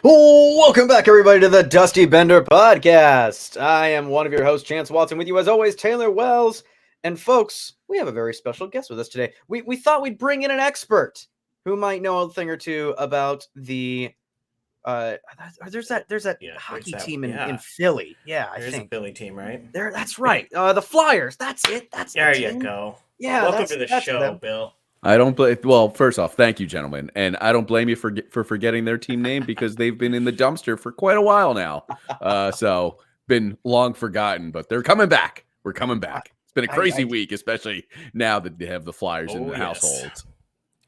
Welcome back, everybody, to the Dusty Bender Podcast. I am one of your hosts, Chance Watson. With you, as always, Taylor Wells. And folks, we have a very special guest with us today. We thought we'd bring in an expert who might know a thing or two about the there's that hockey team in Philly. Yeah, I think a Philly team, right? That's right. The Flyers. That's it. That's there. The you go. Yeah, welcome to the show, them. Bill. I don't blame. Well, first off, thank you, gentlemen, and I don't blame you for forgetting their team name because they've been in the dumpster for quite a while now. So been long forgotten, but they're coming back. We're coming back. It's been a crazy week, especially now that they have the Flyers in the household.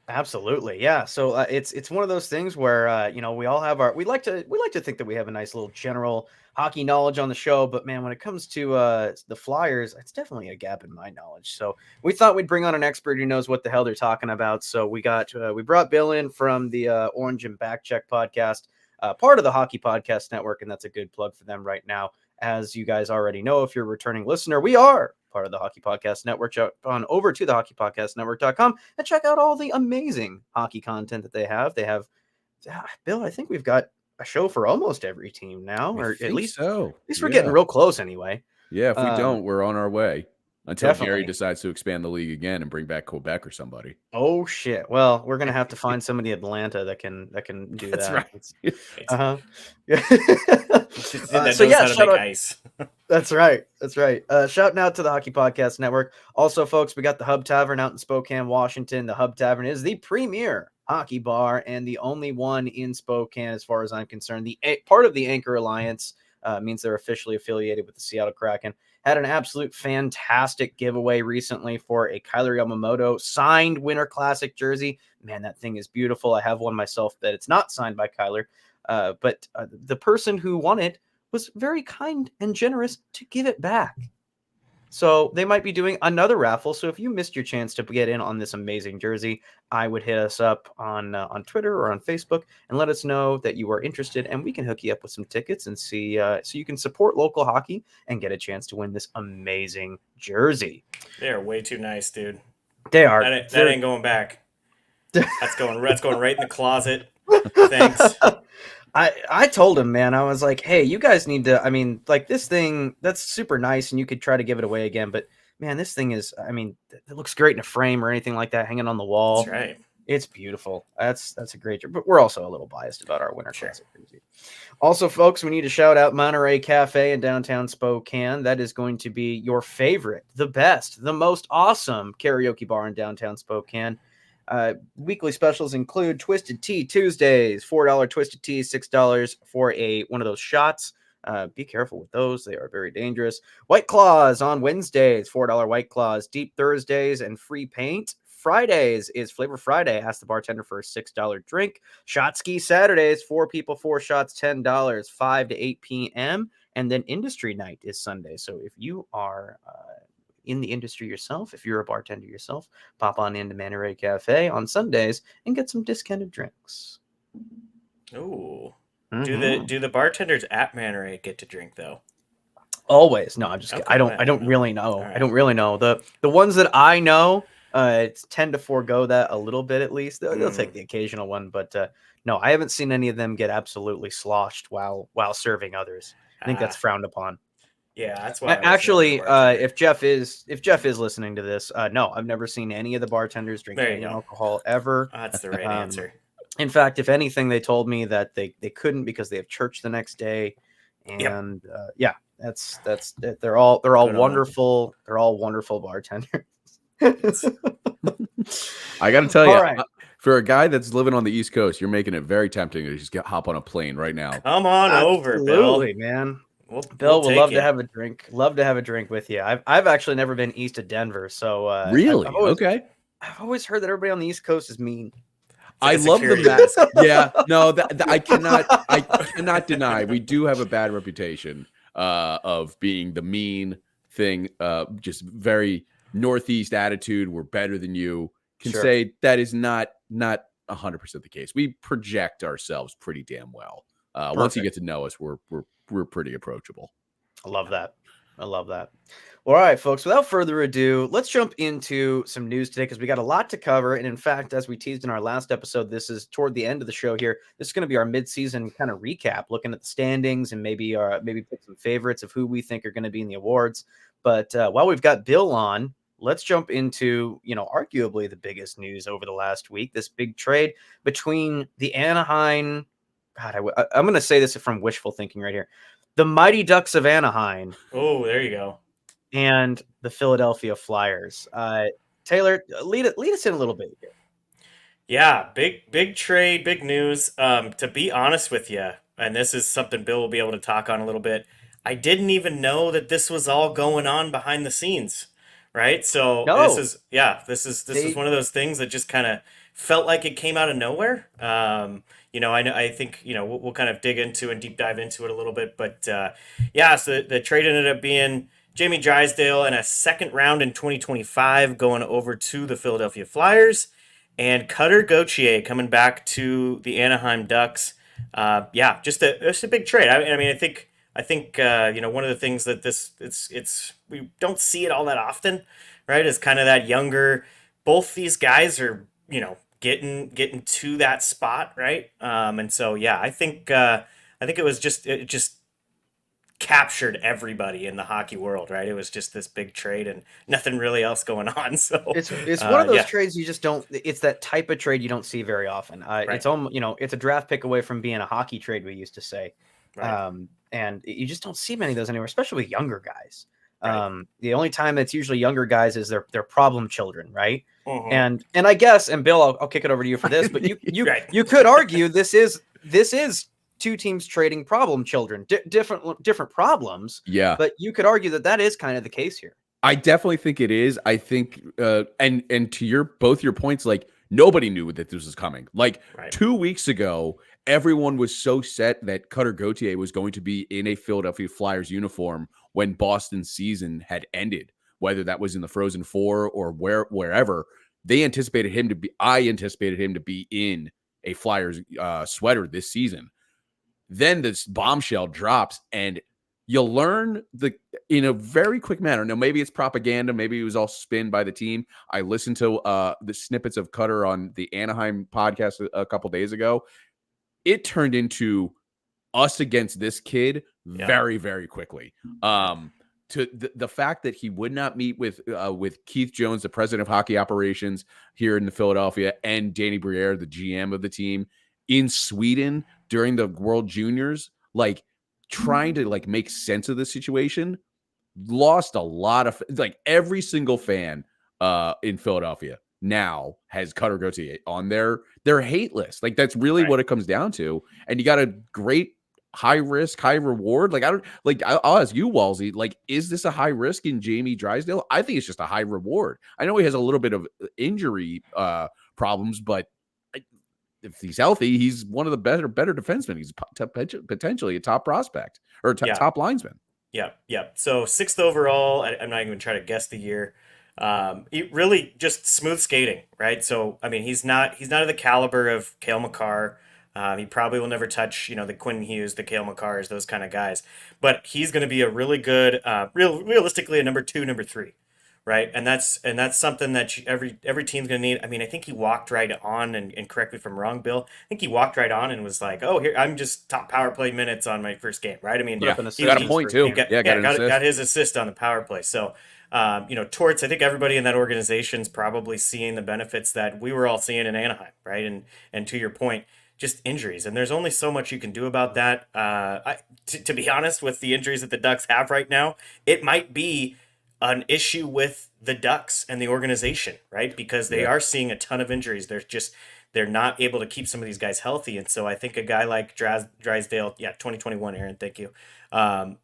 Absolutely, yeah. So it's one of those things where we all have we like to think that we have a nice little general hockey knowledge on the show, but man, when it comes to the Flyers, it's definitely a gap in my knowledge. So we thought we'd bring on an expert who knows what the hell they're talking about. So we brought Bill in from the Orange and Backcheck podcast, part of the Hockey Podcast Network, and that's a good plug for them right now. As you guys already know, if you're a returning listener, we are part of the Hockey Podcast Network. Jump on over to the hockeypodcastnetwork.com and check out all the amazing hockey content that they have. They have, Bill, I think we've got a show for almost every team now, or at least so. At least we're getting real close anyway. Yeah, if we don't, we're on our way. Until Definitely. Gary decides to expand the league again and bring back Quebec or somebody. Oh shit! Well, we're gonna have to find somebody in Atlanta that can do That's that. Right. Yeah. So yeah, shout out. Ice. That's right. Shouting out to the Hockey Podcast Network. Also, folks, we got the Hub Tavern out in Spokane, Washington. The Hub Tavern is the premier hockey bar and the only one in Spokane, as far as I'm concerned. The part of the Anchor Alliance means they're officially affiliated with the Seattle Kraken. Had an absolute fantastic giveaway recently for a Kyler Yamamoto signed Winter Classic jersey. Man, that thing is beautiful. I have one myself that it's not signed by Kyler, but the person who won it was very kind and generous to give it back. So they might be doing another raffle. So if you missed your chance to get in on this amazing jersey, I would hit us up on Twitter or on Facebook and let us know that you are interested, and we can hook you up with some tickets and see so you can support local hockey and get a chance to win this amazing jersey. They're way too nice, dude. They are. That ain't going back. That's going right in the closet. Thanks. I told him, man, I was like, hey, you guys need to, this thing, that's super nice, and you could try to give it away again, but man, this thing is, it looks great in a frame or anything like that, hanging on the wall. That's right. It's beautiful. That's a great job, but we're also a little biased about our Winter Classic. Also, folks, we need to shout out Monterey Cafe in downtown Spokane. That is going to be your favorite, the best, the most awesome karaoke bar in downtown Spokane. Weekly specials include Twisted Tea Tuesdays, $4 Twisted Tea, $6 for one of those shots. Be careful with those. They are very dangerous. White Claws on Wednesdays, $4 White Claws. Deep Thursdays and free paint. Fridays is Flavor Friday. Ask the bartender for a $6 drink. Shot Ski Saturdays, 4 people, 4 shots, $10, 5 to 8 p.m. And then Industry Night is Sunday. So if you are in the industry yourself, if you're a bartender yourself, pop on into Monterey Cafe on Sundays and get some discounted drinks. Ooh. Mm-hmm. Do the bartenders at Monterey get to drink though? Always. No, I'm just kidding. I don't really know. Right. I don't really know. The ones that I know, tend to forego that a little bit at least. They'll take the occasional one, but no, I haven't seen any of them get absolutely sloshed while serving others. I think that's frowned upon. Yeah, that's why. Actually, if Jeff is listening to this, no, I've never seen any of the bartenders drink any alcohol ever. That's the right answer. In fact, if anything, they told me that they couldn't because they have church the next day, and that's they're all wonderful. They're all wonderful bartenders. I got to tell you, for a guy that's living on the East Coast, you're making it very tempting to just hop on a plane right now. Come on over, Bill. Absolutely, man. Bill would love to have a drink. Love to have a drink with you. I've actually never been east of Denver, so really, I've always heard that everybody on the East Coast is mean. I love the mask. Yeah, no, I cannot deny. We do have a bad reputation of being the mean thing. Just very Northeast attitude. We're better than you. Can say that is not 100% the case. We project ourselves pretty damn well. Once you get to know us, we're pretty approachable. I love that. I love that. Well, all right, folks, without further ado, let's jump into some news today because we got a lot to cover. And in fact, as we teased in our last episode, this is toward the end of the show here. This is going to be our mid-season kind of recap, looking at the standings and maybe pick some favorites of who we think are going to be in the awards. But while we've got Bill on, let's jump into, arguably the biggest news over the last week, this big trade between the Anaheim. God, I'm going to say this from wishful thinking right here. The Mighty Ducks of Anaheim. Oh, there you go. And the Philadelphia Flyers. Taylor, lead us in a little bit here. Yeah, big trade, big news. To be honest with you, and this is something Bill will be able to talk on a little bit. I didn't even know that this was all going on behind the scenes, right? So No. this is one of those things that just kind of felt like it came out of nowhere. I think we'll kind of dig into and deep dive into it a little bit, but so the trade ended up being Jamie Drysdale and a second round in 2025 going over to the Philadelphia Flyers. And Cutter Gauthier coming back to the Anaheim Ducks. Just a big trade. I think one of the things that we don't see it all that often, right? Is kind of that younger. Both these guys are getting to that spot, right? And so I think it just captured everybody in the hockey world, right? It was just this big trade and nothing really else going on. So it's one of those trades you just don't. It's that type of trade you don't see very often. Right. It's almost it's a draft pick away from being a hockey trade, we used to say, right. And you just don't see many of those anymore, especially with younger guys. Right. The only time it's usually younger guys is they're problem children, right? Mm-hmm. And I guess, and Bill, I'll kick it over to you for this, but Right. you could argue this is two teams trading problem children, different problems. Yeah. But you could argue that is kind of the case here. I definitely think it is. I think, and to both your points, like nobody knew that this was coming. Like 2 weeks ago, everyone was so set that Cutter Gauthier was going to be in a Philadelphia Flyers uniform when Boston's season had ended, whether that was in the Frozen Four or wherever. I anticipated him to be in a Flyers sweater this season. Then this bombshell drops, and you'll learn in a very quick manner. Now, maybe it's propaganda. Maybe it was all spin by the team. I listened to the snippets of Cutter on the Anaheim podcast a couple days ago. It turned into us against this kid very, very quickly. To the fact that he would not meet with Keith Jones, the president of hockey operations here in Philadelphia, and Danny Briere, the GM of the team, in Sweden during the World Juniors, like trying to make sense of the situation, lost a lot of every single fan in Philadelphia now has Cutter Gauthier on their hate list. Like that's really what it comes down to. And you got a great high risk, high reward. I'll ask you, Walsey, is this a high risk in Jamie Drysdale? I think it's just a high reward. I know he has a little bit of injury problems, but if he's healthy, he's one of the better defensemen. He's potentially a top prospect or top linesman. Yeah. So 6th overall. I'm not even going to try to guess the year. It really just smooth skating, right? So I mean, he's not of the caliber of Cale Makar. He probably will never touch, the Quinn Hughes, the Cale Makars, those kind of guys. But he's going to be a really good, realistically, a number 2, number 3. Right, and that's something that every team's gonna need. I mean, I think he walked right on, and correct me if I'm wrong, Bill. I think he walked right on and was like, "Oh, here I'm just top power play minutes on my first game." Right? I mean, he got a point too. Got his assist on the power play. So, Torts. I think everybody in that organization's probably seeing the benefits that we were all seeing in Anaheim, right? And to your point, just injuries, and there's only so much you can do about that. To be honest, with the injuries that the Ducks have right now, it might be an issue with the Ducks and the organization, right? Because they are seeing a ton of injuries. They're not able to keep some of these guys healthy. And so I think a guy like Drysdale, 2021, Aaron, thank you.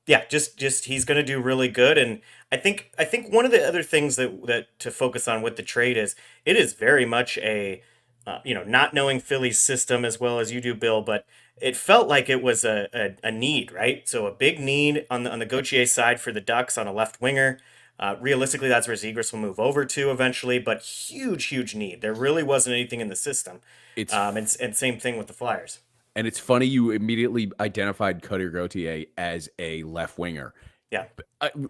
Just he's going to do really good. And I think one of the other things that to focus on with the trade is it is very much a, not knowing Philly's system as well as you do, Bill, but it felt like it was a need, right? So a big need on the Gauthier side for the Ducks on a left winger. Realistically, that's where Zegras will move over to eventually, but huge need. There really wasn't anything in the system. And same thing with the Flyers. And it's funny you immediately identified Cutter Gauthier as a left winger. Yeah.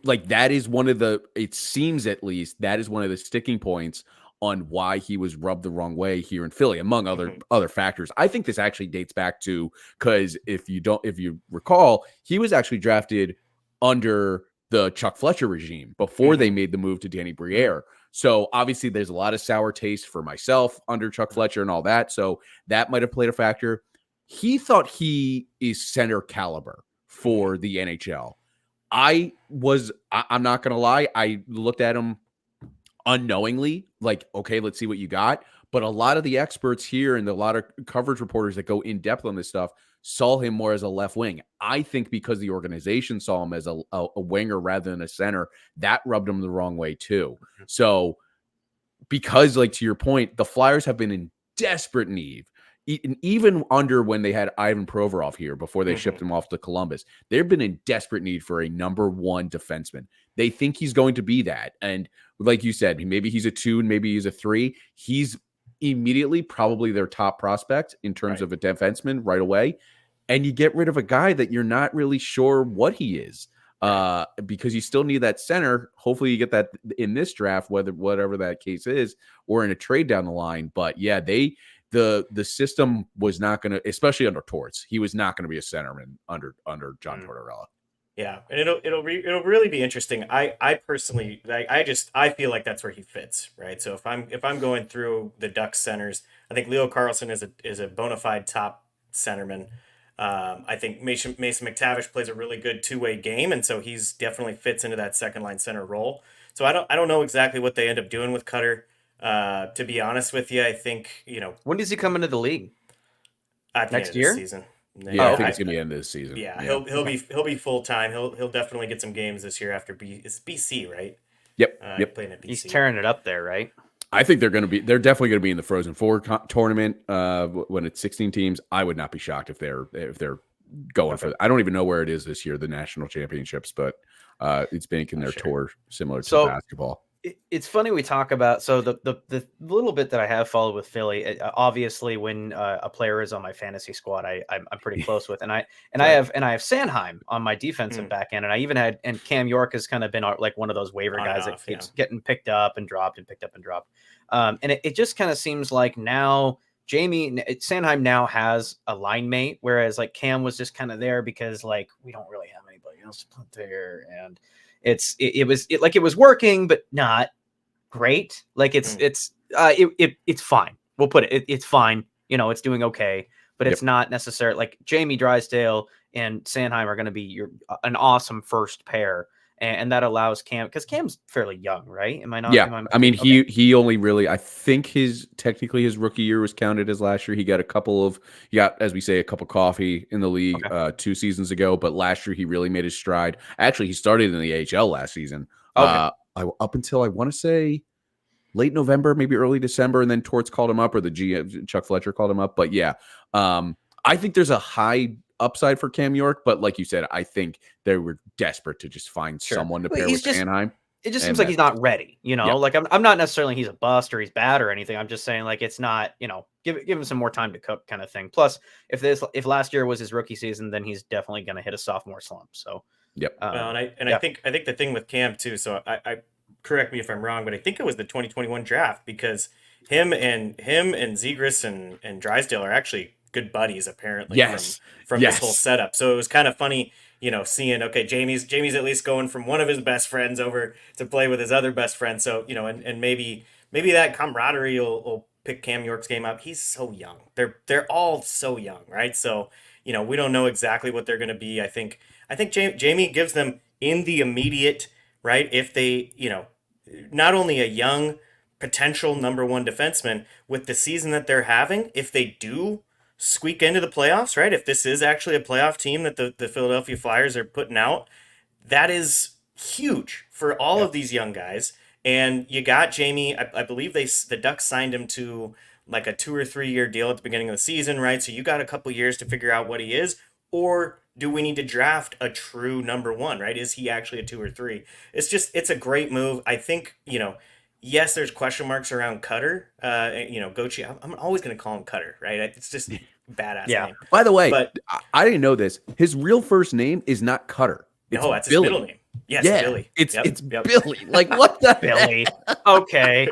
Like that is one of the, it seems at least that is one of the sticking points on why he was rubbed the wrong way here in Philly, among other factors. I think this actually dates back to, because if you recall, he was actually drafted under the Chuck Fletcher regime before they made the move to Danny Briere. So obviously there's a lot of sour taste for myself under Chuck Fletcher and all that. So that might have played a factor. He thought he is center caliber for the NHL. I'm not going to lie. I looked at him unknowingly, like, okay, let's see what you got. But a lot of the experts here and a lot of coverage reporters that go in depth on this stuff saw him more as a left wing. I think because the organization saw him as a winger rather than a center, that rubbed him the wrong way too. So because, like, to your point, the Flyers have been in desperate need. Even under when they had Ivan Provorov here before they shipped him off to Columbus, they've been in desperate need for a number one defenseman. They think he's going to be that. And like you said, maybe he's a 2 and maybe he's a 3. He's immediately probably their top prospect in terms of a defenseman right away. And you get rid of a guy that you're not really sure what he is because you still need that center. Hopefully you get that in this draft, whatever that case is, or in a trade down the line. But yeah, the system was not going to, especially under Torts, he was not going to be a centerman under John Tortorella. Yeah, and it'll really be interesting. I personally, I feel like that's where he fits, right? So if I'm going through the Ducks centers, I think Leo Carlsson is a bona fide top centerman. I think Mason McTavish plays a really good two-way game, and so he's definitely fits into that second line center role. So I don't know exactly what they end up doing with Cutter. To be honest with you, I think, when does he come into the league? At the next end of year? the season. Yeah, I think it's gonna be the end of the season. Yeah, he'll be full time. He'll definitely get some games this year after it's BC, right? Yep. Playing at BC. He's tearing it up there, right? I think they're definitely going to be in the Frozen Four tournament when it's 16 teams. I would not be shocked if they're going for that. I don't even know where it is this year, the national championships, but it's making their tour similar to basketball. It's funny we talk about, so the little bit that I have followed with Philly, obviously when a player is on my fantasy squad, I'm pretty close with, and I have Sanheim on my defensive back end, and I even had, and Cam York has kind of been like one of those waiver guys that keeps getting picked up and dropped and picked up and dropped, and it just kind of seems like now Sanheim now has a line mate, whereas like Cam was just kind of there because like we don't really have anybody else to put there, and it was working, but not great. Like it's fine. We'll put it's fine. It's doing okay, but it's not necessarily like Jamie Drysdale and Sanheim are going to be an awesome first pair. And that allows Cam, because Cam's fairly young, right? Am I not? Yeah. I mean, he only really, I think technically his rookie year was counted as last year. He got as we say, a cup of coffee in the league 2 seasons ago. But last year he really made his stride. Actually, he started in the AHL last season. Up until I want to say late November, maybe early December, and then Torts called him up, or the GM Chuck Fletcher called him up. But yeah, I think there's a high upside for Cam York, but like you said, I think they were desperate to just find someone to pair with Sanheim. It just seems like he's not ready, like I'm not necessarily he's a bust or he's bad or anything. I'm just saying like it's not, give him some more time to cook kind of thing. Plus, if last year was his rookie season, then he's definitely going to hit a sophomore slump. So I think the thing with Cam too. So I correct me if I'm wrong, but I think it was the 2021 draft, because him and Zegras and Drysdale are actually good buddies apparently from this whole setup. So it was kind of funny, seeing, okay, Jamie's at least going from one of his best friends over to play with his other best friend. So, and maybe that camaraderie will pick Cam York's game up. He's so young. They're all so young, right? So, we don't know exactly what they're going to be. I think Jamie gives them in the immediate, right? If they, not only a young potential number one defenseman with the season that they're having, if they do squeak into the playoffs, right? If this is actually a playoff team that the Philadelphia Flyers are putting out, that is huge for all of these young guys. And you got Jamie, I believe the Ducks signed him to like a 2 or 3 year deal at the beginning of the season, right? So you got a couple years to figure out what he is, or do we need to draft a true number one, right? Is he actually a 2 or 3? It's a great move. I think, yes, there's question marks around Cutter, Gauthier. I'm always going to call him Cutter, right? It's just badass name. By the way, but I didn't know this. His real first name is not Cutter. That's his middle name. Yes, Yeah, Billy. it's Billy. Like, what the Billy. Okay.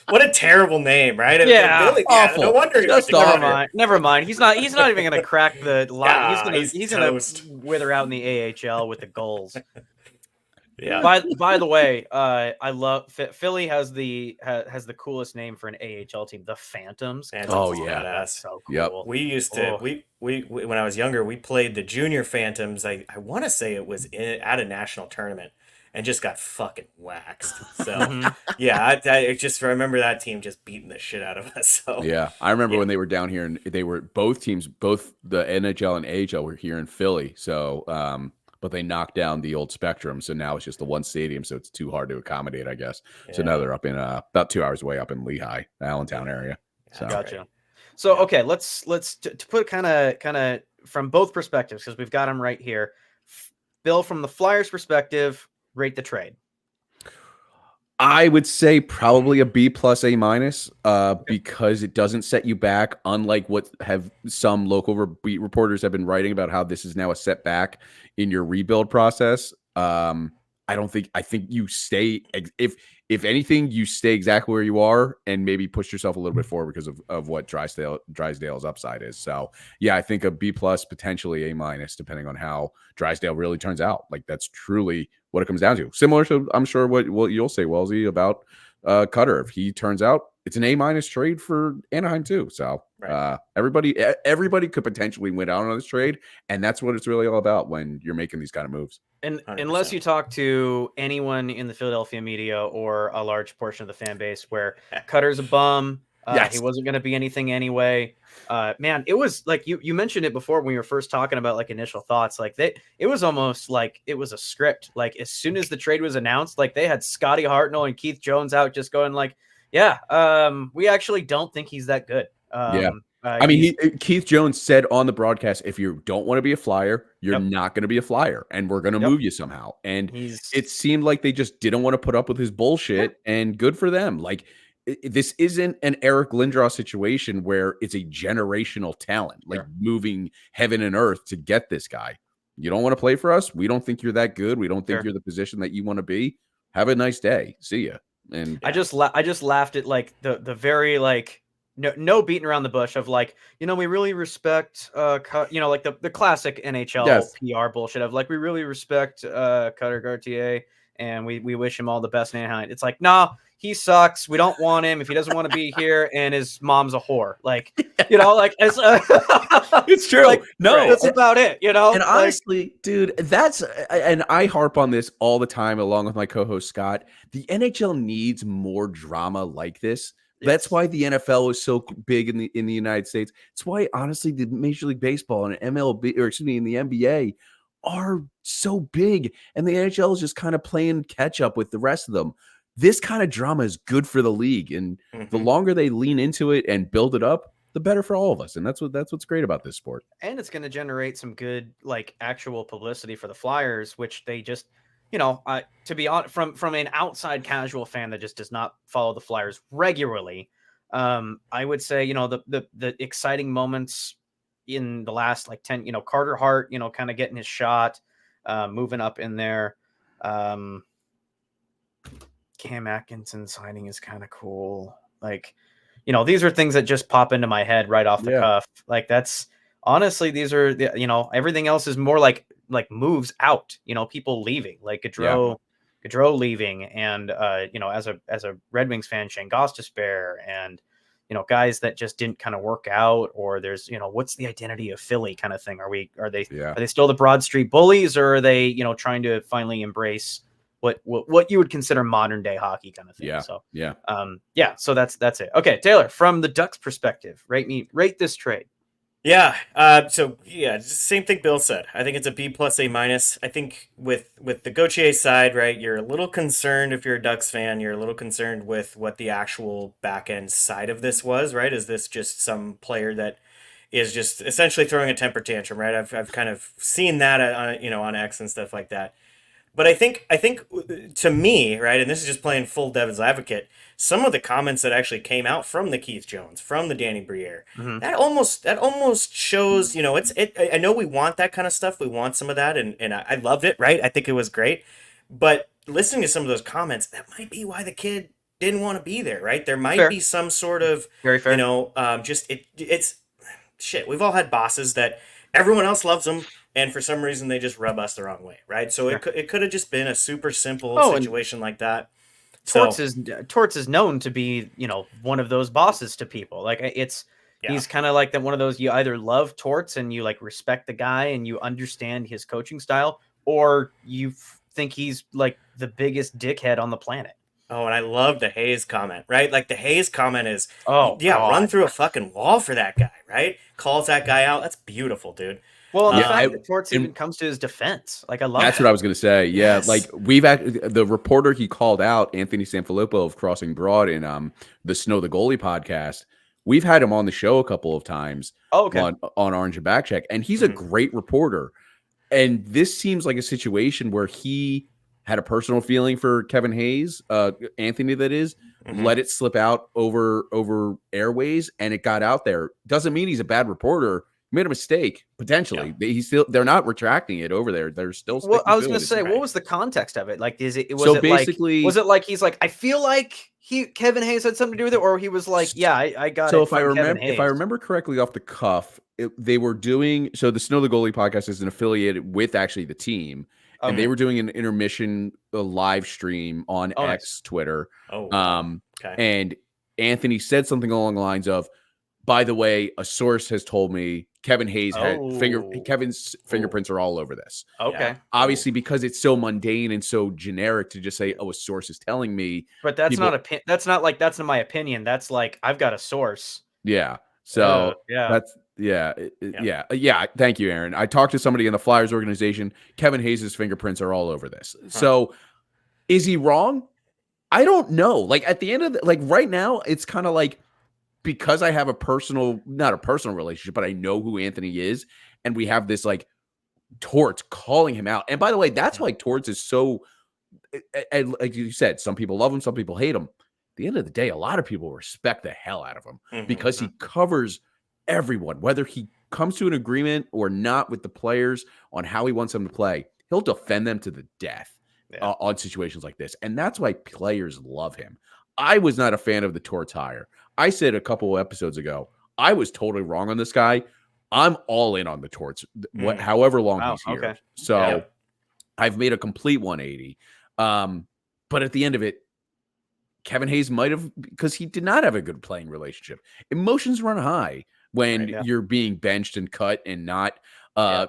What a terrible name, right? Yeah, Billy, awful. no wonder he went Just to awful. Cutter. Never mind. He's not even gonna crack the line. He's gonna toast. wither out in the AHL with the goals. Yeah. By the way, I love Philly has the coolest name for an AHL team, the Phantoms. Oh, yeah. That's so cool. Yep. We used to we when I was younger, we played the junior Phantoms. I want to say it was at a national tournament and just got fucking waxed. So yeah, I just remember that team just beating the shit out of us. So yeah, I remember when they were down here, and they were both teams, both the NHL and AHL were here in Philly. So, but they knocked down the old Spectrum, so now it's just the one stadium, so it's too hard to accommodate, I guess. So now they're up in about 2 hours away, up in Lehigh, Allentown area. So gotcha. So okay, let's to put kind of from both perspectives, because we've got them right here. Bill, from the Flyers' perspective, rate the trade. I would say probably a B plus A minus, because it doesn't set you back, unlike what have some local beat reporters have been writing about how this is now a setback in your rebuild process. I think you stay, if anything, you stay exactly where you are and maybe push yourself a little bit forward because of what Drysdale's upside is. So yeah, I think a B plus, potentially A minus, depending on how Drysdale really turns out. Like, that's truly what it comes down to. Similar to, I'm sure, what you'll say, Wellesley, about Cutter. If he turns out, it's an A minus trade for Anaheim too. So everybody could potentially win out on this trade, and that's what it's really all about when you're making these kind of moves. And 100%. Unless you talk to anyone in the Philadelphia media or a large portion of the fan base, where Cutter's a bum, he wasn't going to be anything anyway. Man, it was like you mentioned it before when we were first talking about like initial thoughts. Like it was almost like it was a script. Like, as soon as the trade was announced, like they had Scotty Hartnell and Keith Jones out just going like, we actually don't think he's that good. I mean, Keith Jones said on the broadcast, if you don't want to be a Flyer, you're not going to be a Flyer, and we're going to move you somehow. And it seemed like they just didn't want to put up with his bullshit, and good for them. Like, this isn't an Eric Lindros situation where it's a generational talent, like moving heaven and earth to get this guy. You don't want to play for us? We don't think you're that good. We don't think you're the position that you want to be. Have a nice day. See ya. And I just laughed at like the very like no beating around the bush of like, we really respect like the classic NHL PR bullshit of like, we really respect Cutter Gauthier and we wish him all the best in Anaheim. It's like, nah, he sucks. We don't want him if he doesn't want to be here, and his mom's a whore. Like, like it's true. Like, no, that's about it. And honestly, dude, and I harp on this all the time, along with my co-host Scott. The NHL needs more drama like this. That's why the NFL is so big in the United States. It's why, honestly, the Major League Baseball and MLB, or excuse me, in the NBA are so big, and the NHL is just kind of playing catch up with the rest of them. This kind of drama is good for the league, and the longer they lean into it and build it up, the better for all of us. And that's what's great about this sport. And it's going to generate some good, like, actual publicity for the Flyers, which they just, to be honest, from an outside casual fan that just does not follow the Flyers regularly, I would say, the exciting moments in the last like 10, Carter Hart, kind of getting his shot, moving up in there. Cam Atkinson signing is kind of cool. Like, these are things that just pop into my head right off the cuff. Like, that's honestly, these are everything else is more like moves out, people leaving, like Gaudreau leaving. And, as a Red Wings fan, Shane Gostisbehere, and, guys that just didn't kind of work out, or there's, what's the identity of Philly kind of thing? Are they still the Broad Street Bullies, or are they, trying to finally embrace what you would consider modern day hockey kind of thing? So that's it. Okay, Taylor, from the Ducks perspective, rate this trade. Same thing Bill said. I think it's a B plus A minus. I think with the Gauthier side, right, you're a little concerned if you're a Ducks fan. You're a little concerned with what the actual back end side of this was, right? Is this just some player that is just essentially throwing a temper tantrum, right? I've kind of seen that on X and stuff like that. But I think to me, right, and this is just playing full devil's advocate, some of the comments that actually came out from the Keith Jones, from the Danny Briere, that almost shows, I know we want that kind of stuff. We want some of that, and I loved it, right? I think it was great. But listening to some of those comments, that might be why the kid didn't want to be there, right? There might Fair. be some sort of, Very fair. it's shit. We've all had bosses that everyone else loves them, and for some reason they just rub us the wrong way, right? So Sure. it could have just been a super simple Oh, and situation like that. Torts So is Torts is known to be, one of those bosses to people. Like yeah. he's kind of like that one of those, you either love Torts and you like respect the guy and you understand his coaching style, or you think he's like the biggest dickhead on the planet. Oh, and I love the Hayes comment, right? Like the Hayes comment is, Oh yeah, run God. through a fucking wall for that guy, right? Calls that guy out. That's beautiful, dude. Well, and the Yeah, fact that Torts and even comes to his defense, like I love that's what I that. was going to say. Yeah, like Yes. the reporter he called out, Anthony Sanfilippo of Crossing Broad in the Snow the Goalie podcast. We've had him on the show a couple of times Oh, okay. on Orange and Backcheck, and he's a Mhm. great reporter. And this seems like a situation where he had a personal feeling for Kevin Hayes, Anthony, that is, Mhm. let it slip out over airways, and it got out there. Doesn't mean he's a bad reporter. He made a mistake potentially. Yeah. They're not retracting it over there. They're still Well, sticking I was to gonna it. say, what Right. was the context of it? Like, So was basically, it like he's like, I feel like Kevin Hayes had something to do with it, or he was like, yeah, I got so it from Kevin if I Hayes. remember correctly off the cuff, they were doing so. The Snow the Goalie podcast is an affiliated with actually the team, and they Okay. were doing an intermission live stream on Oh, nice. X Twitter. Oh wow. Um, Okay. and Anthony said something along the lines of, "By the way, a source has told me Oh, Kevin's Oh. fingerprints are all over this." Yeah. okay. Oh. Obviously, because it's so mundane and so generic to just say, "Oh, a source is telling me," But that's not people, a that's not like that's not my opinion. That's like I've got a source. yeah. So Yeah. that's yeah, Yeah. yeah, yeah. Thank you, Aaron. I talked to somebody in the Flyers organization. Kevin Hayes' fingerprints are all over this. Huh. So is he wrong? I don't know. Like at the end of like right now, it's kind of like because I have not a personal relationship, but I know who Anthony is, and we have this like Torts calling him out. And by the way, that's Mhm. why Torts is so. And like you said, some people love him, some people hate him. At the end of the day, a lot of people respect the hell out of him because he Mhm. covers everyone, whether he comes to an agreement or not with the players on how he wants them to play. He'll defend them to the death Yeah. on situations like this, and that's why players love him. I was not a fan of the Torts hire. I said a couple of episodes ago, I was totally wrong on this guy. I'm all in on the Torts, Mhm. however long Wow. he's here. Okay. Yeah. So Yep. I've made a complete 180. But at the end of it, Kevin Hayes might have because he did not have a good playing relationship. Emotions run high when Right. Yeah. you're being benched and cut and not Yeah.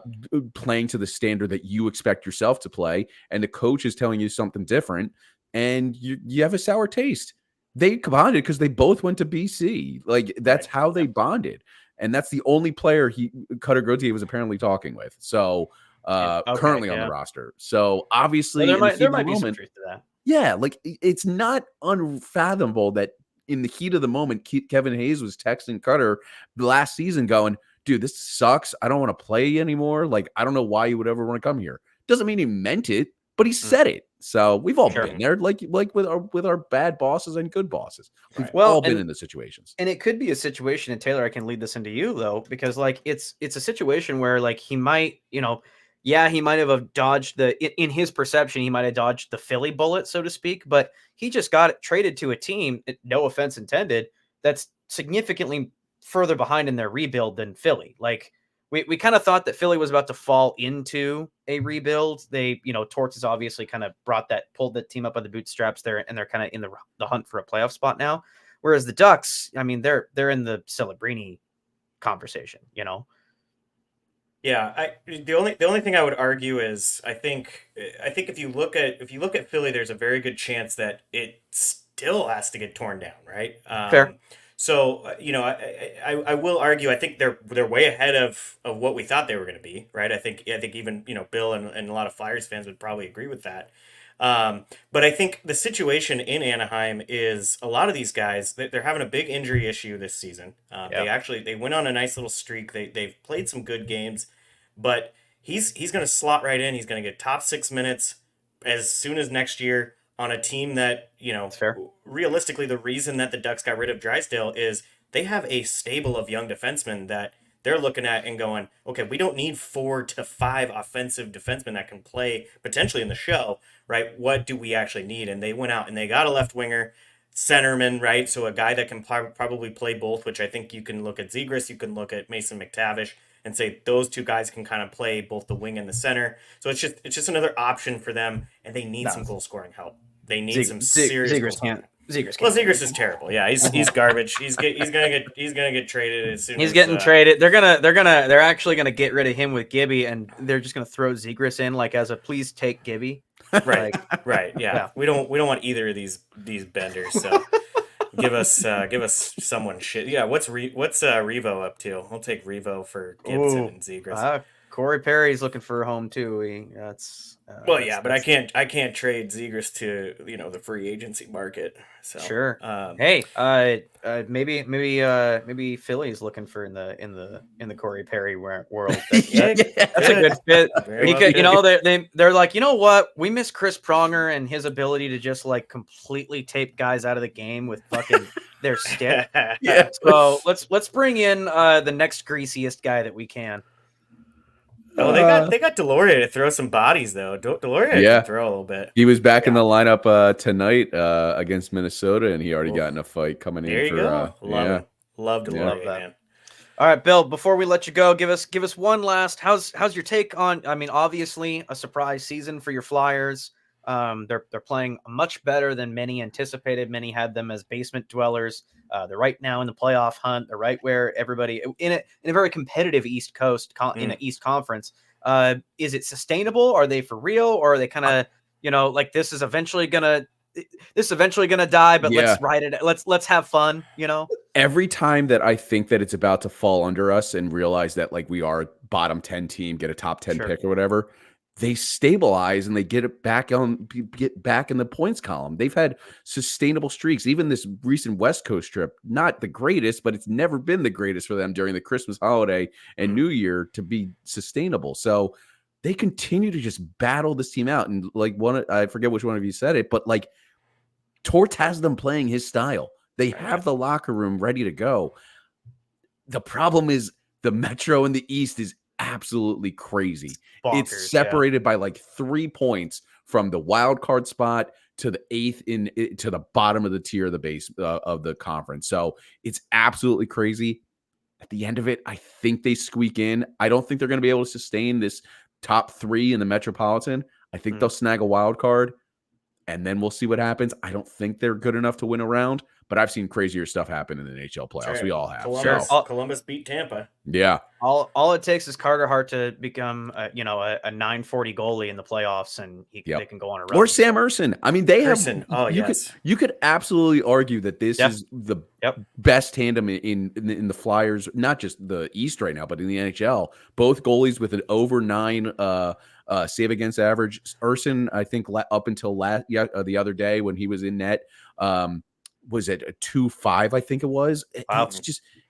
playing to the standard that you expect yourself to play, and the coach is telling you something different, and you have a sour taste. They bonded because they both went to BC. Like that's Right. how they bonded, and that's the only player Cutter Gauthier was apparently talking with. So Yeah. Okay. currently on the Yeah. roster. So Well, obviously, in the there heat of the might be some moment, truth to that. yeah, like it's not unfathomable that in the heat of the moment, Kevin Hayes was texting Cutter last season, going, "Dude, this sucks. I don't want to play anymore. Like, I don't know why you would ever want to come here." Doesn't mean he meant it, but he Mm, said it. So we've all sure. been there, like with our bad bosses and good bosses. We've Right. Well, all been in the situations. and it could be a situation, and Taylor, I can lead this into you though, because like it's a situation where like he might, yeah, he might have dodged in his perception, he might have dodged the Philly bullet, so to speak, but he just got traded to a team, no offense intended, that's significantly further behind in their rebuild than Philly. Like we kind of thought that Philly was about to fall into a rebuild. They, Torts has obviously kind of pulled the team up by the bootstraps there, and they're kind of in the hunt for a playoff spot now. Whereas the Ducks, I mean, they're in the Celebrini conversation. Yeah, the only thing I would argue is I think if you look at Philly, there's a very good chance that it still has to get torn down, right? Fair. So I will argue I think they're way ahead of what we thought they were going to be, right? I think even Bill and a lot of Flyers fans would probably agree with that. But I think the situation in Anaheim is a lot of these guys they're having a big injury issue this season. Yeah. They went on a nice little streak. They've played some good games, but he's going to slot right in. He's going to get top 6 minutes as soon as next year on a team that It's fair. realistically the reason that the Ducks got rid of Drysdale is they have a stable of young defensemen that they're looking at and going, okay, we don't need 4 to 5 offensive defensemen that can play potentially in the show, right? What do we actually need? And they went out and they got a left winger, centerman, right? So a guy that can probably play both, which I think you can look at Zegras, you can look at Mason McTavish and say those two guys can kind of play both the wing and the center. So it's just another option for them, and they need some goal scoring help. They need some serious Zegras goal can't. Zegras can't. Well, Zegras is terrible. Yeah, he's garbage. He's gonna get traded as soon. He's as, getting traded. They're actually gonna get rid of him with Gibby, and they're just gonna throw Zegras in like as a please take Gibby. Right, right. Yeah. We don't want either of these benders. So give us someone shit. Yeah. What's Revo up to? I'll take Revo for Gibson and Zegras. Corey Perry's looking for a home too. But I can't trade Zegras to the free agency market. So sure. Maybe Philly's looking for in the Corey Perry world. That's a good fit. They're like, you know what? We miss Chris Pronger and his ability to just like completely tape guys out of the game with fucking their stick. Yeah. So let's bring in the next greasiest guy that we can. Oh, they got Deloria to throw some bodies though. Deloria can throw a little bit. He was back in the lineup tonight against Minnesota, and he already got in a fight coming in. There you go. Love Deloria, man. All right, Bill. Before we let you go, give us one last. How's your take on? I mean, obviously a surprise season for your Flyers. They're playing much better than many anticipated. Many had them as basement dwellers. They're right now in the playoff hunt. They're right where everybody in a very competitive East Coast in the East Conference. Is it sustainable? Are they for real, or are they kind of like this is eventually gonna die? But let's ride it. Let's have fun. Every time that I think that it's about to fall under us and realize that like we are a bottom 10 team, get a top 10 pick or whatever, they stabilize and they get back in the points column. They've had sustainable streaks. Even this recent West Coast trip, not the greatest, but it's never been the greatest for them during the Christmas holiday and New Year to be sustainable. So they continue to just battle this team out. And like I forget which one of you said it, but like Torts has them playing his style. They have the locker room ready to go. The problem is the Metro in the East is absolutely crazy. Bonkers, it's separated by like 3 points from the wild card spot to the 8th to the bottom of the tier of the base of the conference. So it's absolutely crazy. At the end of it, I think they squeak in. I don't think they're going to be able to sustain this top 3 in the Metropolitan. I think they'll snag a wild card, and then we'll see what happens. I don't think they're good enough to win a round, but I've seen crazier stuff happen in the NHL playoffs. Sure. We all have. Columbus beat Tampa. Yeah. All it takes is Carter Hart to become a 940 goalie in the playoffs, and they can go on a run. Or Sam Ersson. I mean, they have. Oh, you could absolutely argue that this is the best tandem in the Flyers, not just the East right now, but in the NHL. Both goalies with an over 9 save against average. Ersson, I think, up until the other day when he was in net, was it a 2.5? I think it was. Wow.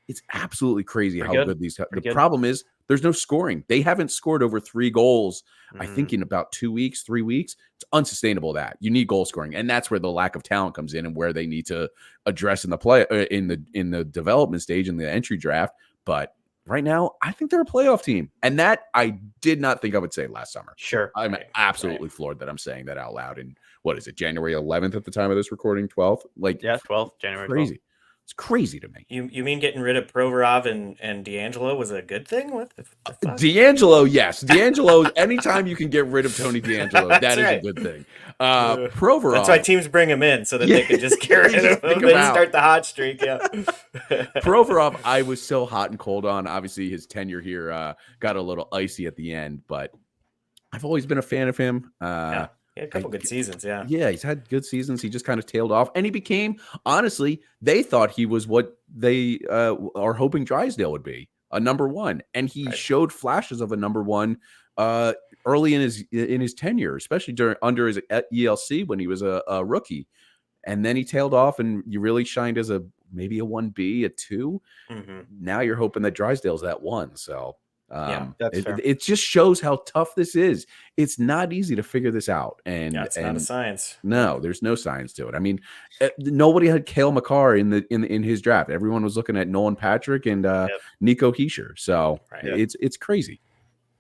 It's absolutely crazy how good these. The problem is there's no scoring. They haven't scored over 3 goals. I think in about 2 weeks, 3 weeks. It's unsustainable. That you need goal scoring, and that's where the lack of talent comes in, and where they need to address in the play in the development stage in the entry draft. But right now, I think they're a playoff team, and that I did not think I would say last summer. Sure, I'm absolutely floored that I'm saying that out loud. And what is it, January 11th at the time of this recording? 12th, 12th, January. Crazy. 12th. It's crazy to me. You mean getting rid of Provorov and D'Angelo was a good thing? What the fuck? D'Angelo, yes. D'Angelo, anytime you can get rid of Tony D'Angelo, that is a good thing. Provorov. That's why teams bring him in, so that they can just get rid of him and start the hot streak. Yeah. Provorov, I was so hot and cold on. Obviously, his tenure here got a little icy at the end, but I've always been a fan of him. A couple good seasons, yeah. Yeah, he's had good seasons. He just kind of tailed off. And he became, honestly, they thought he was what they are hoping Drysdale would be, a number 1. And he showed flashes of a number 1 early in his tenure, especially under his ELC when he was a rookie. And then he tailed off, and you really shined as maybe a 1B, a 2. Now you're hoping that Drysdale's that 1. So That's fair. It just shows how tough this is. It's not easy to figure this out. And it's not a science. No, there's no science to it. I mean, nobody had Cale Makar in his draft. Everyone was looking at Nolan Patrick and Nico Hischier. So it's crazy.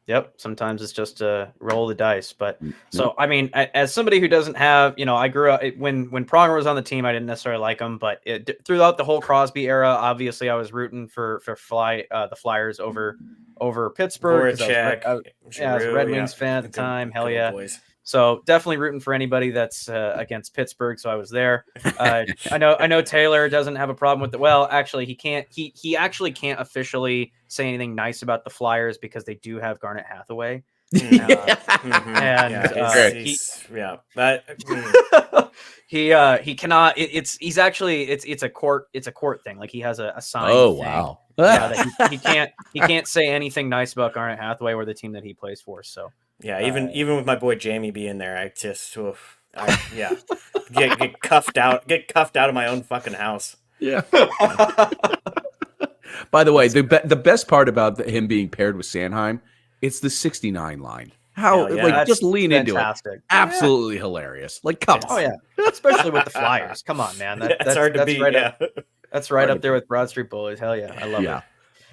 Yep. Sometimes it's just a roll of the dice. But so, I mean, as somebody who doesn't have, I grew up when Pronger was on the team, I didn't necessarily like him, but throughout the whole Crosby era, obviously I was rooting for the Flyers over Pittsburgh. Voracek, I was a Red Wings fan at the time. Hell yeah. Boys. So definitely rooting for anybody that's against Pittsburgh. So I was there. I know Taylor doesn't have a problem with it. Well, actually, he can't. He actually can't officially say anything nice about the Flyers because they do have Garnet Hathaway. He cannot. It's a court thing. Like he has a sign. Oh wow. That he can't say anything nice about Garnet Hathaway or the team that he plays for. So. Yeah, even with my boy Jamie being there, I just get cuffed out of my own fucking house. Yeah. By the way, the best part about him being paired with Sanheim, it's the 69 line. Just lean fantastic. into it. Absolutely hilarious. Like come on. Oh yeah, especially with the Flyers. Come on, man. That's hard to beat. That's right up there with Broad Street Bullies. Hell yeah, I love it.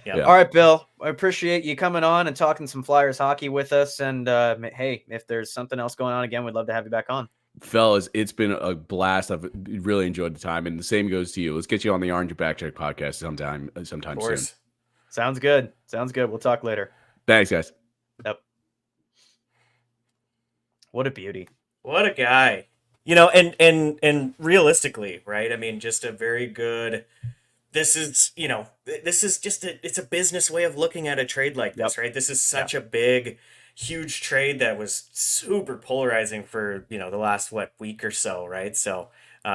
Yeah. All right, Bill. I appreciate you coming on and talking some Flyers hockey with us. And hey, if there's something else going on again, we'd love to have you back on. Fellas, it's been a blast. I've really enjoyed the time, and the same goes to you. Let's get you on the Orange and Backcheck podcast sometime soon. Sounds good. We'll talk later. Thanks, guys. Yep. What a beauty. What a guy. And realistically, right? I mean, just a very good. This is just it's a business way of looking at a trade like this, right? This is such a big, huge trade that was super polarizing for, the last, week or so, right? So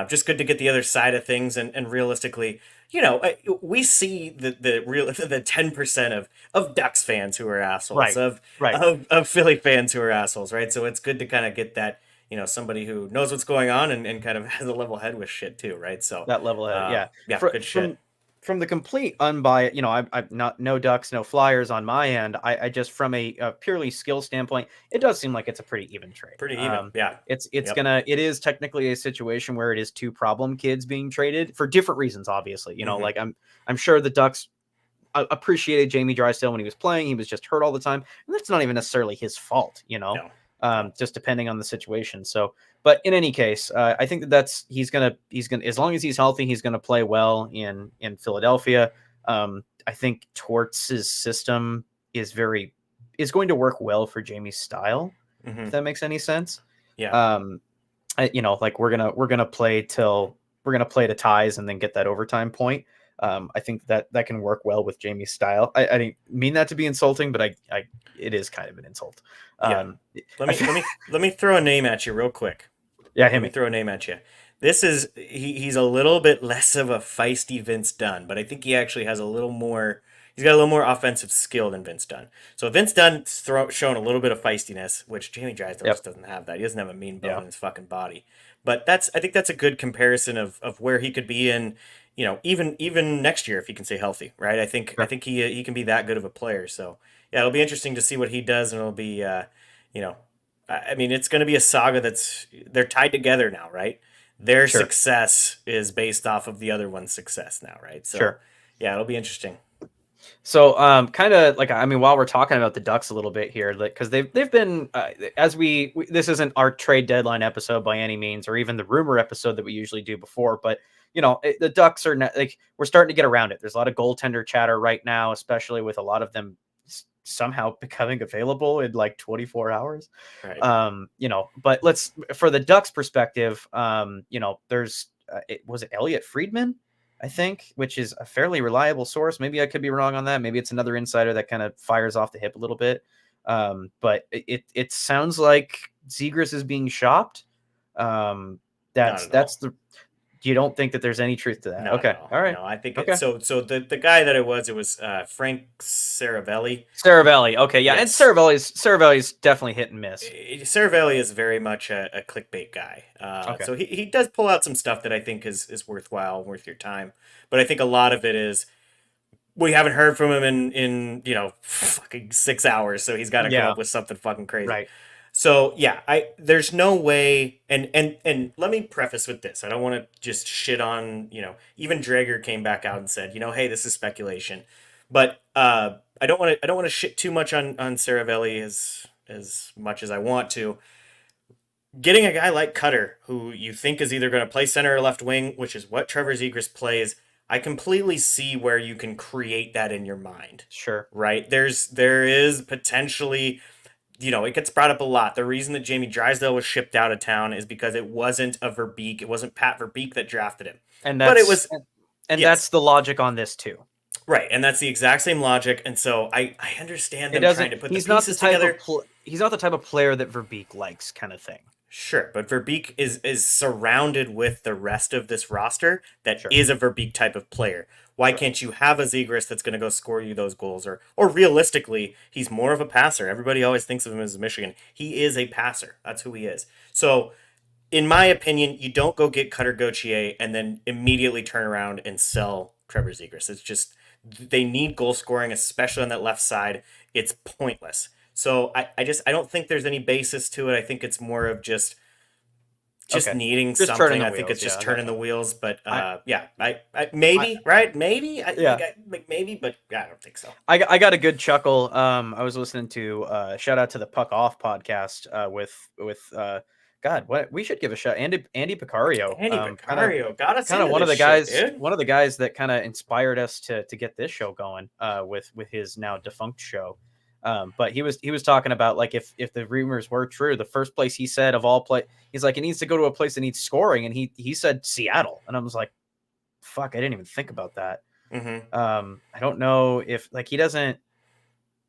just good to get the other side of things. And realistically, we see the 10% of Ducks fans who are assholes, of Philly fans who are assholes, right? So it's good to kind of get that, somebody who knows what's going on and kind of has a level head with shit too, right? So that level head, good shit. From the complete unbiased, I'm not no Ducks, no Flyers on my end. I just from a purely skill standpoint, it does seem like it's a pretty even trade. Pretty even, yeah. It is technically a situation where it is two problem kids being traded for different reasons. Obviously, like I'm sure the Ducks appreciated Jamie Drysdale when he was playing. He was just hurt all the time, and that's not even necessarily his fault. No. Just depending on the situation. So. But in any case, I think that's he's gonna as long as he's healthy, he's gonna play well in Philadelphia. I think Torts' system is going to work well for Jamie's style. If that makes any sense. Yeah. We're gonna play to ties and then get that overtime point. I think that can work well with Jamie's style. I didn't mean that to be insulting, but it is kind of an insult. Let me throw a name at you real quick. Yeah, let me throw a name at you. This is he's a little bit less of a feisty Vince Dunn, but I think he actually has a little more. He's got a little more offensive skill than Vince Dunn. So Vince Dunn's shown a little bit of feistiness, which Jamie Drysdale just doesn't have that. He doesn't have a mean bone in his fucking body. But I think that's a good comparison of where he could be in. Even next year if he can stay healthy, right? I think he can be that good of a player. So yeah, it'll be interesting to see what he does, and it'll be I mean, it's going to be a saga they're tied together now, right? Their success is based off of the other one's success now, right? So yeah, it'll be interesting. So, kind of while we're talking about the Ducks a little bit here, because they've been this isn't our trade deadline episode by any means, or even the rumor episode that we usually do before, but the Ducks are we're starting to get around it. There's a lot of goaltender chatter right now, especially with a lot of them somehow becoming available in 24 hours. Right. But for the Ducks perspective, there's was it Elliot Friedman, I think, which is a fairly reliable source. Maybe I could be wrong on that. Maybe it's another insider that kind of fires off the hip a little bit. But it sounds like Zegras is being shopped. That's you don't think that there's any truth to that? No, okay. No, all right. No, I think so the guy that it was Frank Saravelli. Okay. Yeah. Yes. And Saravelli's definitely hit and miss. Saravelli is very much a clickbait guy. So he does pull out some stuff that I think is worthwhile, worth your time. But I think a lot of it is we haven't heard from him in fucking 6 hours, so he's got to come Yeah, up with something fucking crazy. right. So yeah, there's no way, and let me preface with this. I don't want to just shit on, even Drager came back out and said, hey, this is speculation. But I don't want to shit too much on Saravelli as much as I want to. Getting a guy like Cutter, who you think is either going to play center or left wing, which is what Trevor Zegras plays, I completely see where you can create that in your mind. Sure. Right? There is potentially, it gets brought up a lot. The reason that Jamie Drysdale was shipped out of town is because it wasn't it wasn't Pat Verbeek that drafted him. And But it that's was, and yes, that's the logic on this too. right. And that's the exact same logic. And so I understand them trying to put the He's not the pieces type together. he's not the type of player that Verbeek likes, kind of thing. Sure, but Verbeek is surrounded with the rest of this roster that Sure. is a Verbeek type of player. Why can't you have a Zegras that's going to go score you those goals? Or realistically, he's more of a passer. Everybody always thinks of him as Michigan. He is a passer. That's who he is. So, in my opinion, you don't go get Cutter Gauthier and then immediately turn around and sell Trevor Zegras. It's just, they need goal scoring, especially on that left side. It's pointless. So I don't think there's any basis to it. I think it's more of just Okay. needing Just something. turning the I think it's wheels, just yeah, turning that's the wheels. But I maybe, right? Maybe, Yeah. maybe, but I don't think so. I got a good chuckle. I was listening to shout out to the Puck Off podcast with God, what we should give a shout. Andy Picario. Andy Picario got us Kind of into one of this the guys, shit, dude. one of the guys that kind of inspired us to get this show going with his now defunct show. But he was talking about, like, if the rumors were true, the first place he said of all he's like, it needs to go to a place that needs scoring, and he said Seattle, and I was like, fuck, I didn't even think about that. Mm-hmm. I don't know if, like, he doesn't.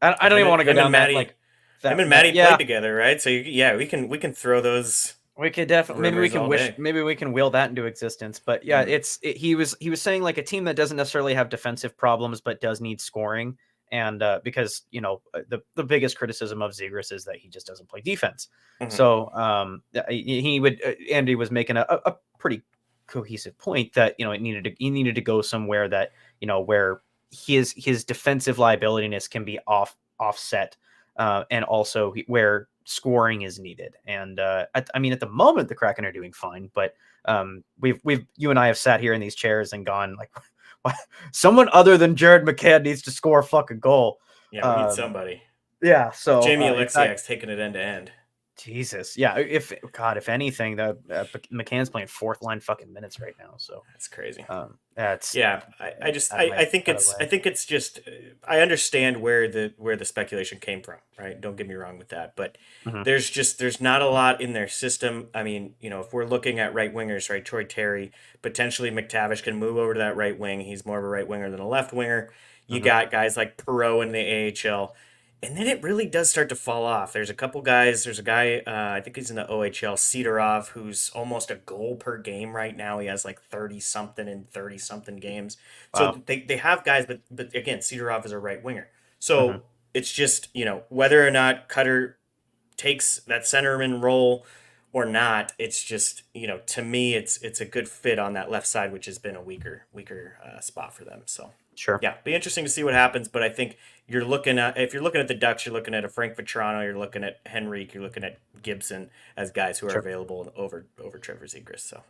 I don't Him, even want to go him and down that, Maddie, like, him and that Maddie yeah. played together, right? So we can throw those We could definitely rumors all day. maybe we can will that into existence. But yeah, he was saying, like, a team that doesn't necessarily have defensive problems but does need scoring. And because the biggest criticism of Zegras is that he just doesn't play defense. Mm-hmm. So Andy was making a pretty cohesive point that he needed to go somewhere that where his defensive liabilitiness can be offset, and also where scoring is needed. And I mean, at the moment, the Kraken are doing fine, but you and I have sat here in these chairs and gone, like, someone other than Jared McCann needs to score a fucking goal. Yeah, we need somebody. Yeah, so Jamie Alexiak's taking it end to end. Jesus, yeah. If anything, the McCann's playing fourth line fucking minutes right now, so that's crazy. That's I think it's just, I understand where the speculation came from, right? Don't get me wrong with that, but there's not a lot in their system. I mean, if we're looking at right wingers, right, Troy Terry, potentially McTavish can move over to that right wing. He's more of a right winger than a left winger. You got guys like Perreault in the AHL. And then it really does start to fall off. There's a couple guys. There's a guy, I think he's in the OHL, Sidorov, who's almost a goal per game right now. He has like 30-something in 30-something games. Wow. So they have guys, but again, Sidorov is a right winger. So it's just, whether or not Cutter takes that centerman role or not, it's just, to me, it's a good fit on that left side, which has been a weaker spot for them. So. Sure. Yeah, be interesting to see what happens, but I think if you're looking at the Ducks, you're looking at a Frank Vetrano, you're looking at Henrique, you're looking at Gibson as guys who are available over Trevor Zegras. So,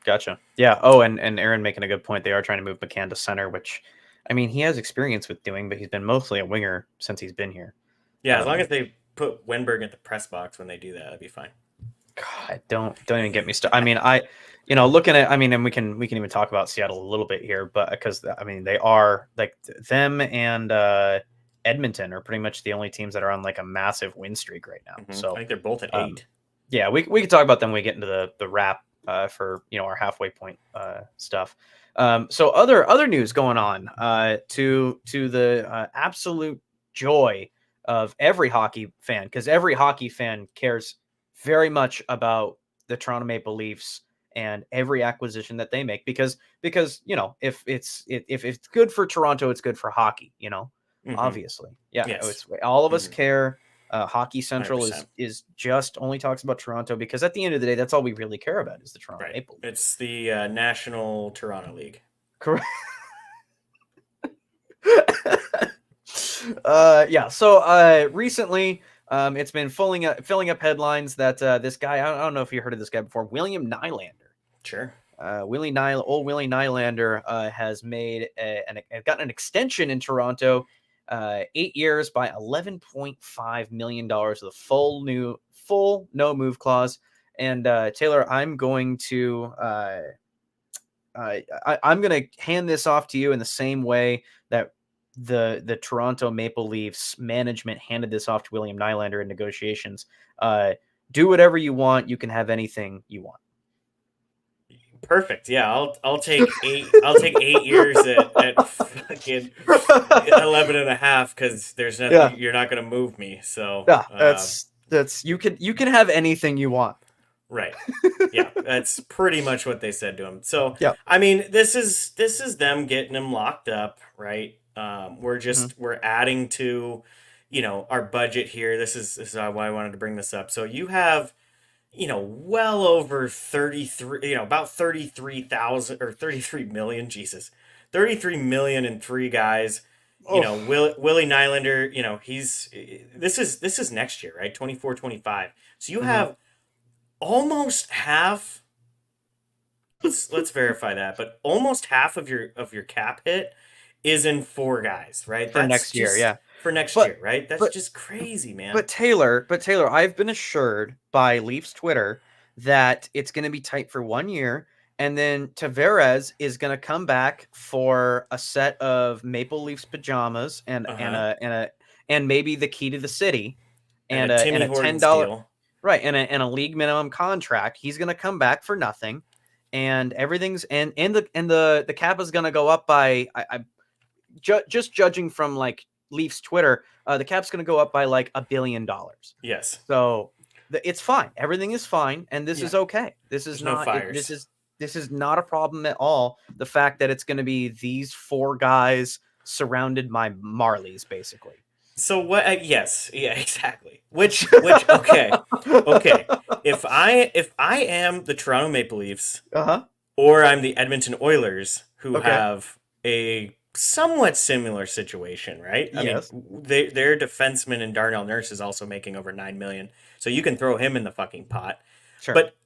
gotcha. Yeah. Oh, and Aaron making a good point. They are trying to move McCann to center, which, I mean, he has experience with doing, but he's been mostly a winger since he's been here. Yeah, as long as they put Wenberg at the press box when they do that, that'd be fine. God, don't even get me started. I mean, looking at, and we can even talk about Seattle a little bit here, but because, I mean, they are, like, them and Edmonton are pretty much the only teams that are on, like, a massive win streak right now. So I think they're both at 8. Yeah, we can talk about them when we get into the wrap for our halfway point stuff. So other news going on to the absolute joy of every hockey fan, because every hockey fan cares very much about the Toronto Maple Leafs and every acquisition that they make, because if it's good for Toronto, it's good for hockey, obviously. Yeah, yes. All of us care. Hockey Central 100%. is just only talks about Toronto, because at the end of the day, that's all we really care about is the Toronto Maple Leafs. It's the National Toronto League. Correct. Yeah. So recently, it's been filling up headlines that this guy, I don't know if you heard of this guy before, William Nylander. Sure. Willie Nylander has made gotten an extension in Toronto, 8 years by $11.5 million with a full no move clause. And Taylor, I'm going to I'm going to hand this off to you in the same way that the Toronto Maple Leafs management handed this off to William Nylander in negotiations. Do whatever you want. You can have anything you want. Perfect. Yeah, I'll take 8 years at fucking 11 and a half because there's nothing. Yeah. You're not going to move me. So Yeah, that's you can have anything you want. Right. Yeah, that's pretty much what they said to him. So Yeah. I mean, this is them getting him locked up, right? We're adding to, our budget here. This is why I wanted to bring this up. So you have, well over 33, about 33,000 or 33 million, Jesus, 33 million in three guys. Willie Nylander, this is next year, right? 24, 25. So you have almost half. Let's verify that, but almost half of your cap hit is in four guys, right? For next year, yeah. For next year, right? That's just crazy, man. But Taylor, I've been assured by Leafs Twitter that it's going to be tight for 1 year, and then Tavares is going to come back for a set of Maple Leafs pajamas and maybe the key to the city and a $10 right and a league minimum contract. He's going to come back for nothing, and everything's and the cap is going to go up by just judging from like Leafs Twitter, the cap's going to go up by like $1 billion. Yes. So it's fine. Everything is fine, and this is okay. This is There's not. No fires. This is not a problem at all. The fact that it's going to be these four guys surrounded by Marlies, basically. So what? Yes. Yeah. Exactly. Which? Okay. Okay. If I am the Toronto Maple Leafs, or I'm the Edmonton Oilers, who have a somewhat similar situation, right? I mean, their defenseman and Darnell Nurse is also making over $9 million, so you can throw him in the fucking pot. Sure. But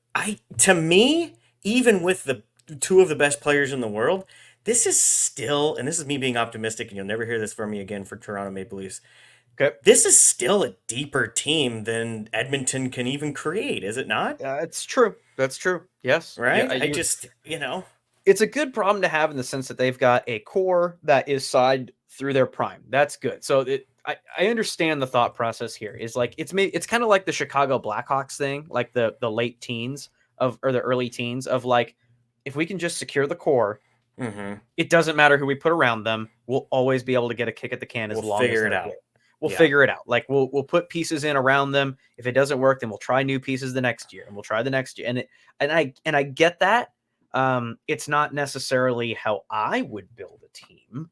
to me, even with the two of the best players in the world, this is still, and this is me being optimistic, and you'll never hear this from me again for Toronto Maple Leafs. Okay. This is still a deeper team than Edmonton can even create, is it not? It's true. That's true. Yes. Right. Yeah, I just, it's a good problem to have in the sense that they've got a core that is signed through their prime. That's good. So I understand the thought process here is like, it's kind of like the Chicago Blackhawks thing, like the late teens or the early teens of like, if we can just secure the core, it doesn't matter who we put around them. We'll always be able to get a kick at the can as long as figure it out. We'll figure it out. Like we'll put pieces in around them. If it doesn't work, then we'll try new pieces the next year, and we'll try the next year. And I get that. It's not necessarily how I would build a team,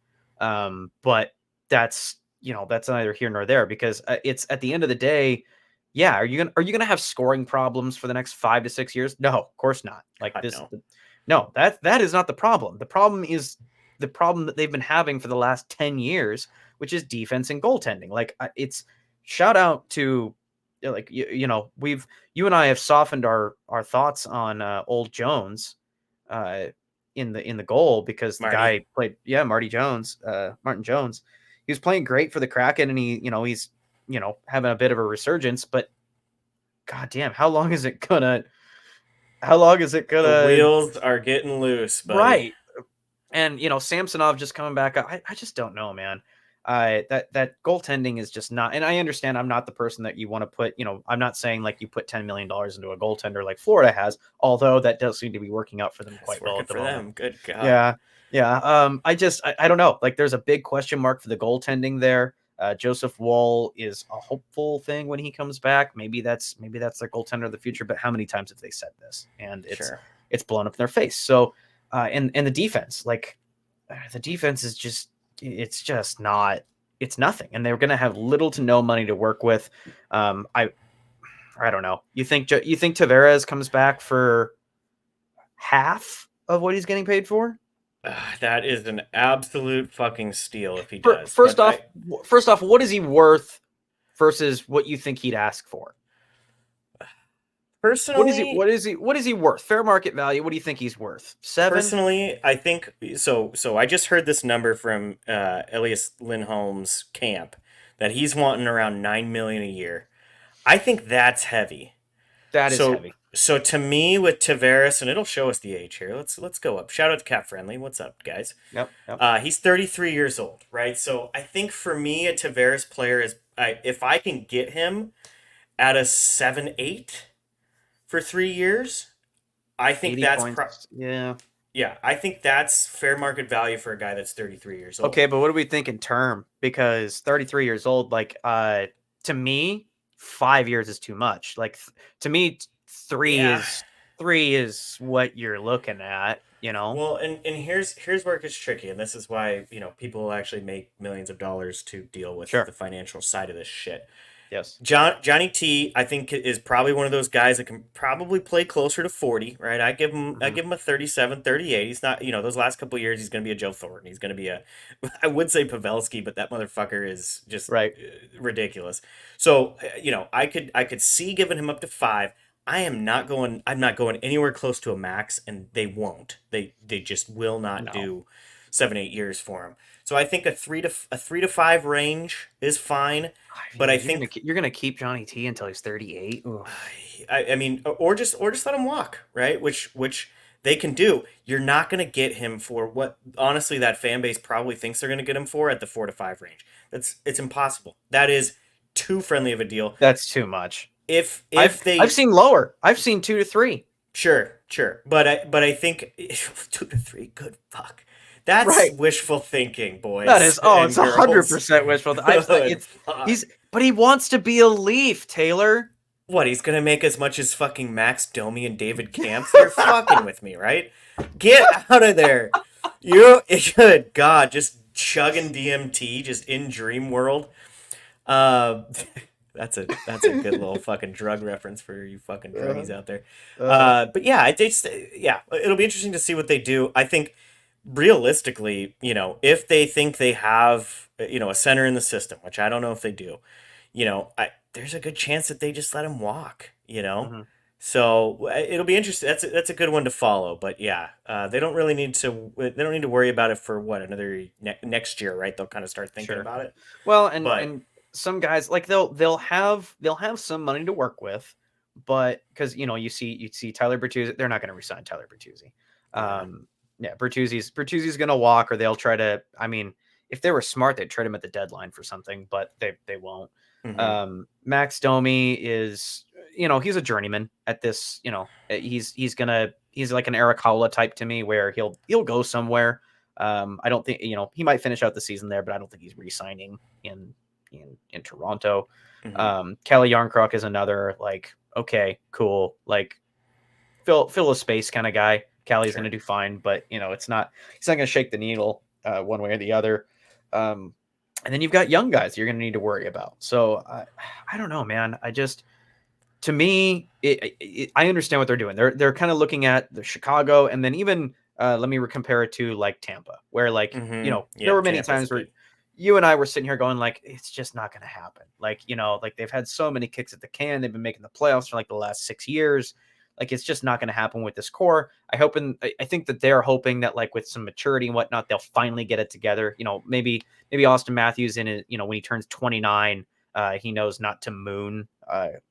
but that's neither here nor there because it's at the end of the day. Yeah, are you gonna have scoring problems for the next 5 to 6 years? No, of course not. Like this, no, that is not the problem. The problem is the problem that they've been having for the last 10 years, which is defense and goaltending. Like it's shout out to like you and I have softened our thoughts on old Jones in the goal because the guy played Martin Jones. He was playing great for the Kraken and he's having a bit of a resurgence, but goddamn, how long is it gonna the wheels are getting loose, buddy. Right. And Samsonov just coming back. I just don't know, man. That goaltending is just not, and I understand I'm not the person that you want to put, I'm not saying like you put $10 million into a goaltender like Florida has, although that does seem to be working out for them quite well at the moment. Good God. Yeah. I don't know. Like there's a big question mark for the goaltending there. Joseph Woll is a hopeful thing when he comes back. Maybe that's their goaltender of the future, but how many times have they said this? And it's blown up in their face. So, and the defense, like the defense is just, it's nothing. And they're going to have little to no money to work with. I don't know. You think Tavares comes back for half of what he's getting paid for? That is an absolute fucking steal if he does. First off, what is he worth versus what you think he'd ask for? Personally, What is he worth? Fair market value. What do you think he's worth? 7? personally, I think so. So I just heard this number from Elias Lindholm's camp that he's wanting around 9 million a year. I think that's heavy. That is So heavy. so to me with Tavares, and it'll show us the age here. Let's go up. Shout out to Cap Friendly. What's up, guys? Yep. He's 33 years old, right? So I think for me, a Tavares player is if I can get him at a 7-8 for 3 years, I think 80 that's points. yeah, I think that's fair market value for a guy that's 33 years old. Okay, but what do we think in term? Because 33 years old, like to me, 5 years is too much. Like to me, Yeah. three is what you're looking at, you know? Well, and here's where it gets tricky, and this is why, people actually make millions of dollars to deal with Sure. the financial side of this shit. Yes. Johnny T, I think, is probably one of those guys that can probably play closer to 40, right? I give him a 37, 38. He's not, those last couple of years, he's going to be a Joe Thornton. He's going to be I would say Pavelski, but that motherfucker is just Right. ridiculous. So, I could see giving him up to 5. I'm not going anywhere close to a max, and they won't. They just will not do 7-8 years for him. So I think a 3 to 5 range is fine. But I think you're gonna keep Johnny T until he's 38. I mean, or just let him walk, right? Which they can do. You're not going to get him for what honestly that fan base probably thinks they're going to get him for at the 4 to 5 range. It's impossible. That is too friendly of a deal. That's too much. If I've seen lower. I've seen 2 to 3. Sure. But I think 2 to 3. Good fuck. That's right. Wishful thinking, boys. That is. Oh, it's 100% wishful. But he wants to be a Leaf, Taylor. What, he's gonna make as much as fucking Max Domi and David Kampf? You're fucking with me, right? Get out of there. Good God, just chugging DMT, just in dream world. That's a good little fucking drug reference for you fucking druggies out there. But yeah, it'll be interesting to see what they do. I think realistically, if they think they have, a center in the system, which I don't know if they do, there's a good chance that they just let him walk, Mm-hmm. So it'll be interesting. That's a good one to follow. But yeah, they don't really need to. They don't need to worry about it for another next year, right? They'll kind of start thinking about it. Well, and some guys like they'll have some money to work with, but because you see Tyler Bertuzzi, they're not going to resign Tyler Bertuzzi. Bertuzzi's going to walk, or they'll try to. I mean, if they were smart, they'd trade him at the deadline for something, but they won't. Mm-hmm. Max Domi is, he's a journeyman at this. He's like an Eric Haula type to me, where he'll go somewhere. I don't think he might finish out the season there, but I don't think he's re-signing in Toronto. Mm-hmm. Kelly Yarncroc is another, like, okay, cool, like fill a space kind of guy. Callie's going to do fine, but he's not going to shake the needle one way or the other. And then you've got young guys you're going to need to worry about. So I don't know, man. To me, I understand what they're doing. They're kind of looking at the Chicago, and then even let me compare it to like Tampa, where like there were many times where you and I were sitting here going like, it's just not going to happen. Like like they've had so many kicks at the can. They've been making the playoffs for like the last 6 years. Like, it's just not going to happen with this core. I think that they're hoping that, like, with some maturity and whatnot, they'll finally get it together. Maybe Austin Matthews in it, when he turns 29, he knows not to moon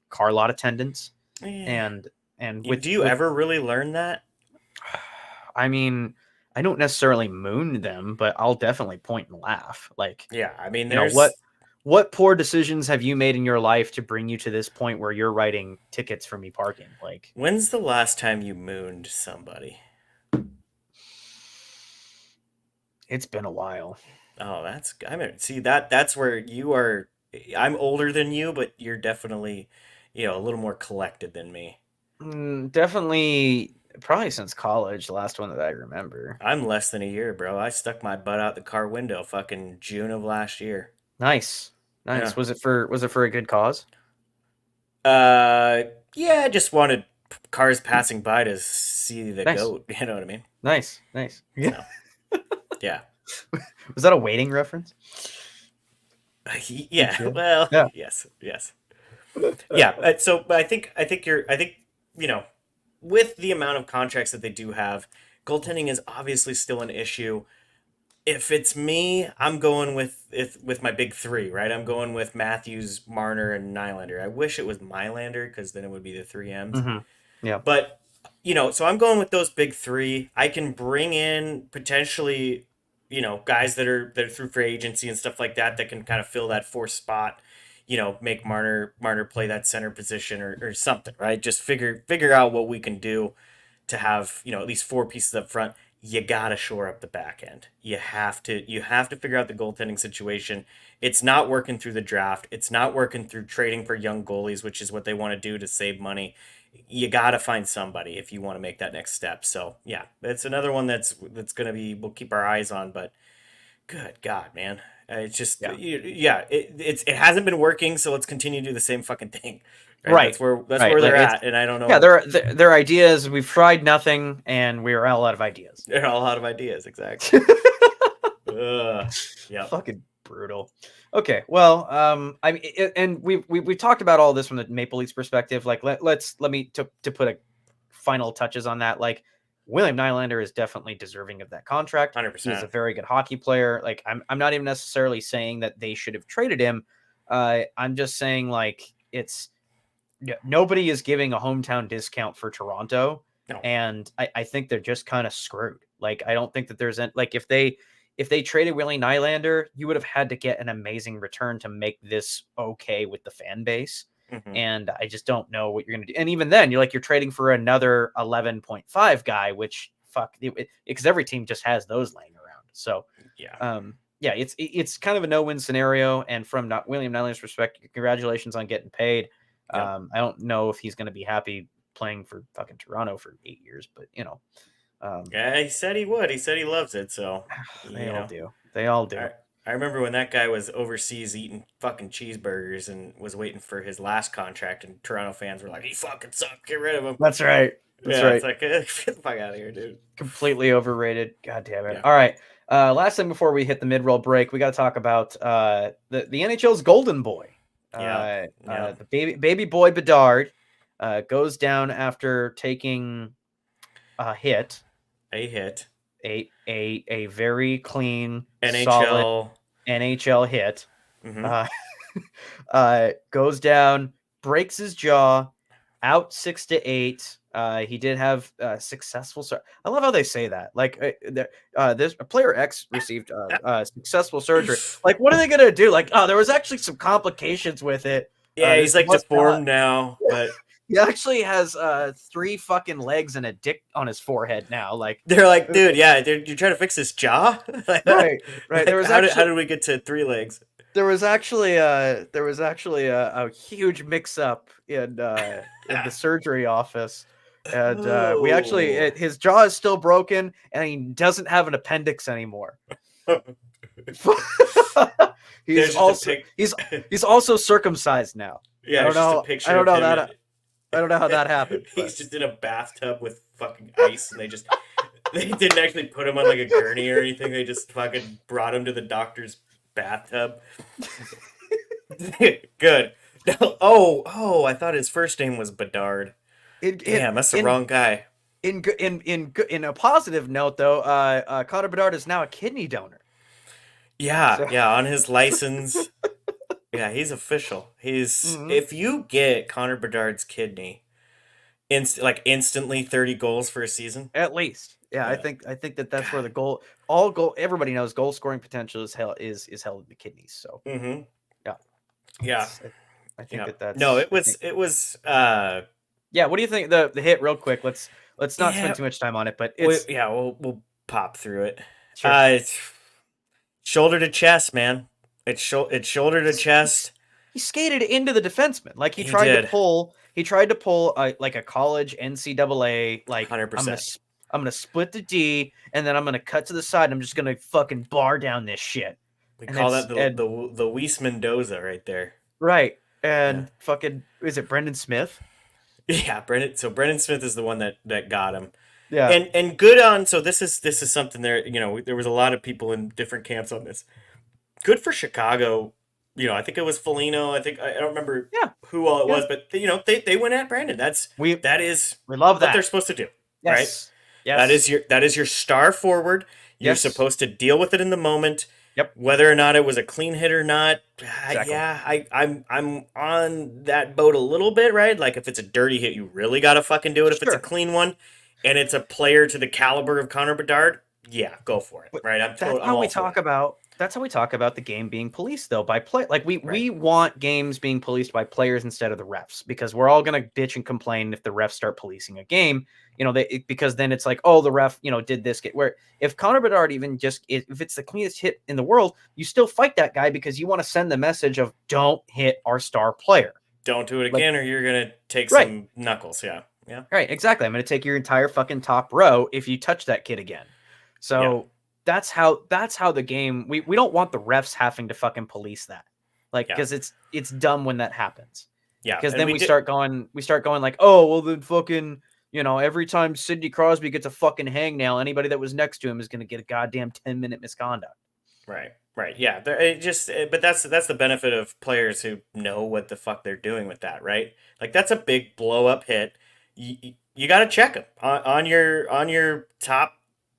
car lot attendants. Yeah. And do you ever really learn that? I mean, I don't necessarily moon them, but I'll definitely point and laugh. Like, yeah, I mean, what poor decisions have you made in your life to bring you to this point where you're writing tickets for me parking? Like, when's the last time you mooned somebody? It's been a while. Oh, that's where you are. I'm older than you, but you're definitely, a little more collected than me. Definitely, probably since college, the last one that I remember. I'm less than a year, bro. I stuck my butt out the car window fucking June of last year. Nice. Yeah. Was it for a good cause? Yeah, I just wanted cars passing by to see the goat. You know what I mean? Nice. Yeah. Yeah. Was that a Waiting reference? Yeah. Well, yeah. Yes. Yeah. So I think you know, with the amount of contracts that they do have, goaltending is obviously still an issue. If it's me, I'm going with my big three, right? I'm going with Matthews, Marner, and Nylander. I wish it was Mylander because then it would be the three M's. Mm-hmm. Yeah. But so I'm going with those big three. I can bring in potentially, guys that are through free agency and stuff like that can kind of fill that fourth spot. Make Marner play that center position or something, right? Just figure out what we can do to have at least four pieces up front. You gotta shore up the back end. You have to figure out the goaltending situation. It's not working through the draft. It's not working through trading for young goalies, which is what they want to do to save money. You gotta find somebody if you want to make that next step. So yeah, it's another one that's gonna be we'll keep our eyes on. But good God, man, it's just it hasn't been working. So let's continue to do the same fucking thing. Right. That's where they're at, and I don't know. Yeah, their ideas. We've tried nothing, and we're all out of ideas. They're all out of ideas, exactly. Yeah. Fucking brutal. Okay, well, I mean, and we've talked about all this from the Maple Leafs perspective. Like, let me to put a final touches on that. Like, William Nylander is definitely deserving of that contract. 100%. He's a very good hockey player. Like, I'm not even necessarily saying that they should have traded him. I'm just saying like nobody is giving a hometown discount for Toronto. No. And I think they're just kind of screwed. Like, I don't think that there's like if they traded Willie Nylander, you would have had to get an amazing return to make this okay with the fan base. Mm-hmm. And I just don't know what you're going to do. And even then, you're trading for another 11.5 guy, which because every team just has those laying around. So yeah, it's kind of a no-win scenario. And from William Nylander's perspective, congratulations on getting paid. I don't know if he's going to be happy playing for fucking Toronto for 8 years, but yeah, he said he would. He said he loves it. So They all do. I remember when that guy was overseas eating fucking cheeseburgers and was waiting for his last contract, and Toronto fans were like, "He fucking sucks. Get rid of him." That's right. It's like, get the fuck out of here, dude. Completely overrated. God damn it. Yeah. All right. Last thing before we hit the mid-roll break, we got to talk about the NHL's golden boy. The baby boy Bedard goes down after taking a hit. A very clean solid NHL hit. Mm-hmm. Goes down, breaks his jaw, out 6-8. He did have successful. I love how they say that. Like this player X received successful surgery. Like, what are they gonna do? Like, there was actually some complications with it. Yeah, he's like deformed now, but he actually has 3 fucking legs and a dick on his forehead now. Like, they're like, dude, you're trying to fix his jaw, right? There was how did we get to 3 legs? There was actually a huge mix-up in the surgery office, and we actually his jaw is still broken, and he doesn't have an appendix anymore. he's also circumcised now. Yeah, I don't know how that happened. He's just in a bathtub with fucking ice, and they didn't actually put him on like a gurney or anything. They just fucking brought him to the doctor's bathtub. Good. Oh, I thought his first name was Bedard. Damn, that's the wrong guy. In a positive note, though, Connor Bedard is now a kidney donor. Yeah, on his license. Yeah, he's official. He's if you get Connor Bedard's kidney, instantly 30 goals for a season at least. Yeah. I think that's where the everybody knows goal scoring potential is held in the kidneys. So yeah. I think that's no. It was. Yeah. What do you think the hit? Real quick. Let's not spend too much time on it. But we'll pop through it. Sure. It's shoulder to chest, man. It's shoulder to chest. He skated into the defenseman. Like he tried to pull like a college NCAA. Like 100%. I'm gonna split the D, and then I'm gonna cut to the side. And I'm just gonna fucking bar down this shit. We call that the Weiss Mendoza right there. Right. And fucking, is it Brendan Smith? Yeah, Brendan. So Brendan Smith is the one that got him. Yeah. And good on. So this is something there. There was a lot of people in different camps on this. Good for Chicago. I think it was Foligno. I don't remember Yeah. who all it Yeah. was, but they went at Brandon. That is we love what that. they're supposed to do, right? Yes. Yes. That is your star forward. You're Yes. supposed to deal with it in the moment. Yep. Whether or not it was a clean hit or not, Exactly. yeah, I'm on that boat a little bit, right? Like if it's a dirty hit, you really gotta fucking do it. If it's a clean one, and it's a player to the caliber of Connor Bedard, yeah, go for it, right? That's how we talk about the game being policed, though, by play. Like we want games being policed by players instead of the refs, because we're all gonna bitch and complain if the refs start policing a game. Because then it's like, oh, the ref, did this get where if Connor Bedard if it's the cleanest hit in the world, you still fight that guy because you want to send the message of don't hit our star player. Don't do it again, or you're gonna take some knuckles. Yeah. Yeah. Right. Exactly. I'm gonna take your entire fucking top row if you touch that kid again. So that's how the game. We don't want the refs having to fucking police that, because it's dumb when that happens. Yeah. Because then we start going like, oh well, then fucking. Every time Sidney Crosby gets a fucking hangnail, anybody that was next to him is going to get a goddamn 10-minute misconduct. Right. Yeah. But that's the benefit of players who know what the fuck they're doing with that, right? Like that's a big blow up hit. You got to check him on your top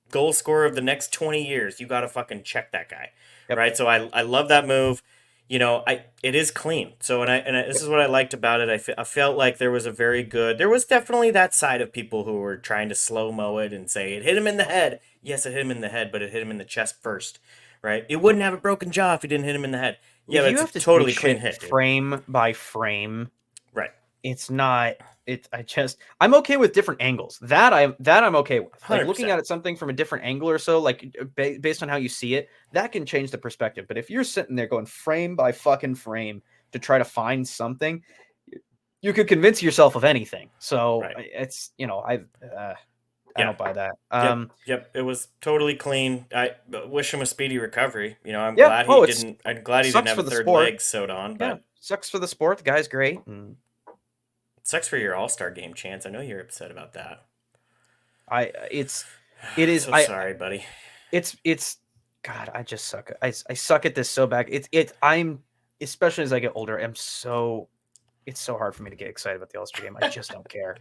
goal scorer of the next 20 years. You got to fucking check that guy, right? So I love that move. It is clean. So this is what I liked about it. I felt like there was there was definitely that side of people who were trying to slow-mo it and say it hit him in the head. Yes, it hit him in the head, but it hit him in the chest first, right? It wouldn't have a broken jaw if he didn't hit him in the head. Yeah, but it's a totally clean hit, dude. Frame by frame. Right. It's not. I'm okay with different angles. That I'm okay with. Like 100%. looking at it something from a different angle or so, like based on how you see it, that can change the perspective. But if you're sitting there going frame by fucking frame to try to find something, you could convince yourself of anything. So it's I don't buy that. Yep. It was totally clean. I wish him a speedy recovery. I'm glad he didn't. I'm glad he didn't have a third leg sewed on. But sucks for the sport. The guy's great. And sucks for your All-Star game chance. I know you're upset about that. It is. Sorry, buddy. It's God. I just suck. I suck at this so bad. I'm especially as I get older. It's so hard for me to get excited about the All-Star game. I just don't care.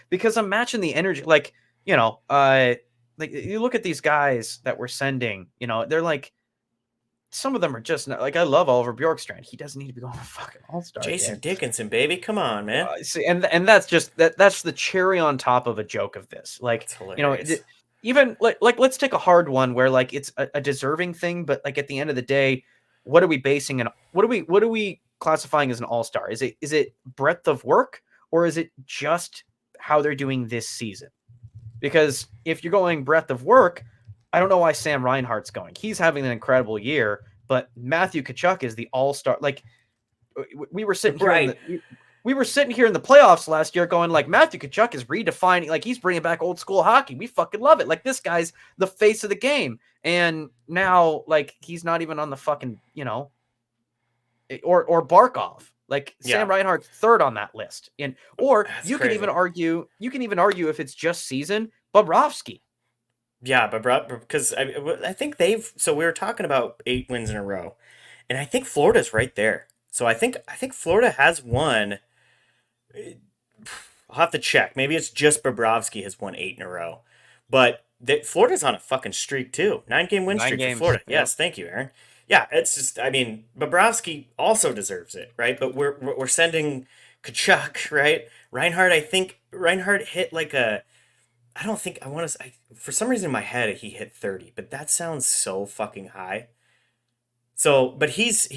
Because I'm matching the energy. Like you look at these guys that we're sending. They're like. Some of them are just not, I love Oliver Bjorkstrand. He doesn't need to be going to fucking All-Star. Jason Dickinson, baby, come on, man. See, and that's just that's the cherry on top of a joke of this. Even let's take a hard one where it's a deserving thing, but at the end of the day, what are we basing what are we classifying as an All-Star? Is it breadth of work, or is it just how they're doing this season? Because if you're going breadth of work, I don't know why Sam Reinhart's going. He's having an incredible year, but Matthew Tkachuk is the all-star. We were sitting here, we were sitting here in the playoffs last year, going Matthew Tkachuk is redefining. He's bringing back old school hockey. We fucking love it. This guy's the face of the game, and now he's not even on the fucking or Barkov. Sam Reinhart's third on that list, you can even argue if it's just season Bobrovsky. Yeah, but because I think so we were talking about 8 wins in a row, and I think Florida's right there. So I think Florida has won. I'll have to check. Maybe it's just Bobrovsky has won 8 in a row, but Florida's on a fucking streak too. 9-game win streak for Florida. Yep. Yes, thank you, Aaron. Yeah, it's just Bobrovsky also deserves it, right? But we're sending Tkachuk, right? Reinhardt, I think Reinhardt hit I don't think I want to. For some reason in my head he hit 30, but that sounds so fucking high. So, but he's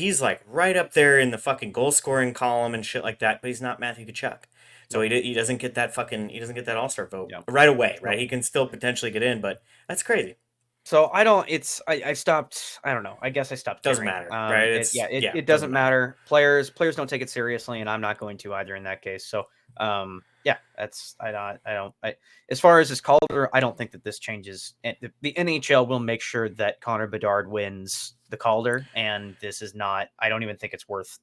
right up there in the fucking goal scoring column and shit like that. But he's not Matthew Tkachuk, so he doesn't get that All-Star vote right away, right? He can still potentially get in, but that's crazy. So I don't. I stopped. I don't know. I guess I stopped. Doesn't matter, right? It doesn't matter. Players don't take it seriously, and I'm not going to either in that case. So. That's as far as his Calder, I don't think that this changes. The NHL will make sure that Connor Bedard wins the Calder, and this is not. I don't even think it's worth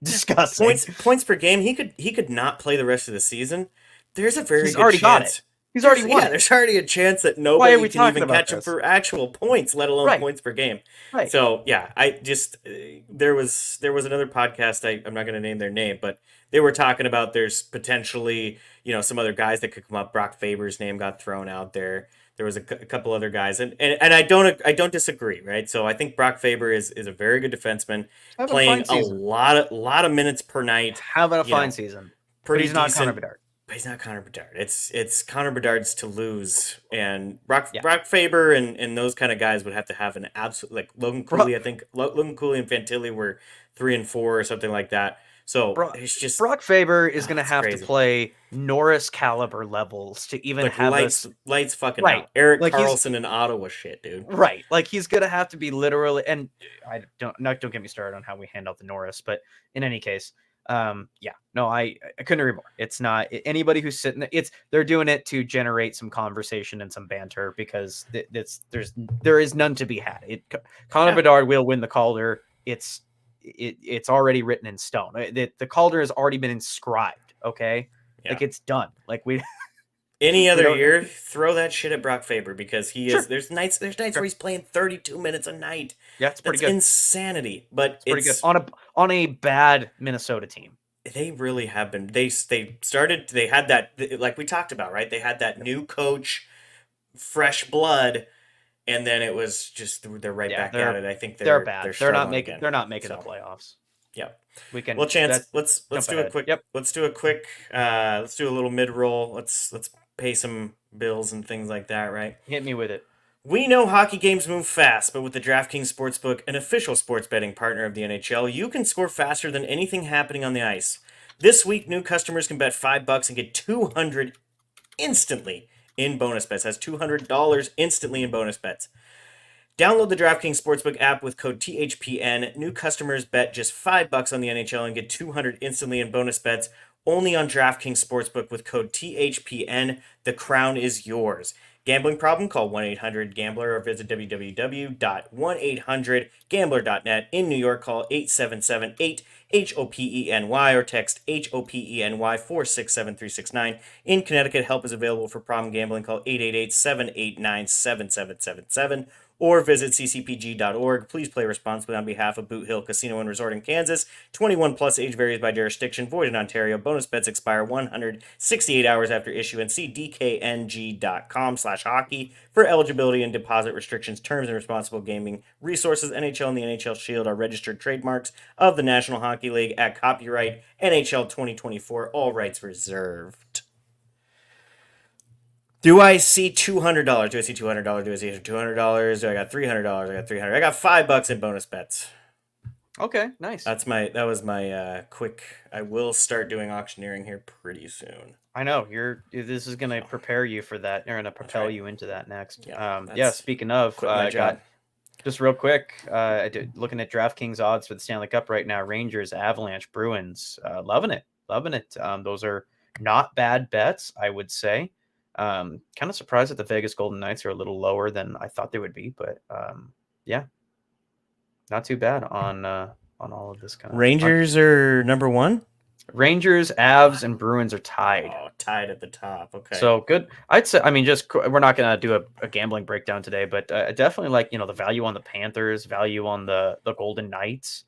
discussing. Points per game. He could not play the rest of the season. There's a very He's good already chance. got it. He's already won. Yeah, there's already a chance that Why are nobody we can talking even about catch him this? for actual points, let alone Right. points per game. Right. So yeah, I just there was another podcast. I'm not going to name their name, but they were talking about there's potentially some other guys that could come up. Brock Faber's name got thrown out there. There was a couple other guys, and I don't disagree, right? So I think Brock Faber is a very good defenseman, Having a playing fine season. a lot of minutes per night. Having a fine season. But Pretty he's not decent. Connor Bedard. But he's not Connor Bedard. It's Connor Bedard's to lose, and Brock Faber and those kind of guys would have to have an absolute, like Logan Cooley. I think Logan Cooley and Fantilli were 3 and 4 or something like that. So it's just Brock Faber is going to have crazy. to play Norris caliber levels to even like have lights fucking Right. out. Eric Like Carlson in Ottawa shit, dude. Right. Like he's going to have to be literally, and don't get me started on how we hand out the Norris, but in any case, I couldn't agree more. It's not anybody who's sitting there. They're doing it to generate some conversation and some banter because there is none to be had. Connor Bedard will win the Calder. It's already written in stone. The Calder has already been inscribed. Okay. Yeah. Like it's done. Like any other year, throw that shit at Brock Faber because he is. There's nights where he's playing 32 minutes a night. Yeah, it's pretty good. Insanity, but it's pretty good on a bad Minnesota team. They really have been. They started. They had that, like we talked about, right? They had that new coach, fresh blood, and then it was just they're right back at it. I think they're bad. They're not making the playoffs. Yeah. We can. Well, Chance, let's do ahead. a quick. Yep. Let's do a little mid roll. Let's pay some bills and things like that, right? Hit me with it. We know hockey games move fast, but with the DraftKings Sportsbook, an official sports betting partner of the NHL, you can score faster than anything happening on the ice. This week, new customers can bet $5 and get $200 instantly in bonus bets. That's $200 instantly in bonus bets. Download the DraftKings Sportsbook app with code THPN. New customers bet just $5 on the NHL and get $200 instantly in bonus bets. Only on DraftKings Sportsbook with code THPN. The crown is yours. Gambling problem? Call 1-800-GAMBLER or visit www.1800gambler.net. In New York, call 877-8-HOPENY or text HOPENY 467-369. In Connecticut, help is available for problem gambling. Call 888-789-7777 or visit ccpg.org. Please play responsibly on behalf of Boot Hill Casino and Resort in Kansas. 21 plus, age varies by jurisdiction. Void in Ontario. Bonus bets expire 168 hours after issuance. See dkng.com/hockey for eligibility and deposit restrictions, terms, and responsible gaming resources. NHL and the NHL Shield are registered trademarks of the National Hockey League at copyright NHL 2024. All rights reserved. Do I see $200? Do I see $200? Do I see $200? Do I got $300? I got $300. I got $5 in bonus bets. Okay, nice. That was my quick. I will start doing auctioneering here pretty soon. I know this is gonna prepare you for that. They're gonna propel you into that next. Speaking of, I got just real quick. Looking at DraftKings odds for the Stanley Cup right now. Rangers, Avalanche, Bruins. Loving it. Those are not bad bets, I would say. Kind of surprised that the Vegas Golden Knights are a little lower than I thought they would be, but not too bad on all of this kind of. Rangers are number one. Rangers, Avs, and Bruins are tied. Oh, tied at the top. Okay. So good. I'd say. I mean, we're not gonna do a gambling breakdown today, but definitely like the value on the Panthers, value on the Golden Knights.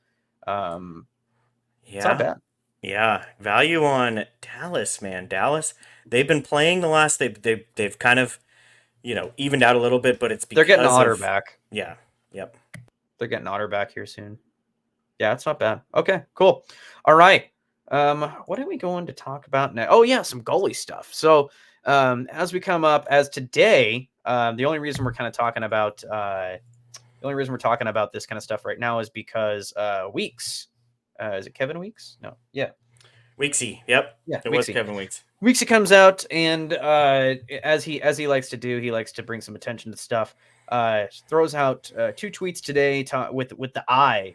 It's not bad. Yeah, value on Dallas, man. Dallas. They've been playing the last. They've kind of, evened out a little bit, but it's because they're getting Otter back. Yeah. Yep. They're getting Otter back here soon. Yeah, it's not bad. Okay, cool. All right. What are we going to talk about now? Oh yeah, some goalie stuff. So as we come up as today, the only reason we're kind of talking about this kind of stuff right now is because Weeks. Is it Kevin Weeks? No. Yeah. Weeksy. Yep. Yeah. It was Kevin Weeks. Weeksy comes out and as he likes to do, he likes to bring some attention to stuff. Throws out 2 tweets today with the eye,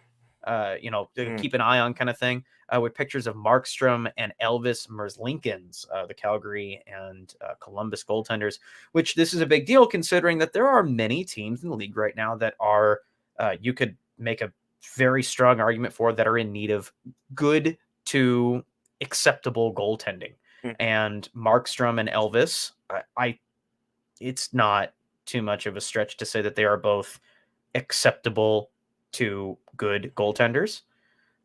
keep an eye on kind of thing, with pictures of Markstrom and Elvis Merzlikins, the Calgary and Columbus goaltenders, which this is a big deal considering that there are many teams in the league right now that are, you could make a very strong argument for, that are in need of good to acceptable goaltending. And Markstrom and Elvis it's not too much of a stretch to say that they are both acceptable to good goaltenders.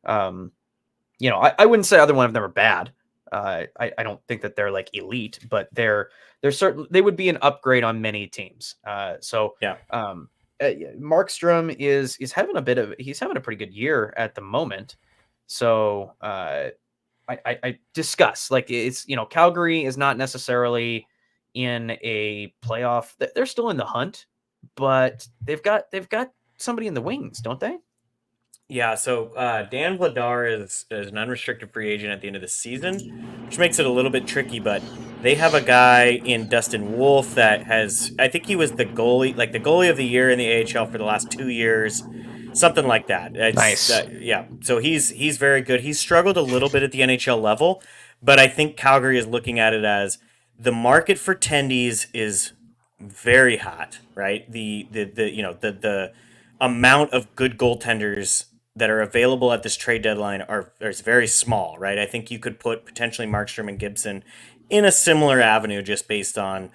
I wouldn't say either one of them are bad. I don't think that they're like elite, but they're certain they would be an upgrade on many teams. Yeah. Markstrom is having he's having a pretty good year at the moment. So I discuss like it's Calgary is not necessarily in a playoff. They're still in the hunt, but they've got somebody in the wings, don't they? Yeah, so Dan Vladar is an unrestricted free agent at the end of the season, which makes it a little bit tricky, but they have a guy in Dustin Wolf that I think he was the goalie of the year in the AHL for the last 2 years, something like that. Nice. Yeah, so he's very good. He's struggled a little bit at the NHL level, but I think Calgary is looking at it as the market for tendies is very hot, right? The amount of good goaltenders that are available at this trade deadline is very small, right? I think you could put potentially Markstrom and Gibson in a similar avenue just based on,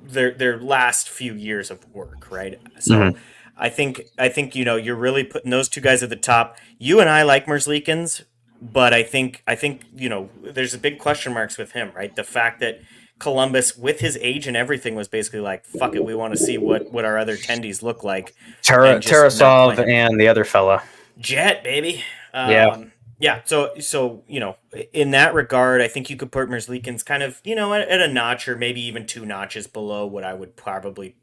their last few years of work, right? So Mhm. I think you're really putting those two guys at the top. You and I like Merzlikins, but I think there's a big question marks with him, right? The fact that Columbus, with his age and everything, was basically like, "Fuck it, we want to see what our other tendies look like," and just not Tarasov playing. and the other fella. Jet, baby. Yeah, Yeah. So in that regard, I think you could put Merzlikins kind of at a notch or maybe even 2 notches below what I would probably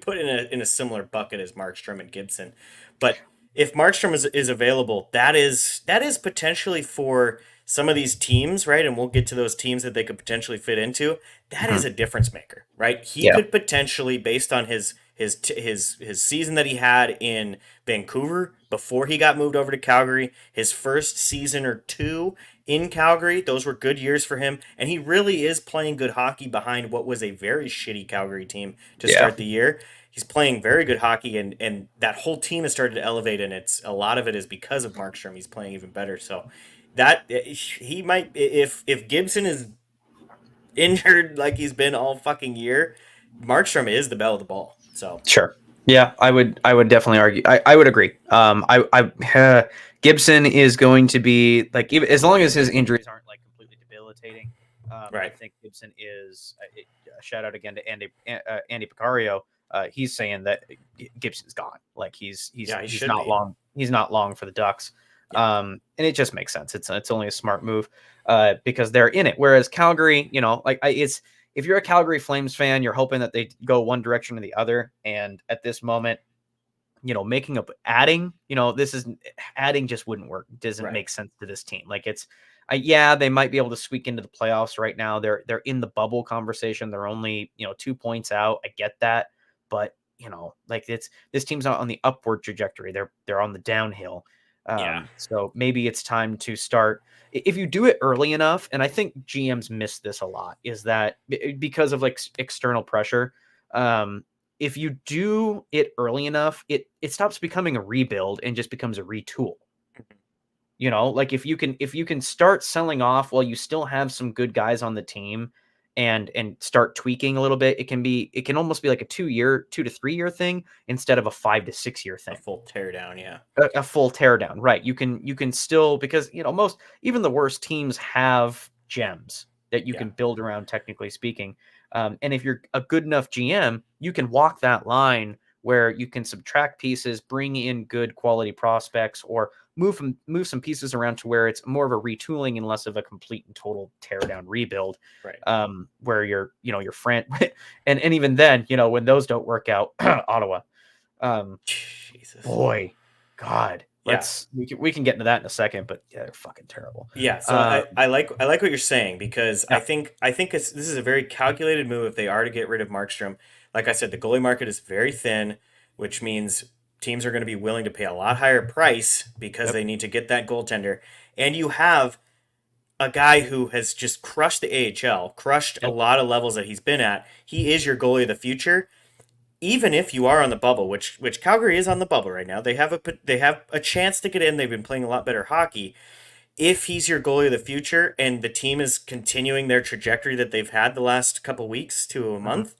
put in a similar bucket as Markstrom and Gibson. But if Markstrom is available, that is potentially for some of these teams, right? And we'll get to those teams that they could potentially fit into. That is a difference maker, right? He yeah, could potentially, based on his season that he had in Vancouver before he got moved over to Calgary, his first season or two in Calgary, those were good years for him, and he really is playing good hockey behind what was a very shitty Calgary team to yeah, start the year. He's playing very good hockey, and that whole team has started to elevate, and it's a lot of it is because of Markstrom. He's playing even better, so that he might, if Gibson is injured like he's been all fucking year, Markstrom is the belle of the ball. So sure. Yeah, I would definitely argue. I would agree. Gibson is going to be like as long as his injuries aren't like completely debilitating. I right, think Gibson is. Shout out again to Andy Picario. He's saying that Gibson's gone. Like he's yeah, he he's should not be. long. He's not long for the Ducks. Yeah, And it just makes sense. It's only a smart move because they're in it. Whereas Calgary, it's if you're a Calgary Flames fan, you're hoping that they go one direction or the other. And at this moment, making up adding, this is adding just wouldn't work. Doesn't right. make sense to this team. Like yeah, they might be able to squeak into the playoffs right now. They're in the bubble conversation. They're only 2 points out. I get that, but like this team's not on the upward trajectory. They're on the downhill. Yeah, So maybe it's time to start. If you do it early enough, and I think GMs miss this a lot, is that because of like external pressure. If you do it early enough, it stops becoming a rebuild and just becomes a retool. Like if you can start selling off while you still have some good guys on the team and start tweaking a little bit, it can almost be like a 2 to 3 year thing instead of a 5 to 6 year a thing. full teardown. Yeah, A full teardown, right? You can still, because most, even the worst teams have gems that you yeah, can build around, technically speaking. And if you're a good enough GM, you can walk that line where you can subtract pieces, bring in good quality prospects, or move some pieces around to where it's more of a retooling and less of a complete and total teardown rebuild. right. Where your friend and even then, when those don't work out, Ottawa. Um, Jesus. Boy, God, Yeah, we can get into that in a second, but yeah, they're fucking terrible. yeah. So Uh, I like what you're saying because I yeah, think I think this is a very calculated move if they are to get rid of Markstrom. Like I said, the goalie market is very thin, which means teams are going to be willing to pay a lot higher price because yep, they need to get that goaltender. And you have a guy who has just crushed the AHL, crushed a yep, lot of levels that he's been at. He is your goalie of the future. Even if you are on the bubble, which Calgary is on the bubble right now, they have a chance to get in. They've been playing a lot better hockey. if he's your goalie of the future and the team is continuing their trajectory that they've had the last couple weeks to a month,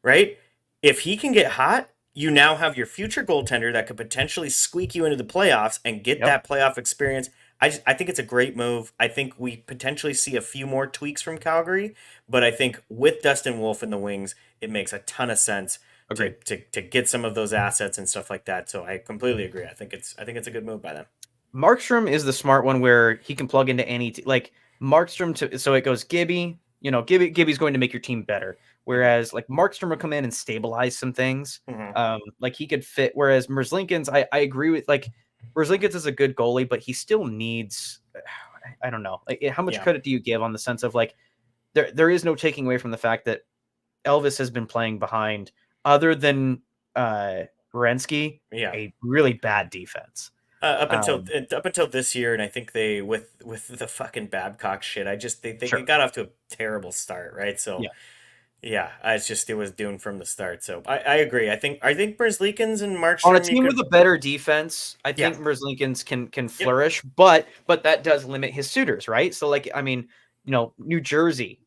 right? If he can get hot, you now have your future goaltender that could potentially squeak you into the playoffs and get Yep. that playoff experience. I think it's a great move. I think we potentially see a few more tweaks from Calgary, but I think with Dustin Wolf in the wings, it makes a ton of sense to get some of those assets and stuff like that. So I completely agree. I think it's a good move by them. Markstrom is the smart one where he can plug into any like Markstrom so it goes Gibby. Gibby's going to make your team better. Whereas like Markstrom will come in and stabilize some things. Like he could fit. Whereas Merzlikins, I agree with like Merzlikins is a good goalie, but he still needs. I don't know. Like how much credit do you give on the sense of like there is no taking away from the fact that Elvis has been playing behind other than Werenski, a really bad defense. Up until this year, and I think they with the fucking Babcock shit, they got off to a terrible start, right? So it was doomed from the start. So I agree. I think Merzlikins and Markstrom on a team with a better defense, I think Merzlikins can flourish, but that does limit his suitors, right? So like I mean, New Jersey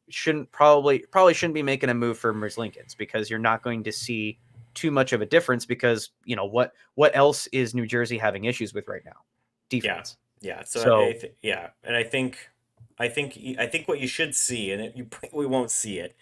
probably shouldn't be making a move for Merzlikins because you're not going to see too much of a difference because what else is New Jersey having issues with right now? Defense. Yeah. So and I think what you should see, and you probably won't see it.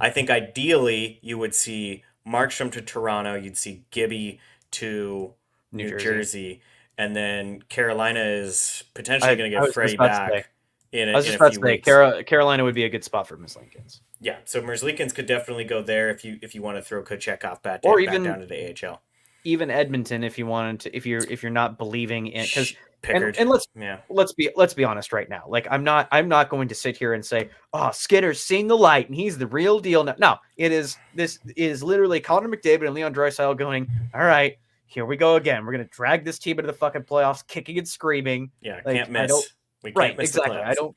I think ideally you would see Markstrom to Toronto, you'd see Gibby to New Jersey, and then Carolina is potentially going to get Freddie back in a few weeks. Carolina would be a good spot for Merzlikins. Yeah, so Merzlikins could definitely go there if you want to throw Kochetkov back down to the AHL. Even Edmonton, if you wanted to, if you're not believing in, because Pickard. And let's be honest right now. Like I'm not going to sit here and say, oh, Skinner's seen the light and he's the real deal. No, this is literally Connor McDavid and Leon Drysdale going, all right, here we go again. We're gonna drag this team into the fucking playoffs, kicking and screaming. Yeah, can't miss. We can't miss exactly.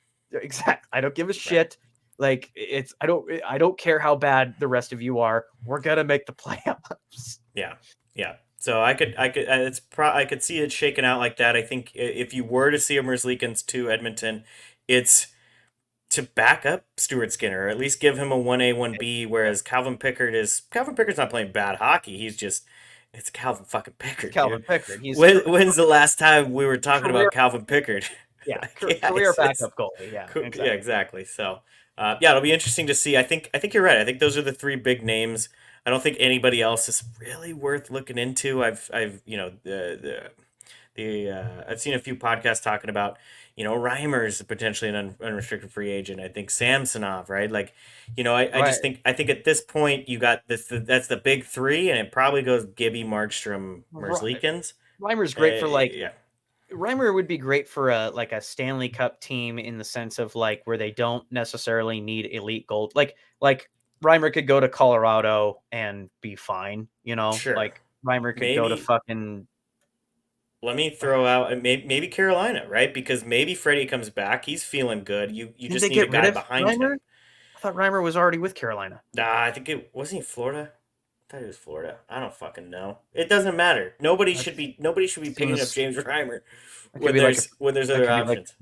I don't give a shit. Like I don't care how bad the rest of you are. We're gonna make the playoffs. Yeah. So I could see it shaking out like that. I think if you were to see a Merzlikins to Edmonton, it's to back up Stuart Skinner, or at least give him a 1A, 1B. Whereas Calvin Pickard's not playing bad hockey. It's Calvin fucking Pickard. Pickard. When's the last time we were talking about Calvin Pickard? Yeah, career backup goalie. Yeah, exactly. Yeah, exactly. So, it'll be interesting to see. I think you're right. I think those are the three big names. I don't think anybody else is really worth looking into. I've seen a few podcasts talking about, Reimer's potentially an unrestricted free agent. I think Samsonov, right? Like, I think at this point you got this. That's the big three, and it probably goes Gibby, Markstrom, Merzlikins. Reimer's great for Reimer would be great for a Stanley Cup team in the sense of like where they don't necessarily need elite gold. Like Reimer could go to Colorado and be fine, Sure. Like Reimer could go to fucking. Let me throw out maybe Carolina, right? Because maybe Freddie comes back. He's feeling good. You just need a guy behind him. I thought Reimer was already with Carolina. Nah, I think wasn't he Florida? I thought he was Florida. I don't fucking know. It doesn't matter. Nobody should be picking up James Reimer when there's other options.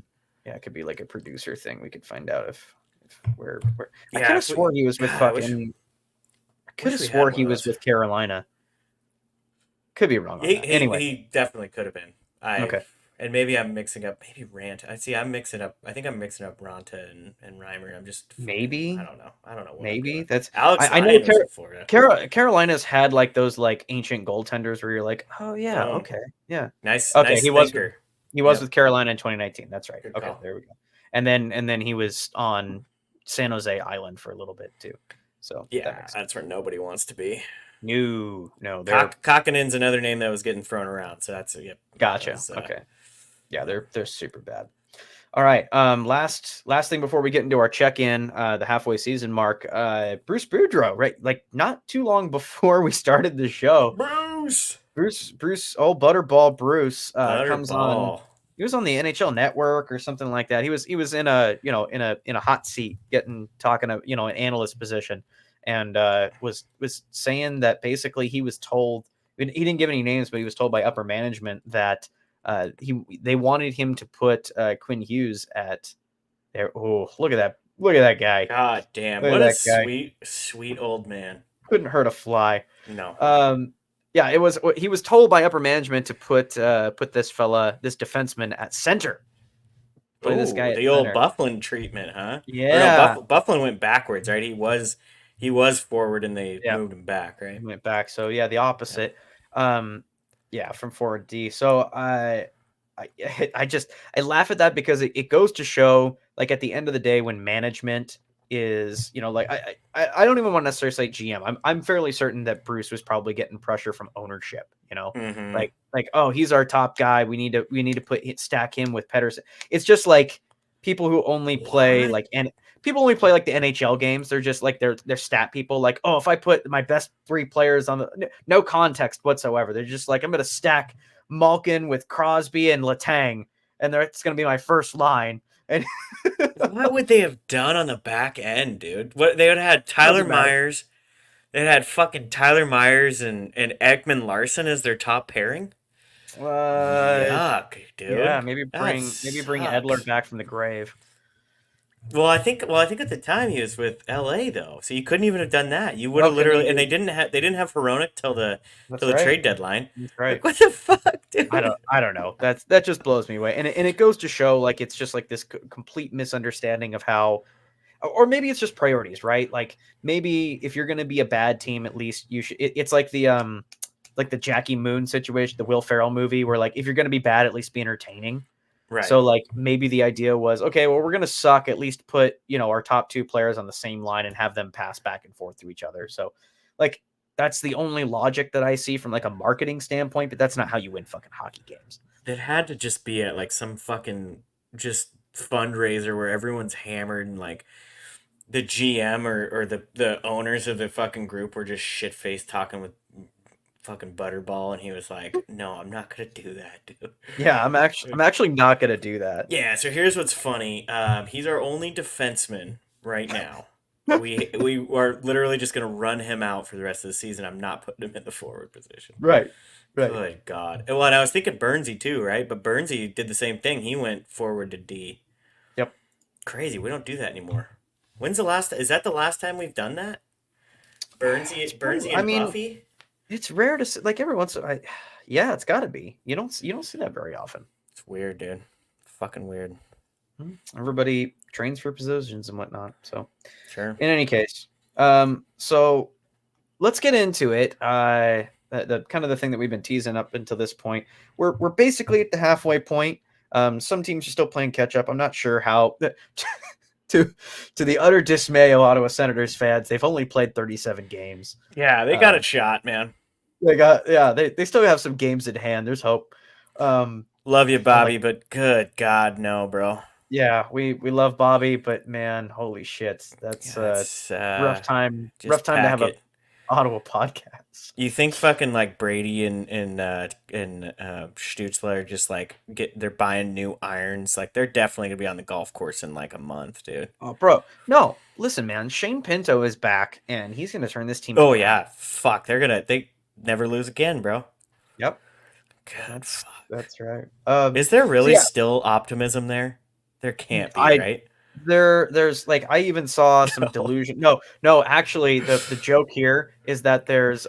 It could be like a producer thing. We could find out if where I could have swore he was with fucking. I could have swore he was with Carolina. Could be wrong. Anyway, he definitely could have been. Okay. And maybe I'm mixing up. Maybe Rant. I think I'm mixing up Ranta and Reimer. I'm just maybe. I don't know. Maybe that's Alex. I know Carolina's had like those like ancient goaltenders where you're like, oh yeah, okay, yeah, nice. Okay, nice he thinker. was with Carolina in 2019. That's right. Good okay, call. There we go. And then he was on San Jose Island for a little bit too. So yeah, that's where nobody wants to be. No. Kakkonen's another name that was getting thrown around. So that's Gotcha. Okay. Yeah, they're super bad. All right. Last thing before we get into our check-in, the halfway season mark. Bruce Boudreau, right? Like not too long before we started the show. Bruce, old Butterball Bruce comes on. He was on the NHL Network or something like that. He was in a hot seat, talking to an analyst position, and was saying that basically he was told, he didn't give any names, but he was told by upper management that They wanted him to put Quinn Hughes at there. Oh, look at that! Look at that guy! God damn, Look at what a that guy! sweet old man. Couldn't hurt a fly. No. Yeah, he was told by upper management to put this defenseman at center. Play this guy Oh, at the old center. Bufflin treatment, huh? Yeah. Or no, Bufflin went backwards, right? He was forward and they moved him back, right? He went back. So yeah, the opposite. Yeah, from forward D. So I laugh at that because it goes to show, like, at the end of the day, when management is, like, I don't even want to necessarily say GM. I'm fairly certain that Bruce was probably getting pressure from ownership, Mm-hmm. like, oh, he's our top guy. We need to stack him with Pedersen. It's just like people who only play like the NHL games. They're just like they're stat people. Like, oh, if I put my best 3 players on no context whatsoever, they're just like, I'm going to stack Malkin with Crosby and Letang, and it's going to be my first line. And what would they have done on the back end, dude? What they would have had Tyler Myers. They had fucking Tyler Myers and Ekman Larson as their top pairing. Yuck, dude. Yeah, maybe bring Edler back from the grave. Well, I think at the time he was with LA though, so you couldn't even have done that. You would have literally, and they didn't have Hronek till the trade deadline. That's right. Like, what the fuck, dude? I don't know. That just blows me away, and it goes to show, like, it's just like this complete misunderstanding of how, or maybe it's just priorities, right? Like, maybe if you're going to be a bad team, at least you should. It's like the Jackie Moon situation, the Will Ferrell movie, where, like, if you're going to be bad, at least be entertaining. Right. So, like, maybe the idea was, okay, well, we're going to suck. At least put, our top 2 players on the same line and have them pass back and forth to each other. So, like, that's the only logic that I see from, like, a marketing standpoint, but that's not how you win fucking hockey games. It had to just be at, like, some fucking just fundraiser where everyone's hammered and, like, the GM or the owners of the fucking group were just shit-faced talking with fucking Butterball, and he was like, no, I'm not gonna do that, dude. Yeah, I'm actually not gonna do that. Yeah, so here's what's funny. He's our only defenseman right now. we are literally just gonna run him out for the rest of the season. I'm not putting him in the forward position. Right. Good God. Well, and I was thinking Burnsy too, right? But Burnsy did the same thing. He went forward to D. Yep. Crazy. We don't do that anymore. When's the last? Is that the last time we've done that? Burnsy and Buffy. It's rare to see, like, every once. Yeah, it's got to be. You don't see that very often. It's weird, dude. Fucking weird. Everybody trains for positions and whatnot. So, sure. In any case, so let's get into it. The kind of the thing that we've been teasing up until this point. We're basically at the halfway point. Some teams are still playing catch up. I'm not sure how. To the utter dismay of Ottawa Senators fans, they've only played 37 games. Yeah, they got a shot, man. They still have some games at hand. There's hope. Love you, Bobby, but good God, no, bro. Yeah, we love Bobby, but man, holy shit, that's rough time. Rough time to have an Ottawa podcast. You think fucking like Brady and Stützle are just like they're buying new irons? Like, they're definitely gonna be on the golf course in like a month, dude. Oh, bro, no, listen, man, Shane Pinto is back, and he's gonna turn this team. Oh yeah, fuck, they never lose again, bro. Yep. God, fuck. That's right. Is there really still optimism there? There can't be, right? There's like, I even saw some delusion. No, actually, the joke here is that there's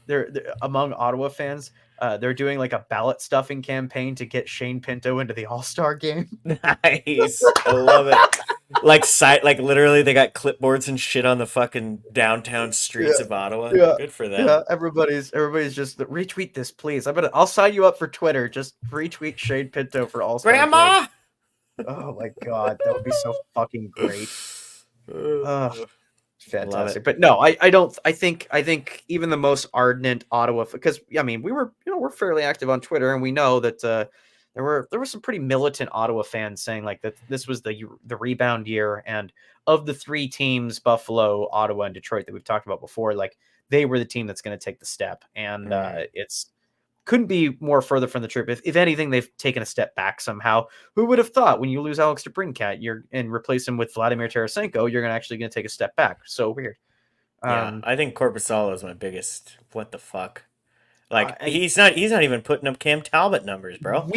they're among Ottawa fans, they're doing like a ballot stuffing campaign to get Shane Pinto into the All-Star game. Nice. I love it. Like literally they got clipboards and shit on the fucking downtown streets of Ottawa. Yeah. Good for them. Yeah, everybody's just retweet this, please. I'll sign you up for Twitter. Just retweet Shane Pinto for All-Star Grandma game. Oh my God, that would be so fucking great. Fantastic. But no, I don't. I think even the most ardent Ottawa, because I mean, we're fairly active on Twitter, and we know that there were some pretty militant Ottawa fans saying like that this was the rebound year, and of the 3 teams, Buffalo, Ottawa, and Detroit, that we've talked about before, like, they were the team that's going to take the step, and it's couldn't be more further from the truth. If anything, they've taken a step back somehow. Who would have thought when you lose Alex DeBrincat and replace him with Vladimir Tarasenko, you're actually going to take a step back? So weird. Yeah, I think Korpisalo is my biggest what the fuck. Like he's not even putting up Cam Talbot numbers, bro.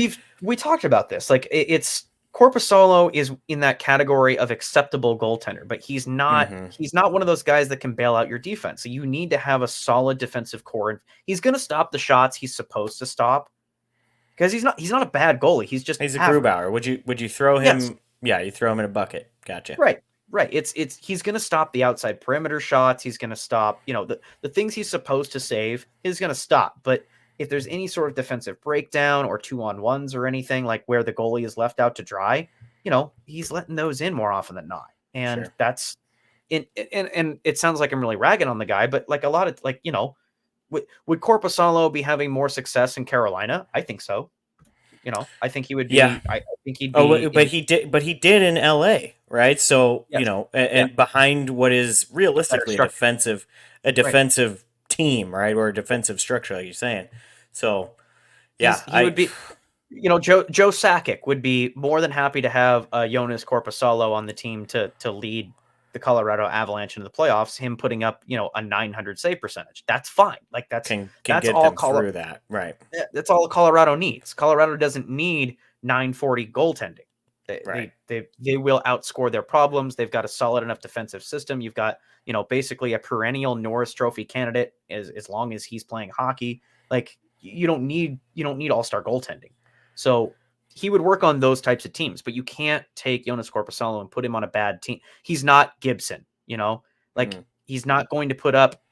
We talked about this. Like it's Korpisalo is in that category of acceptable goaltender, but he's not one of those guys that can bail out your defense. So you need to have a solid defensive core, and he's going to stop the shots he's supposed to stop because he's not a bad goalie. He's a Grubauer. Would you throw him? Yes. Yeah, you throw him in a bucket. Gotcha. Right. It's he's going to stop the outside perimeter shots. He's going to stop, the things he's supposed to save, he's going to stop. But if there's any sort of defensive breakdown or 2-on-1s or anything like where the goalie is left out to dry, he's letting those in more often than not. And that's and it sounds like I'm really ragging on the guy, but like a lot of would Korpisalo be having more success in Carolina? I think so. I think he would be. Yeah. I think he'd be. But he did in LA, right? So yes. And behind what is realistically a defensive team, right, or a defensive structure, like you're saying. So, yeah, he would be. Joe Sakic would be more than happy to have Jonas Korpisalo on the team to lead the Colorado Avalanche into the playoffs. Him putting up a 900 save percentage. That's fine. Like that's get all them through that, right? That's all Colorado needs. Colorado doesn't need 940 goaltending. They will outscore their problems. They've got a solid enough defensive system. You've got basically a perennial Norris Trophy candidate as long as he's playing hockey. Like you don't need all-star goaltending. So he would work on those types of teams, but you can't take Jonas Korpisalo and put him on a bad team. He's not Gibson, he's not going to put up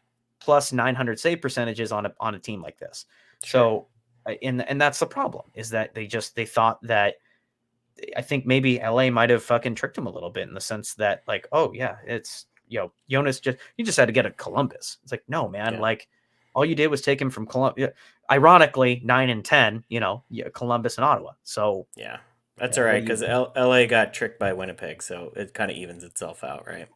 plus 900 save percentages on a team like this. Sure. So, and that's the problem is that they thought that I think maybe LA might have fucking tricked him a little bit in the sense that like, oh yeah, it's, Jonas you just had to get a Columbus. It's like, no, man, like all you did was take him from Columbus. Ironically, 9 and 10, Columbus and Ottawa. So yeah, that's all right because LA got tricked by Winnipeg, so it kind of evens itself out, right?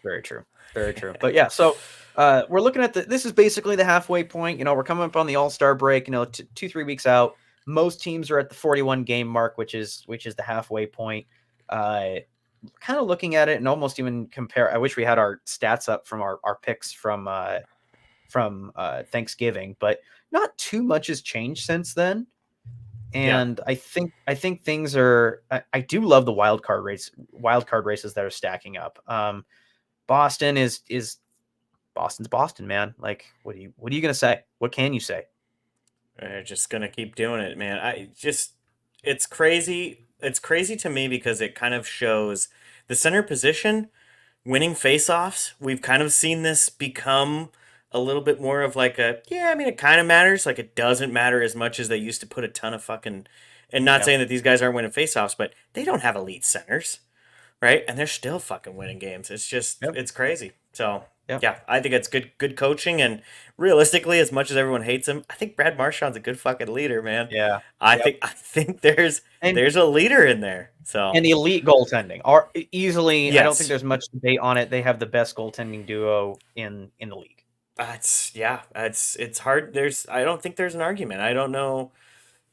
Very true, very true. But yeah, so we're looking at this is basically the halfway point. We're coming up on the All-Star break. 2-3 weeks out. Most teams are at the 41 game mark, which is the halfway point. Kind of looking at it and almost even compare. I wish we had our stats up from our picks from Thanksgiving, but not too much has changed since then. And I think things are. I do love the wild card races that are stacking up. Boston is Boston's Boston, man. Like, what are you gonna say? What can you say? They're just gonna keep doing it, man. It's crazy. It's crazy to me because it kind of shows the center position winning faceoffs. We've kind of seen this become a little bit more of like it kind of matters. Like it doesn't matter as much as they used to put a ton of fucking, and not saying that these guys aren't winning faceoffs, but they don't have elite centers, right? And they're still fucking winning games. It's just, it's crazy. So yeah, I think it's good coaching, and realistically, as much as everyone hates him, I think Brad Marchand's a good fucking leader, man. Yeah, I think there's a leader in there. So and elite goaltending are easily. Yes. I don't think there's much debate on it. They have the best goaltending duo in the league. It's hard. I don't think there's an argument. I don't know.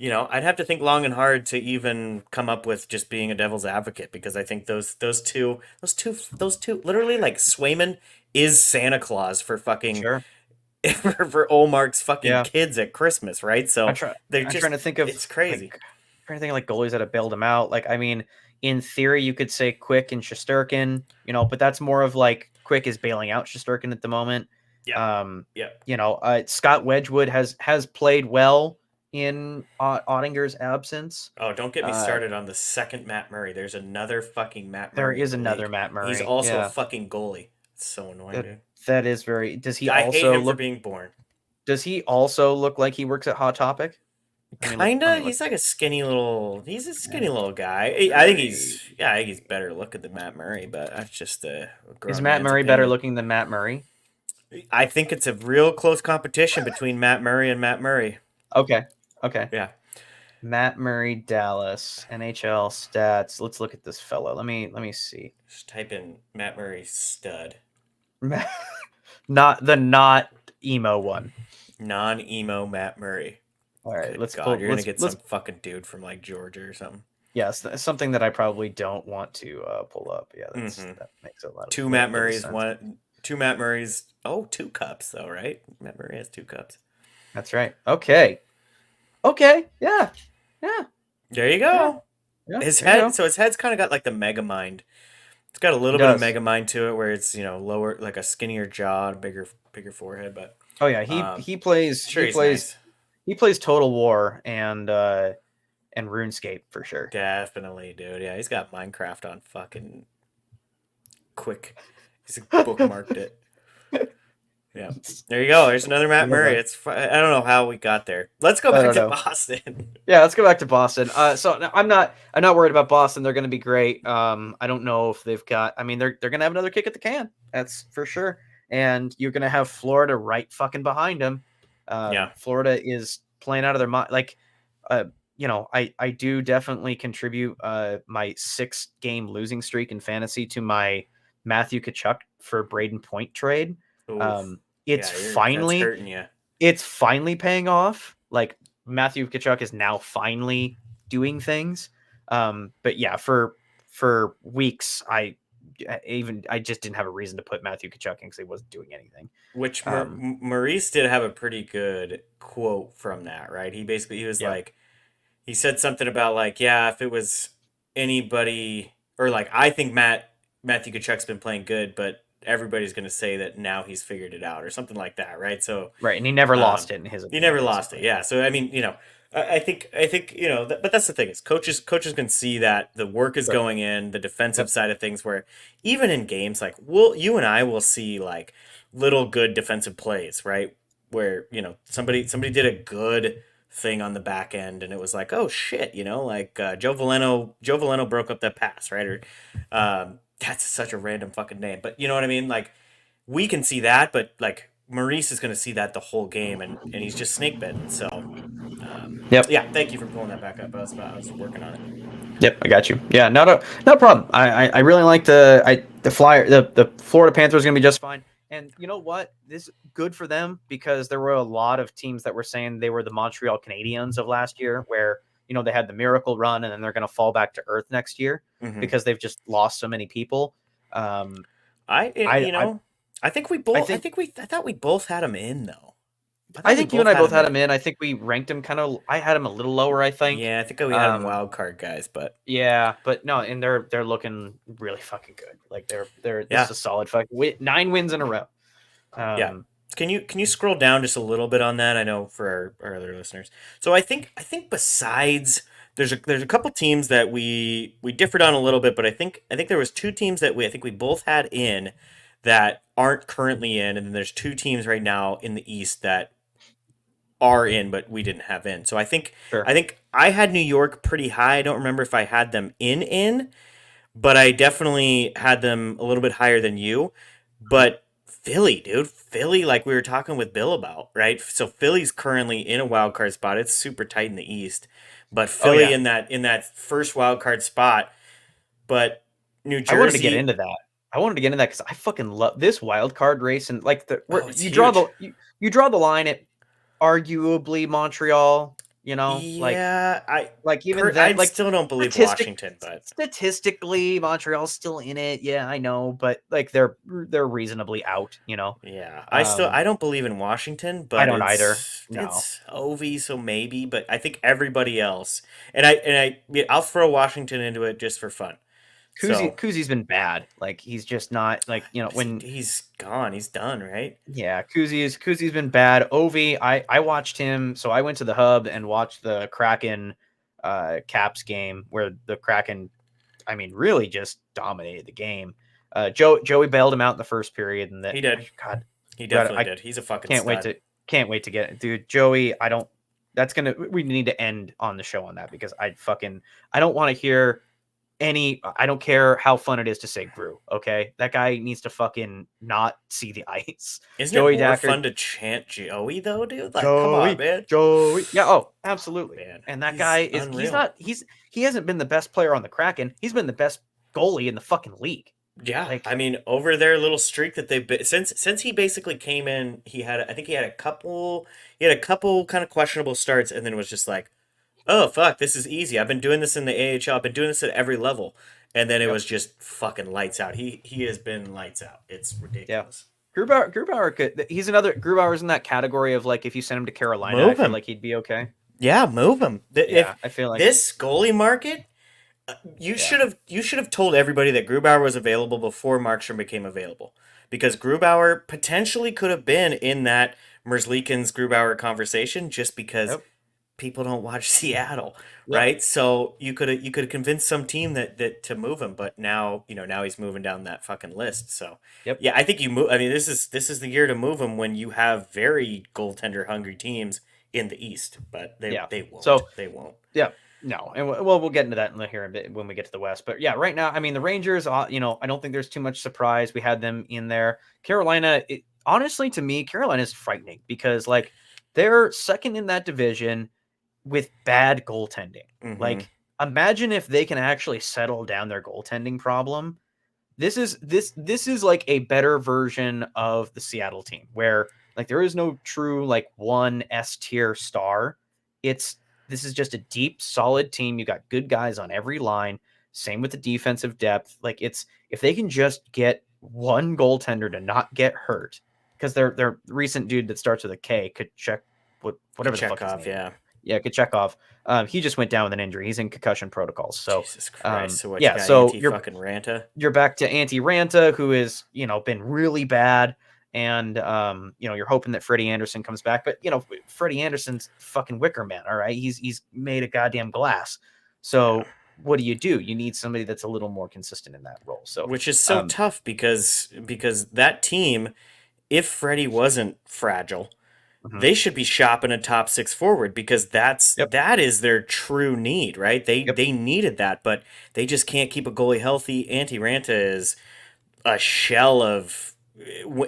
I'd have to think long and hard to even come up with just being a devil's advocate because I think those two literally like Swayman is Santa Claus for fucking for Olmark's fucking kids at Christmas, right? So I'm trying to think of it's crazy. Trying to think of like goalies that have bailed him out. Like I mean, in theory, you could say Quick and Shesterkin, but that's more of like Quick is bailing out Shesterkin at the moment. Scott Wedgwood has played well in Ottinger's absence. Oh, don't get me started on the second Matt Murray. There's another fucking Matt Murray. There is another Matt Murray. He's also a fucking goalie. It's so annoying, dude. That is very. Does he I also hate him for being born? Does he also look like he works at Hot Topic? Kinda. He's like a skinny little. He's a skinny little guy. I think he's better looking than Matt Murray, but that's just a. Is Matt Murray better looking than Matt Murray? I think it's a real close competition between Matt Murray and Matt Murray. Okay. Yeah. Matt Murray, Dallas, NHL stats. Let's look at this fellow. Let me see. Just type in Matt Murray stud. not emo one. Non-emo Matt Murray. All right, you're gonna get some fucking dude from like Georgia or something. Yes, something that I probably don't want to pull up. Yeah, that makes a lot of two Matt Murrays, sense. Two Matt Murrays. Oh, 2 cups though, right? Matt Murray has 2 cups. That's right. Okay. Yeah. There you go. Yeah. His there you head, go. so his head's kind of got like the Mega Mind. It's got a He little bit of does. Mega Mind to it, where it's lower, like a skinnier jaw, bigger forehead. But Oh yeah, he plays sure, he's nice. he plays Total War and RuneScape for sure. Definitely, dude. Yeah, he's got Minecraft on fucking quick. He's bookmarked it. Yeah, there you go. There's another Matt Murray. I don't know how we got there. Let's go back to Boston. Yeah, let's go back to Boston. So I'm not worried about Boston. They're going to be great. I don't know if they've got. I mean, they're going to have another kick at the can. That's for sure. And you're going to have Florida right fucking behind them. Yeah. Florida is playing out of their mind. Like, I do definitely contribute my 6-game losing streak in fantasy to my Matthew Tkachuk for Braden Point trade. It's that's hurting you. It's finally paying off. Like Matthew Tkachuk is now finally doing things. But yeah, for weeks, I just didn't have a reason to put Matthew Tkachuk in because he wasn't doing anything. Which Maurice did have a pretty good quote from that, right? He was like, he said something about like, yeah, if it was anybody, or like, I think Matthew Tkachuk's been playing good, but everybody's going to say that now he's figured it out or something like that, right? So right, and he never lost it in his opinion. He never lost it, yeah. So I mean, I think but that's the thing is coaches can see that the work is going in the defensive side of things, where even in games like you and I will see like little good defensive plays, right? Where somebody did a good thing on the back end and it was like, oh shit, like Joe Valeno broke up that pass, right? Or that's such a random fucking name, but you know what I mean? Like we can see that, but like Maurice is going to see that the whole game, and he's just snake bitten. So, yeah, thank you for pulling that back up. I was working on it. Yep, I got you. Yeah, not a problem. I really like the Florida Panthers going to be just fine. And you know what? This is good for them because there were a lot of teams that were saying they were the Montreal Canadiens of last year, where they had the miracle run and then they're going to fall back to earth next year because they've just lost so many people. I think we both. I thought we both had him in though. I think you and I both had him in. I think we ranked him I had him a little lower. I think. Yeah, I think we had him wild card guys, but yeah, but no, and they're looking really fucking good. Like this is a solid 9 wins in a row. Yeah. Can you scroll down just a little bit on that? I know for our other listeners. So I think besides there's a couple teams that we differed on a little bit, but I think there was 2 teams that we both had in that aren't currently in, and then there's 2 teams right now in the East that are in but we didn't have in. So I think I had New York pretty high. I don't remember if I had them in, but I definitely had them a little bit higher than you. But Philly, dude. Philly, like we were talking with Bill about, right? So Philly's currently in a wild card spot. It's super tight in the East. But Philly in that first wild card spot. But New Jersey, I wanted to get into that because I fucking love this wild card race, and like you draw the line at arguably Montreal. Yeah, I still don't believe Washington, but statistically, Montreal's still in it. Yeah, I know, but like they're reasonably out. Yeah, I don't believe in Washington, but I don't either. No. It's OV, so maybe, but I think everybody else, and I'll throw Washington into it just for fun. Kuzi's been bad. Like he's just not like when he's gone, he's done, right? Yeah, Kuzi's been bad. Ovi, I watched him. So I went to the hub and watched the Kraken Caps game where the Kraken, I mean, really just dominated the game. Joey bailed him out in the first period, and he did. God, he definitely did. He's a fucking stud. Can't wait to get it, dude. Joey, we need to end on the show on that because I don't want to hear. I don't care how fun it is to say Brew, okay? That guy needs to fucking not see the ice. Isn't it more fun to chant Joey, though, dude? Like, Joey, come on, man. Joey. Yeah, oh, absolutely. Man, and that guy he hasn't been the best player on the Kraken. He's been the best goalie in the fucking league. Yeah, I mean, over their little streak that they've been since he basically came in, he had a couple kind of questionable starts, and then it was just like, oh, fuck, this is easy. I've been doing this in the AHL. I've been doing this at every level. And then it was just fucking lights out. He has been lights out. It's ridiculous. Grubauer he's another Grubauer's in that category of like if you send him to Carolina, I Move feel him. like he'd be okay. Yeah, move him. Yeah, If I feel like this goalie market, you Yeah. should have told everybody that Grubauer was available before Markstrom became available, because Grubauer potentially could have been in that Merzlikins Grubauer conversation just because Yep. people don't watch Seattle, Yep. right? So you could have convinced some team that to move him, but now now he's moving down that fucking list. So Yep. yeah, I think you move. I mean, this is the year to move him when you have very goaltender hungry teams in the East, but Yeah. they won't. So They won't. yeah, no, and we'll get into that in here a bit when we get to the West. But yeah, right now, I mean, the Rangers, I don't think there's too much surprise. We had them in there. Carolina, honestly, to me, Carolina is frightening because like they're second in that division with bad goaltending. Mm-hmm. Like, imagine if they can actually settle down their goaltending problem. This is like a better version of the Seattle team where like there is no true like one S tier star. This is just a deep, solid team. You got good guys on every line. Same with the defensive depth. Like if they can just get one goaltender to not get hurt, because their recent dude that starts with a K could check whatever the fuck his name. Yeah. Yeah, Kachekov. He just went down with an injury. He's in concussion protocols. So Jesus Christ. So what yeah, you got, so fucking Ranta? you're back to Antti Ranta, who is, been really bad. And, you're hoping that Freddie Anderson comes back. But, Freddie Anderson's fucking Wicker Man, all right? He's made of goddamn glass. So what do? You need somebody that's a little more consistent in that role. So which is so tough because that team, if Freddie wasn't fragile, they should be shopping a top six forward because that is their true need, right? They needed that, but they just can't keep a goalie healthy. Antti Ranta is a shell of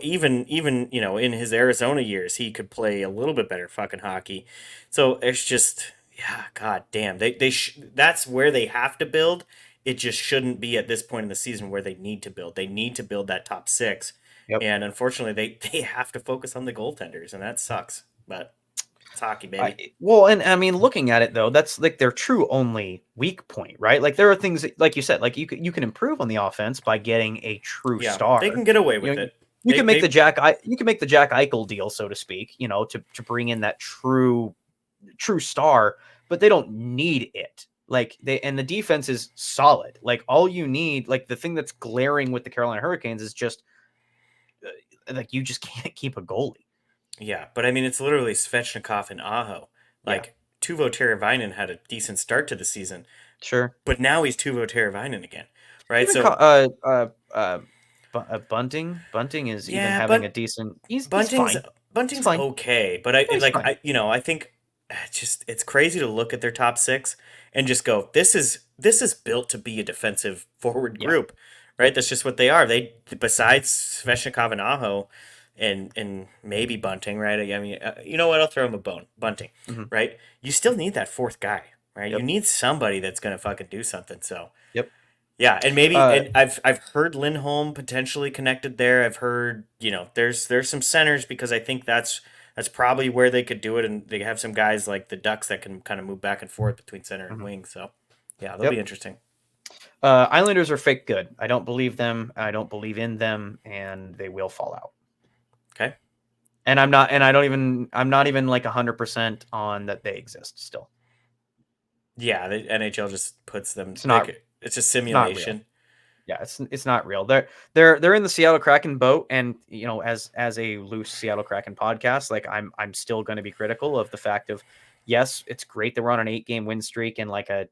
even in his Arizona years he could play a little bit better fucking hockey. So it's just god damn, that's where they have to build. It just shouldn't be at this point in the season where they need to build. They need to build that top six. Yep. And unfortunately, they have to focus on the goaltenders, and that sucks. But it's hockey, baby. And I mean, looking at it though, that's like their true only weak point, right? Like there are things that, like you said, like you can improve on the offense by getting a true star. They can get away with it. You can make the Jack Eichel deal, so to speak, to bring in that true star, but they don't need it. Like and the defense is solid. Like all you need, like the thing that's glaring with the Carolina Hurricanes is just like you just can't keep a goalie. Yeah, but I mean it's literally Svechnikov and Aho. Like Teuvo Teravainen had a decent start to the season. Sure. But now he's Teuvo Teravainen again. Right? Bunting is even having a decent. He's fine. Bunting's okay, but I think it's crazy to look at their top six and just go, this is built to be a defensive forward group, right? That's just what they are. They besides Svechnikov and Aho, and maybe Bunting, right? I mean, you know what? I'll throw him a bone. Bunting, right? You still need that fourth guy, right? You need somebody that's gonna fucking do something. So yeah, and maybe and I've heard Lindholm potentially connected there. I've heard there's some centers because I think that's probably where they could do it, and they have some guys like the Ducks that can kind of move back and forth between center and wing. So yeah, they'll be interesting. Islanders are fake good. I don't believe them. I don't believe in them, and they will fall out. Okay. And I'm not even like 100% on that they exist still. Yeah, the NHL just puts them. It's a simulation. Yeah, it's not real. They're in the Seattle Kraken boat, and as a loose Seattle Kraken podcast, like I'm still going to be critical of the fact of, yes, it's great that we're on an 8-game win streak and like a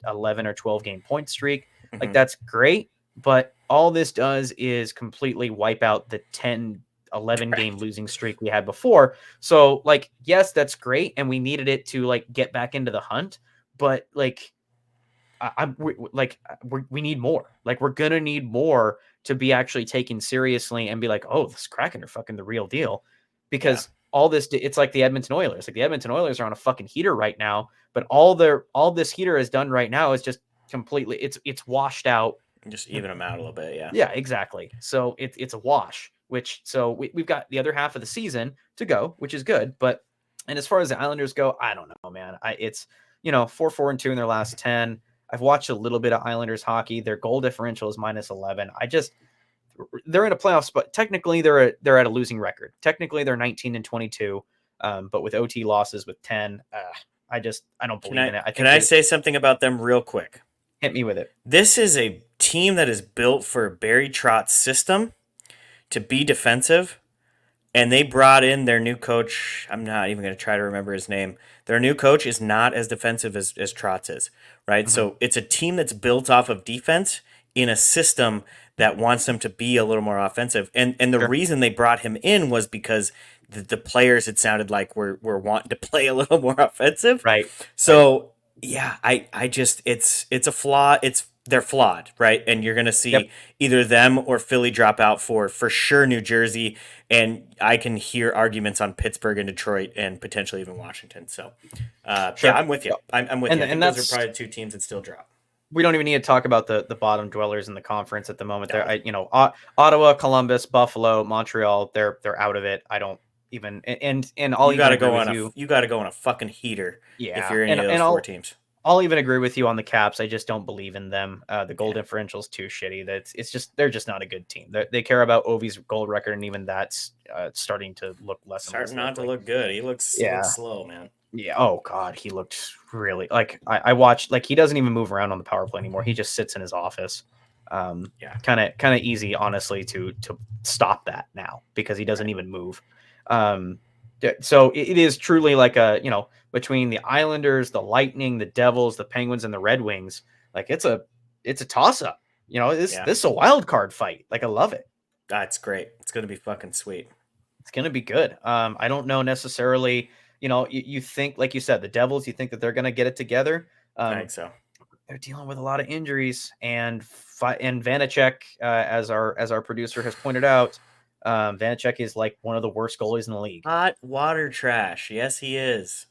11 or 12 game point streak. Like that's great, but all this does is completely wipe out the 11 game losing streak we had before. So like, yes, that's great, and we needed it to like get back into the hunt, but like. We need more. Like we're gonna need more to be actually taken seriously and be like, oh, this Kraken are fucking the real deal, because all this, it's like the Edmonton Oilers. Like the Edmonton Oilers are on a fucking heater right now, but all this heater has done right now is just completely it's washed out. Just even them out a little bit, yeah. Yeah, exactly. So it's a wash. We've got the other half of the season to go, which is good. But and as far as the Islanders go, I don't know, man. It's 4-4-2 in their last 10. I've watched a little bit of Islanders hockey. Their goal differential is -11. they're in a playoff spot. Technically, they're at a losing record. Technically, they're 19-22, but with OT losses with 10, I don't believe in it. Can I say something about them real quick? Hit me with it. This is a team that is built for Barry Trotz's system to be defensive, and they brought in their new coach. I'm not even going to try to remember his name. Their new coach is not as defensive as Trotz is, right? Mm-hmm. So it's a team that's built off of defense in a system that wants them to be a little more offensive. And the reason they brought him in was because the players, it sounded like, were wanting to play a little more offensive. Right. So, yeah, I just, it's a flaw. They're flawed, right? And you're going to see either them or Philly drop out for sure New Jersey. And I can hear arguments on Pittsburgh and Detroit and potentially even Washington. So, yeah, I'm with you. I'm with you. I think those are probably two teams that still drop. We don't even need to talk about the bottom dwellers in the conference at the moment. No. Ottawa, Columbus, Buffalo, Montreal, they're out of it. I don't even and I'll you got to go on you got to go on a fucking heater. If you're any of those four teams. I'll even agree with you on the Caps. I just don't believe in them. The goal differential is too shitty. They're just not a good team. They care about Ovi's goal record, and even that's starting to look less. Starting not to look good. He looks slow, man. Yeah. Oh God, he looked really like I watched. Like, he doesn't even move around on the power play anymore. He just sits in his office. Kind of easy, honestly, to stop that now because he doesn't even move. So it is truly like between the Islanders, the Lightning, the Devils, the Penguins, and the Red Wings. Like, it's a toss up. This is a wild card fight. Like, I love it. That's great. It's gonna be fucking sweet. It's gonna be good. I don't know necessarily. You think, like you said, the Devils. You think that they're gonna get it together. I think so. They're dealing with a lot of injuries, and Vanacek, as our producer has pointed out, Vanacek is like one of the worst goalies in the league. Hot water trash. Yes, he is.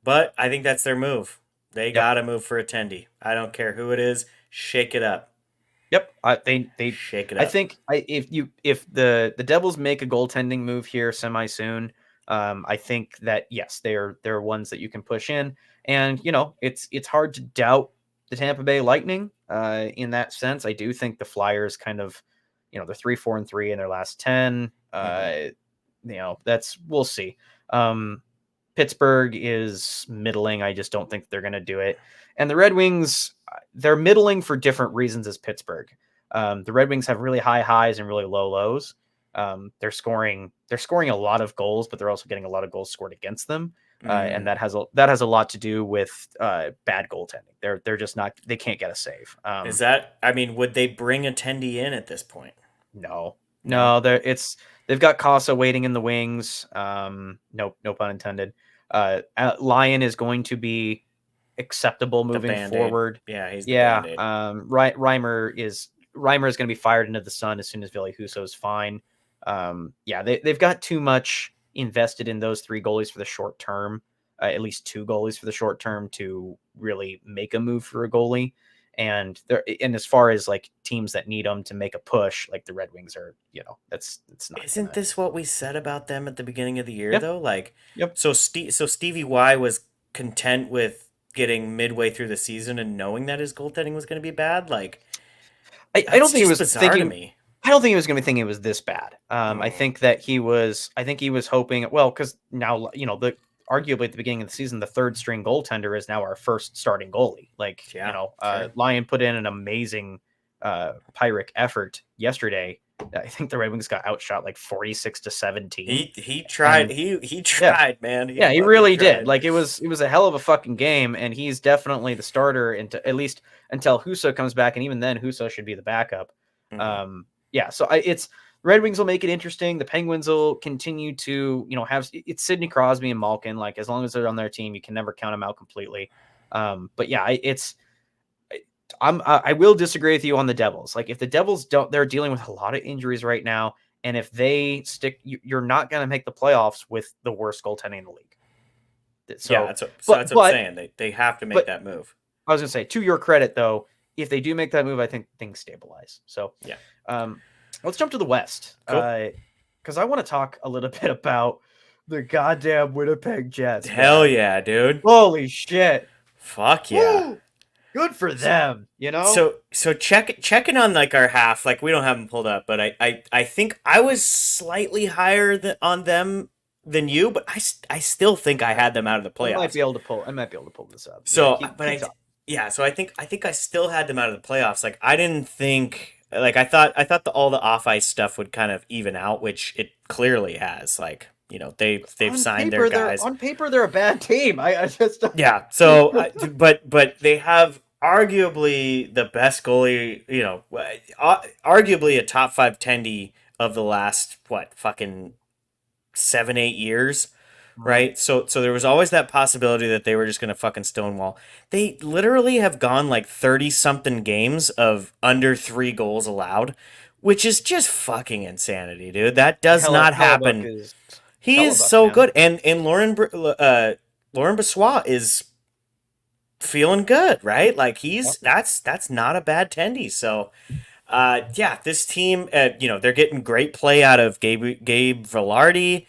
But I think that's their move. They gotta move for attendee. I don't care who it is. Shake it up. Yep, they shake it up. I think if the Devils make a goaltending move here semi soon, I think that yes, they're ones that you can push in, and it's hard to doubt the Tampa Bay Lightning in that sense. I do think the Flyers kind of, they're 3-4-3 in their last 10. We'll see. Pittsburgh is middling. I just don't think they're going to do it. And the Red Wings, they're middling for different reasons as Pittsburgh. The Red Wings have really high highs and really low lows. They're scoring a lot of goals, but they're also getting a lot of goals scored against them. And that has a lot to do with bad goaltending. They're just not, they can't get a save. Would they bring attendee in at this point? No, they've got Casa waiting in the wings. No pun intended. Lyon is going to be acceptable moving forward. Yeah, he's the Band-Aid. Reimer is going to be fired into the sun as soon as Ville Husso is fine. They've got too much invested in those three goalies for the short term, at least two goalies for the short term to really make a move for a goalie. And as far as like teams that need them to make a push, like the Red Wings are, it's not. Isn't this what we said about them at the beginning of the year though? So Stevie Y was content with getting midway through the season and knowing that his goaltending was going to be bad. Like, I don't think he was thinking. To me. I don't think he was going to be thinking it was this bad. I think that he was hoping, well, because now, arguably at the beginning of the season, the third string goaltender is now our first starting goalie. Lyon put in an amazing Pyrrhic effort yesterday. I think the Red Wings got outshot like 46-17. He tried. He tried, man. He really did. Like, it was a hell of a fucking game, and he's definitely the starter at least until Husso comes back, and even then Husso should be the backup. Mm-hmm. So it's Red Wings will make it interesting. The Penguins will continue to, have it's Sidney Crosby and Malkin. Like, as long as they're on their team, you can never count them out completely. But yeah, I will disagree with you on the Devils. Like, if the Devils they're dealing with a lot of injuries right now, and if they stick, you're not going to make the playoffs with the worst goaltending in the league. That's what I'm saying. They have to make that move. I was going to say, to your credit though, if they do make that move, I think things stabilize. So let's jump to the West. Cool. Because I want to talk a little bit about the goddamn Winnipeg Jets. Hell yeah, dude. Holy shit. Fuck yeah. Woo! Good for them, you know? So checking on like our half, like we don't have them pulled up, but I think I was slightly higher on them than you, but I still think I had them out of the I might playoffs. be able to pull this up. Yeah, So, keep but talking. yeah, so I think I still had them out of the playoffs. Like I didn't think, like I thought all the off ice stuff would kind of even out, which it clearly has. Like, they've signed their guys. On paper they're a bad team. I just Yeah. So, but they have arguably the best goalie. Arguably a top five tendy of the last fucking 7-8 years, right? So there was always that possibility that they were just gonna fucking stonewall. They literally have gone like 30 something games of under 3 goals allowed, which is just fucking insanity, dude. That does not Hellebuck happen. is He is Hellebuck, so man. good, and Lauren Brossoit is feeling good, right? Like that's not a bad tendy. So yeah, this team, they're getting great play out of Gabe Velarde.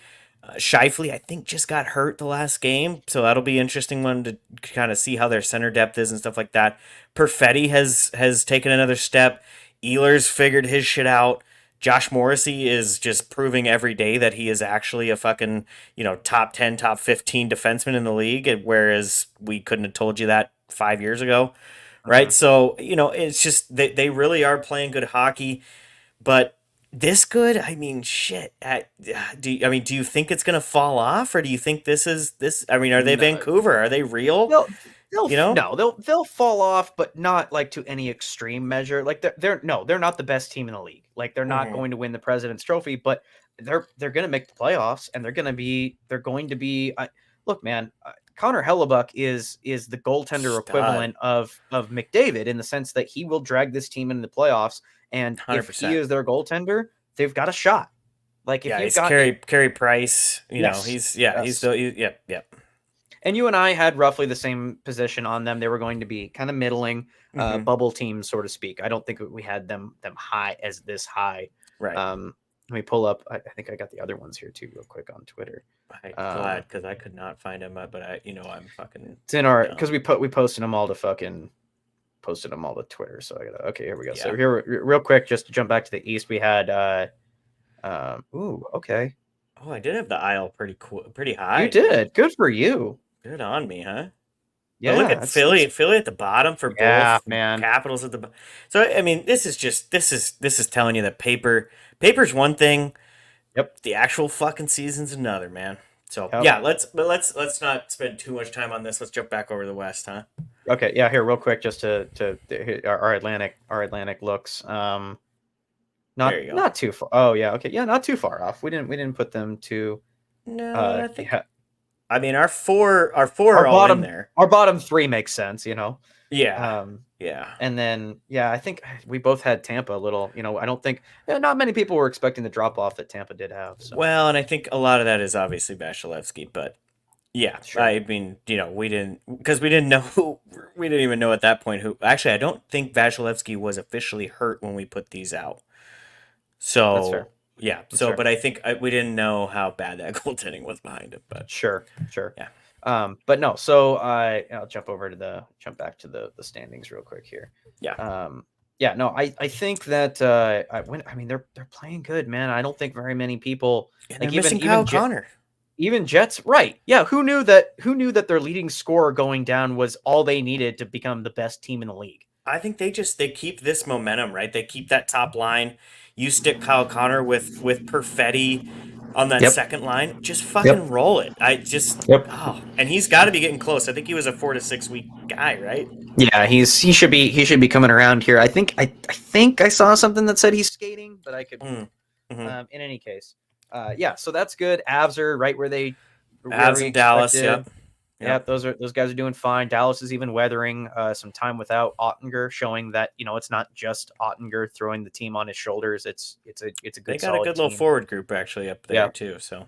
Shifley, I think, just got hurt the last game, so that'll be interesting one to kind of see how their center depth is and stuff like that. Perfetti has taken another step. Ehlers figured his shit out. Josh Morrissey is just proving every day that he is actually a fucking, top 10, top 15 defenseman in the league, whereas we couldn't have told you that 5 years ago, right? So, it's just they really are playing good hockey, but this good? I mean, shit. Do you think it's gonna fall off, or do you think this is this? I mean, are they No, Vancouver? Are they real? they'll fall off, but not like to any extreme measure. Like they're not the best team in the league. Like they're not going to win the President's Trophy, but they're going to make the playoffs, and they're going to be. Look, man, Connor Hellebuck is the goaltender equivalent of McDavid in the sense that he will drag this team into the playoffs, and if he 100%. is their goaltender, they've got a shot. Like if Yeah, you've he's got Carey Price. yes, He's yes. yeah. And you and I had roughly the same position on them. They were going to be kind of middling, bubble teams, so to speak. I don't think we had them high as this high. Right. Let me pull up. I think I got the other ones here too, real quick on Twitter. I'm glad because I could not find them, but I'm fucking. It's in our because we posted them all to Twitter. So I gotta. Okay, here we go. Yeah. So here, real quick, just to jump back to the East, we had. Okay. Oh, I did have the aisle pretty high. You did. Good for you. Good on me, huh? Yeah. But look at Philly at the bottom for both. Man. Capitals at the. So I mean, this is telling you that paper's one thing. Yep. The actual fucking season's another, man. So yeah, let's not spend too much time on this. Let's jump back over to the West, huh? Okay, yeah. Here, real quick, just to our Atlantic looks. Not too far. Oh yeah, okay, yeah, not too far off. We didn't put them to. No, I think. Yeah. I mean, our four are all bottom, in there. Our bottom three makes sense, Yeah. Yeah. And then I think we both had Tampa a little. I don't think not many people were expecting the drop off that Tampa did have. So. Well, and I think a lot of that is obviously Vasilevsky, but yeah, sure. I mean, we didn't even know at that point who. Actually, I don't think Vasilevsky was officially hurt when we put these out. So that's fair. Yeah. That's fair. But I think we didn't know how bad that goaltending was behind it. But sure. Yeah. But no. So I'll jump back to the standings real quick here. Yeah. Yeah. No. I think that they're playing good, man. I don't think very many people. And they're missing Kyle Connor. Even Jets, right? Yeah. Who knew that their leading scorer going down was all they needed to become the best team in the league? I think they keep this momentum, right? They keep that top line. You stick Kyle Connor with Perfetti on that second line, just fucking roll it. And he's got to be getting close. I think he was a 4 to 6 week guy, right? Yeah, he should be coming around here. I think I saw something that said he's skating, but I could. In any case, so that's good. Avs are right where they. Avs in Dallas, Yeah, those guys are doing fine. Dallas is even weathering some time without Ottinger, showing that it's not just Ottinger throwing the team on his shoulders. It's a good. They got a good little forward group actually up there too. So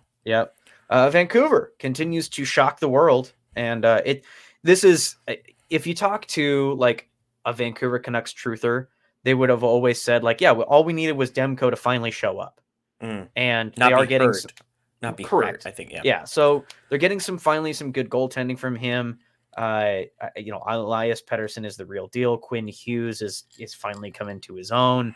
Vancouver continues to shock the world, and this is if you talk to like a Vancouver Canucks truther, they would have always said like, all we needed was Demko to finally show up, and they are getting. Not be correct, I think. Yeah. So they're getting finally some good goaltending from him. Elias Pettersson is the real deal. Quinn Hughes is finally coming to his own.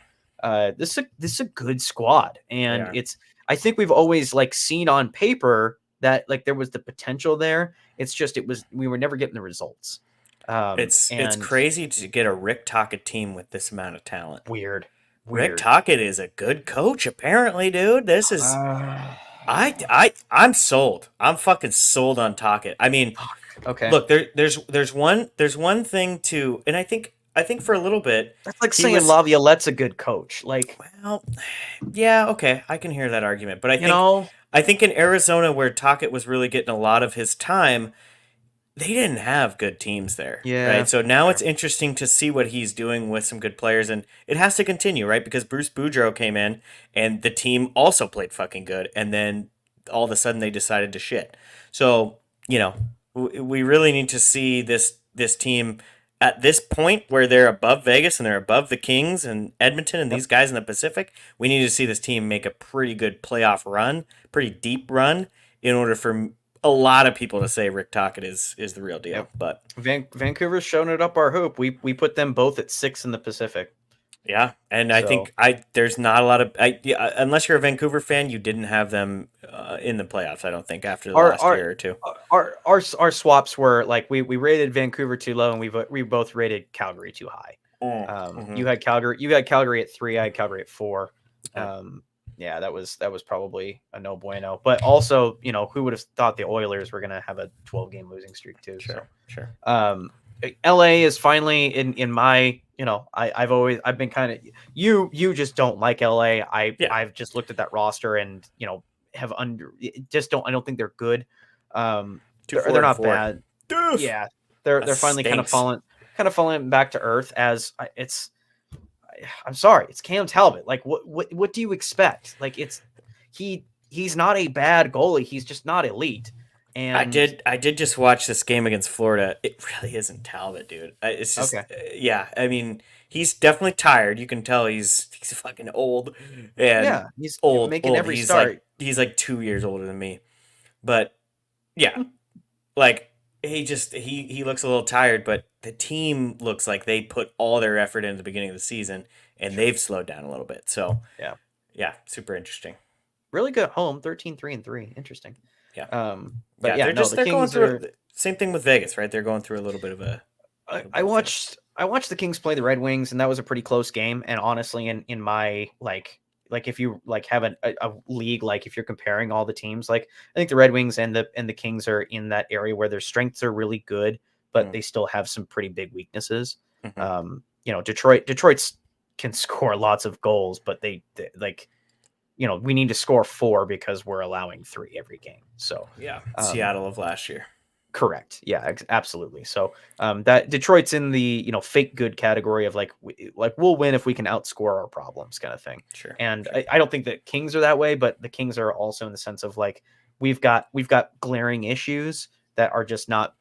This is a good squad, and I think we've always like seen on paper that like there was the potential there. It's just we were never getting the results. It's crazy to get a Rick Tocchet team with this amount of talent. Weird. Rick Tocchet is a good coach, apparently, dude. This is I'm sold. I'm fucking sold on Tocchet. I mean, okay. Look, there's one thing to, and I think for a little bit that's like saying Laviolette's a good coach. Like, well, yeah, okay, I can hear that argument, but I think in Arizona where Tocchet was really getting a lot of his time, they didn't have good teams there, right? So now it's interesting to see what he's doing with some good players, and it has to continue, right? Because Bruce Boudreau came in, and the team also played fucking good, and then all of a sudden they decided to shit. So, we really need to see this team at this point where they're above Vegas and they're above the Kings and Edmonton and these guys in the Pacific. We need to see this team make a pretty good playoff run, pretty deep run, in order for a lot of people to say Rick Tocchet is the real deal. Yep. But Vancouver's shown it up our hoop. We put them both at 6 in the Pacific. Yeah, and I think there's not a lot of unless you're a Vancouver fan, you didn't have them in the playoffs. I don't think after the last year or two. Our swaps were like we rated Vancouver too low, and we both rated Calgary too high. You had Calgary at 3. I had Calgary at 4. Yeah, that was probably a no bueno. But also, who would have thought the Oilers were going to have a 12-game losing streak too? Sure. LA is finally in my, I've been kind of you just don't like LA. I've just looked at that roster and I don't think they're good. They're not bad. Doof. Yeah, they're finally kind of falling back to earth as it's. I'm sorry, it's Cam Talbot. Like what do you expect? Like he's not a bad goalie. He's just not elite. And I did just watch this game against Florida. It really isn't Talbot, dude. It's just yeah. I mean, he's definitely tired. You can tell he's fucking old. And he's old. making every start. He's like 2 years older than me. But yeah, like he looks a little tired. But the team looks like they put all their effort in at the beginning of the season, and they've slowed down a little bit. So yeah, super interesting. Really good at home, 13-3-3. Interesting. Yeah. But they're going through same thing with Vegas, right? They're going through a little bit of a. I watched the Kings play the Red Wings, and that was a pretty close game. And honestly, in my like if you like have a league, like if you're comparing all the teams, like I think the Red Wings and the Kings are in that area where their strengths are really good, but they still have some pretty big weaknesses. Detroit's can score lots of goals, but they like. We need to score 4 because we're allowing 3 every game. So Seattle of last year. Correct. Yeah, absolutely. So that Detroit's in the fake good category of like we'll win if we can outscore our problems kind of thing. Sure. And I don't think that Kings are that way, but the Kings are also in the sense of like we've got glaring issues that are just not.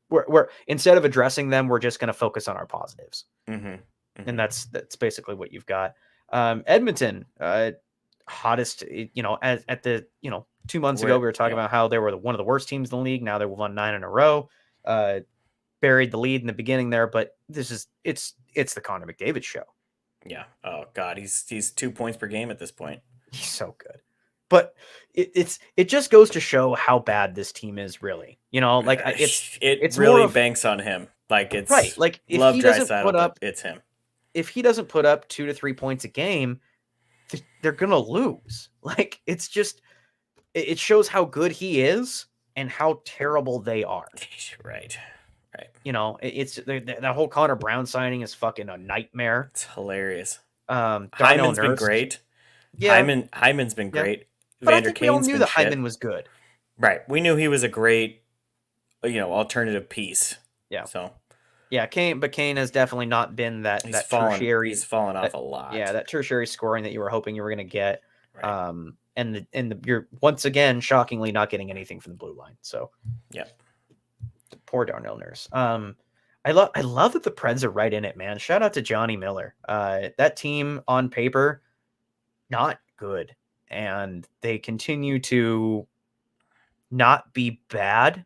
We're instead of addressing them, we're just going to focus on our positives. And that's basically what you've got. Edmonton. Hottest, at the 2 months ago we were talking about how they were one of the worst teams in the league. Now they've won 9 in a row. Buried the lead in the beginning there, but it's the Connor McDavid show. Yeah. Oh God, he's 2 points per game at this point. He's so good, but it just goes to show how bad this team is really. It's really banks on him. Like it's right. Like if love he doesn't put up, it's him. If he doesn't put up 2 to 3 points a game, they're gonna lose. Like it shows how good he is and how terrible they are. Right. It's that whole Connor Brown signing is fucking a nightmare. It's hilarious. Hyman's been great. Yeah, Hyman's been great. But I think we all knew that Hyman was good. Right. We knew he was a great, alternative piece. Yeah. So. Yeah, Kane has definitely not been that tertiary. He's fallen off a lot. Yeah, that tertiary scoring that you were hoping you were going to get. Right. And you're once again shockingly not getting anything from the blue line. So, yeah, poor Darnell Nurse. I love that the Preds are right in it, man. Shout out to Johnny Miller. That team on paper, not good, and they continue to not be bad.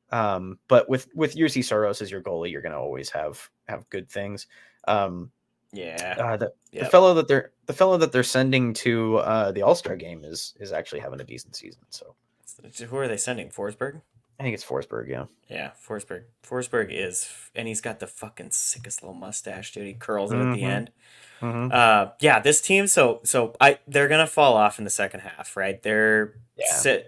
But with UC Soros as your goalie, you're gonna always have good things. The fellow that they're sending to the All-Star game is actually having a decent season. So who are they sending? Forsberg? I think it's Forsberg. Yeah. Yeah, Forsberg. Forsberg is, and he's got the fucking sickest little mustache, dude. He curls it at the end. Yeah, this team. So they're gonna fall off in the second half, right? They're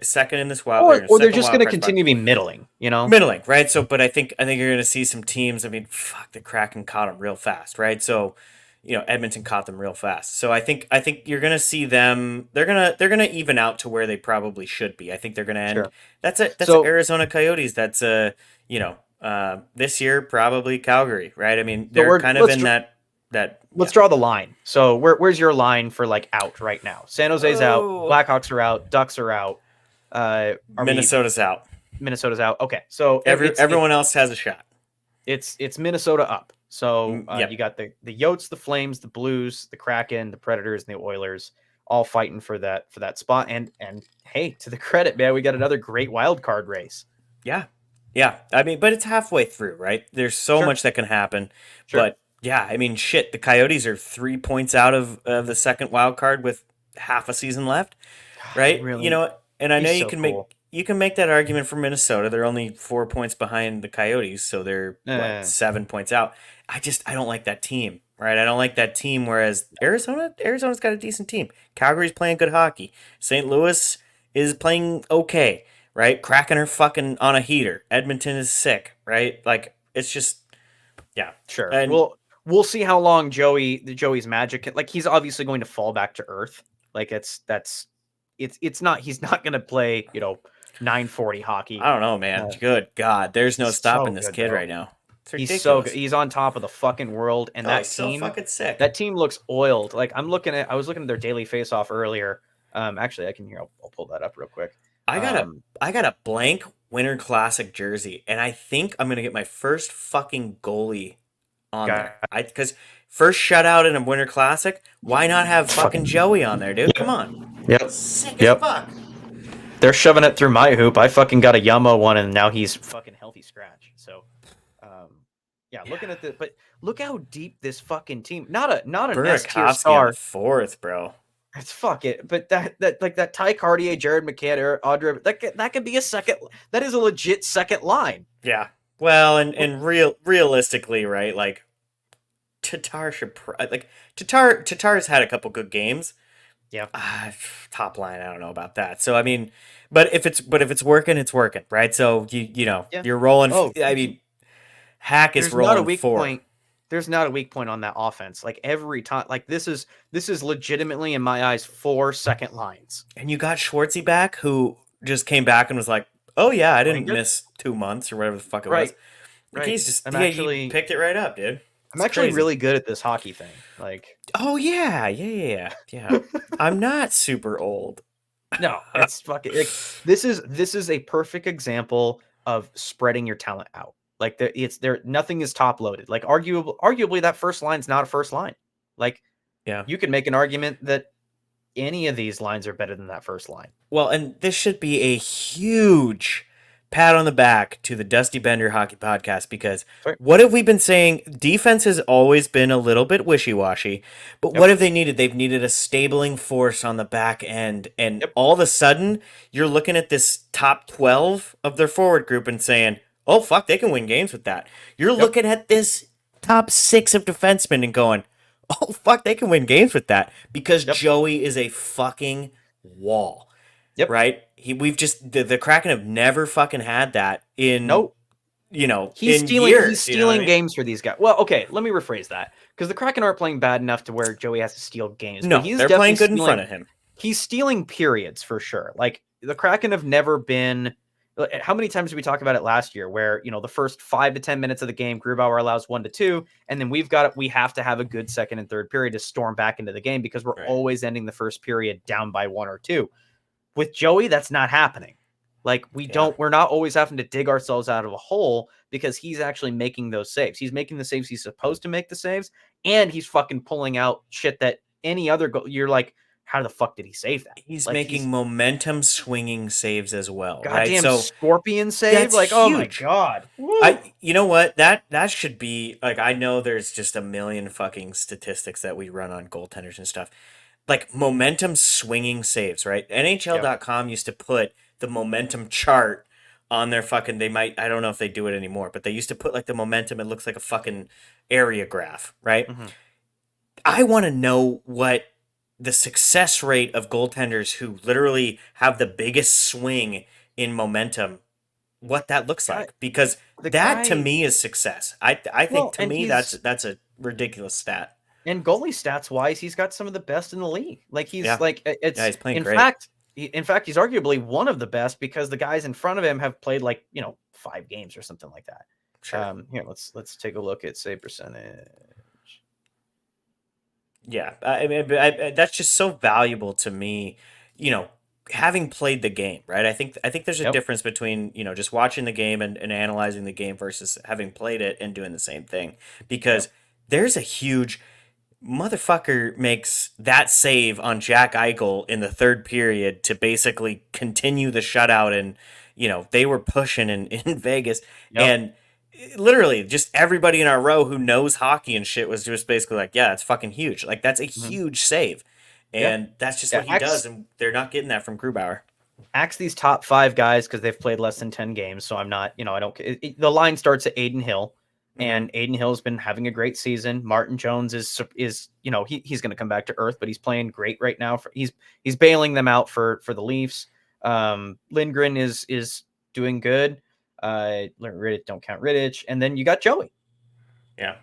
second in this wild, or they're just gonna continue to be middling, middling, right? So, but I think you're gonna see some teams. I mean, fuck, the Kraken caught them real fast, right? So, Edmonton caught them real fast. So I think you're gonna see them. They're gonna even out to where they probably should be. I think they're gonna end. Sure. That's Arizona Coyotes. That's this year probably Calgary, right? I mean, they're kind of in that. Let's draw the line. So where's your line for like out right now? San Jose's out. Blackhawks are out. Ducks are out. Minnesota's out. Minnesota's out. Okay, so everyone else has a shot. It's Minnesota up. So you got the Yotes, the Flames, the Blues, the Kraken, the Predators, and the Oilers all fighting for that spot. And hey, to the credit, man, we got another great wild card race. Yeah. I mean, but it's halfway through, right? There's so much that can happen. Sure. But yeah, I mean, shit, the Coyotes are 3 points out of the second wild card with half a season left, right? Really, and I know you can make that argument for Minnesota. They're only 4 points behind the Coyotes, so they're 7 points out. I don't like that team, right? I don't like that team. Whereas Arizona's got a decent team. Calgary's playing good hockey. St. Louis is playing okay, right? Kraken are fucking on a heater. Edmonton is sick, right? Like, it's just, yeah. Sure. And we'll see how long Joey's magic. Like, he's obviously going to fall back to earth. Like, he's not going to play 940 hockey. I don't know, man. Good God, there's no stopping this kid right now. He's so good. He's on top of the fucking world, and that team, so fucking sick. That team looks oiled. Like, I was looking at their daily face-off earlier. Actually, I'll pull that up real quick. I got a blank Winter Classic jersey, and I think I'm gonna get my first fucking goalie on there. Because first shutout in a Winter Classic, why not have fucking Joey on there, dude? Come on. Yep. Sick as fuck. They're shoving it through my hoop. I fucking got a Yamo one, and now he's fucking healthy scratch. So, looking at but look how deep this fucking team. Not an S-tier star. Fourth, bro. It's fuck it. But that Ty Cartier, Jared McCann, Audrey, that could be a second. That is a legit second line. Yeah. Well, and realistically, right? Like, Tatar should Tatar's had a couple good games. Yeah. Top line, I don't know about that. So I mean, but if it's working, it's working, right? So you're rolling. I mean, Hack is rolling forward. There's not a weak point on that offense. Like, every time, like, this is legitimately, in my eyes, 4 second lines. And you got Schwartzy back, who just came back and was like, "Oh yeah, I didn't miss 2 months or whatever the fuck it was." Like, he's just he picked it right up, dude. I'm actually really good at this hockey thing. Like, oh yeah. I'm not super old. No, it's fucking. Like, this is a perfect example of spreading your talent out. Like, nothing is top loaded. Like, arguably that first line's not a first line. Like, you could make an argument that any of these lines are better than that first line. Well, and this should be a huge pat on the back to the Dusty Bender Hockey Podcast, because what have we been saying? Defense has always been a little bit wishy-washy, but what have they needed? They've needed a stabling force on the back end, and all of a sudden, you're looking at this top 12 of their forward group and saying, oh, fuck, they can win games with that. You're looking at this top 6 of defensemen and going, oh, fuck, they can win games with that, because Joey is a fucking wall. Right? The Kraken have never fucking had that in, he's stealing games for these guys. Well, okay, let me rephrase that, because the Kraken aren't playing bad enough to where Joey has to steal games. No, they're playing good in front of him. He's stealing periods for sure. Like, the Kraken have never been. How many times did we talk about it last year where, the first 5 to 10 minutes of the game, Grubauer allows 1-2, and then we have to have a good second and third period to storm back into the game, because we're always ending the first period down by 1 or 2. With Joey, that's not happening. Like, we're not always having to dig ourselves out of a hole, because he's actually making those saves. He's making the saves he's supposed to make the saves, and he's fucking pulling out shit that any other you're like, how the fuck did he save that? He's Like, making momentum swinging saves as well, right? goddamn So scorpion save. that's Like, oh my huge. god. Woo! You know what? That should be like, I know there's just a million fucking statistics that we run on goaltenders and stuff. Like momentum swinging saves, right? NHL.com used to put the momentum chart on their fucking, I don't know if they do it anymore, but they used to put like the momentum, it looks like a fucking area graph, right? Mm-hmm. I want to know what the success rate of goaltenders who literally have the biggest swing in momentum, what that looks like, because that to me is success. I think to me that's a ridiculous stat. And goalie stats wise, he's got some of the best in the league. Like he's he's playing great. In fact, he's arguably one of the best because the guys in front of him have played like 5 games or something like that. Sure. Here, let's take a look at save percentage. Yeah, I mean, that's just so valuable to me, having played the game, right? I think there's a difference between, just watching the game and analyzing the game versus having played it and doing the same thing, because there's a huge motherfucker makes that save on Jack Eichel in the third period to basically continue the shutout, and they were pushing in Vegas, and literally just everybody in our row who knows hockey and shit was just basically like, yeah, it's fucking huge. Like, that's a huge save. And that's just what he does. And they're not getting that from Grubauer. Axe these top 5 guys because they've played less than 10 games. So I'm not, I don't, the line starts at Aiden Hill, and Aiden Hill's been having a great season. Martin Jones is he's going to come back to earth, but he's playing great right now. He's bailing them out for the Leafs. Lindgren is doing good. Don't count Rittich, and then you got Joey. Yeah.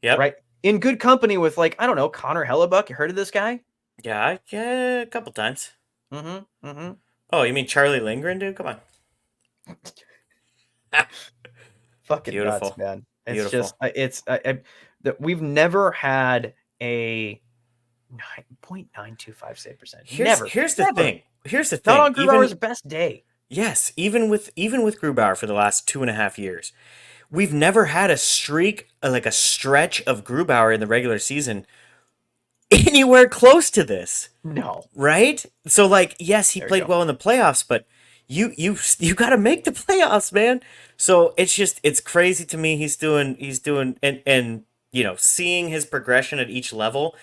Right. In good company with, like, I don't know, Connor Hellebuck. You heard of this guy? Yeah, a couple times. Mm-hmm. Oh, you mean Charlie Lindgren, dude? Come on. Fucking beautiful, nuts, man. It's beautiful. just we've never had a 0.925 save percentage. Here's the thing. Not on Grubauer's best day. Yes, even with Grubauer for the last 2.5 years, we've never had a streak, like a stretch of Grubauer in the regular season anywhere close to this. No. Right? So, like, yes, he played well in the playoffs, but you got to make the playoffs, man. So it's crazy to me. He's doing and seeing his progression at each level.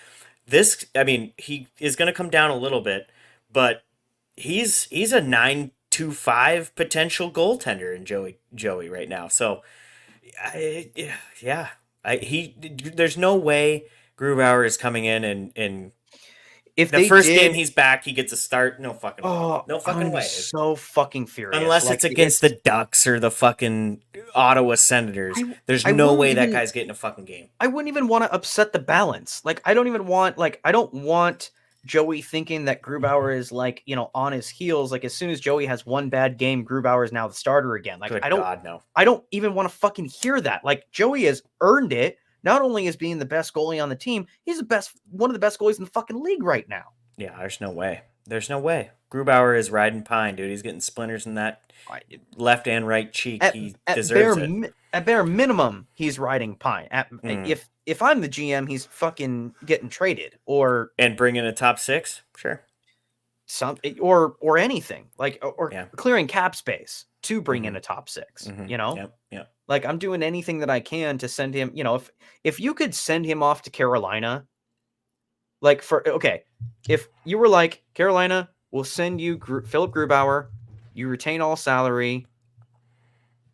He is going to come down a little bit, but he's a 9.25 potential goaltender in Joey right now. So, there's no way Grubauer is coming in and if the first game he's back, he gets a start. No fucking way. So fucking furious. Unless it's against the Ducks or the fucking Ottawa Senators. There's no way that guy's getting a fucking game. I wouldn't even want to upset the balance. Like, I don't want Joey thinking that Grubauer is, like, on his heels. Like, as soon as Joey has one bad game, Grubauer is now the starter again. Like, I don't even want to fucking hear that. Like, Joey has earned it. Not only as being the best goalie on the team, he's one of the best goalies in the fucking league right now. Yeah, there's no way. Grubauer is riding pine, dude. He's getting splinters in that left and right cheek. He deserves it. At bare minimum, he's riding pine. If I'm the GM, he's fucking getting traded and bringing a top 6, sure. Or anything, like, or clearing cap space to bring in a top 6. Yep. Like, I'm doing anything that I can to send him. If you could send him off to Carolina, like, if you were like, Carolina, we'll send you Philip Grubauer, you retain all salary,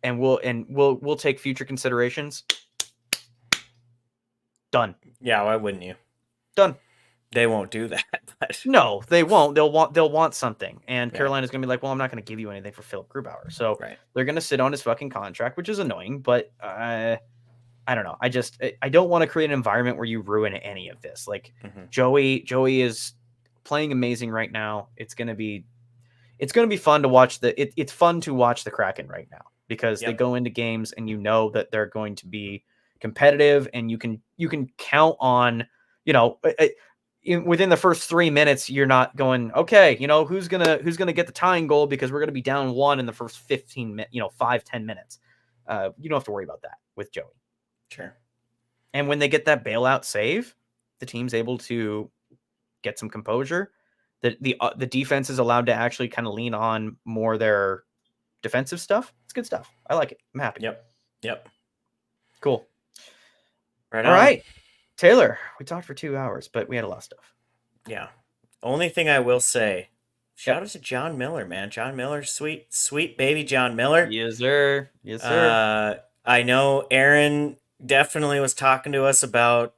and we'll take future considerations. Done. Yeah, why wouldn't you? Done. They won't do that. But... No, they won't. They'll want something, and Carolina's gonna be like, "Well, I'm not gonna give you anything for Philip Grubauer." So they're gonna sit on his fucking contract, which is annoying. But I don't know. I don't want to create an environment where you ruin any of this. Like, Joey is playing amazing right now. It's gonna be fun to watch it's fun to watch the Kraken right now because they go into games and that they're going to be competitive, and you can count on within the first 3 minutes, you're not going, okay, who's gonna get the tying goal because we're gonna be down 1 in the first 15 minutes, 5-10 minutes. You don't have to worry about that with Joey. Sure. And when they get that bailout save, the team's able to get some composure. The defense is allowed to actually kind of lean on more their defensive stuff. It's good stuff. I like it. I'm happy. Yep. Cool. Right All on. right, Taylor. We talked for 2 hours, but we had a lot of stuff. Yeah. Only thing I will say, shout out to John Miller, man. John Miller, sweet baby John Miller. Yes, sir. Yes, sir. I know Aaron definitely was talking to us about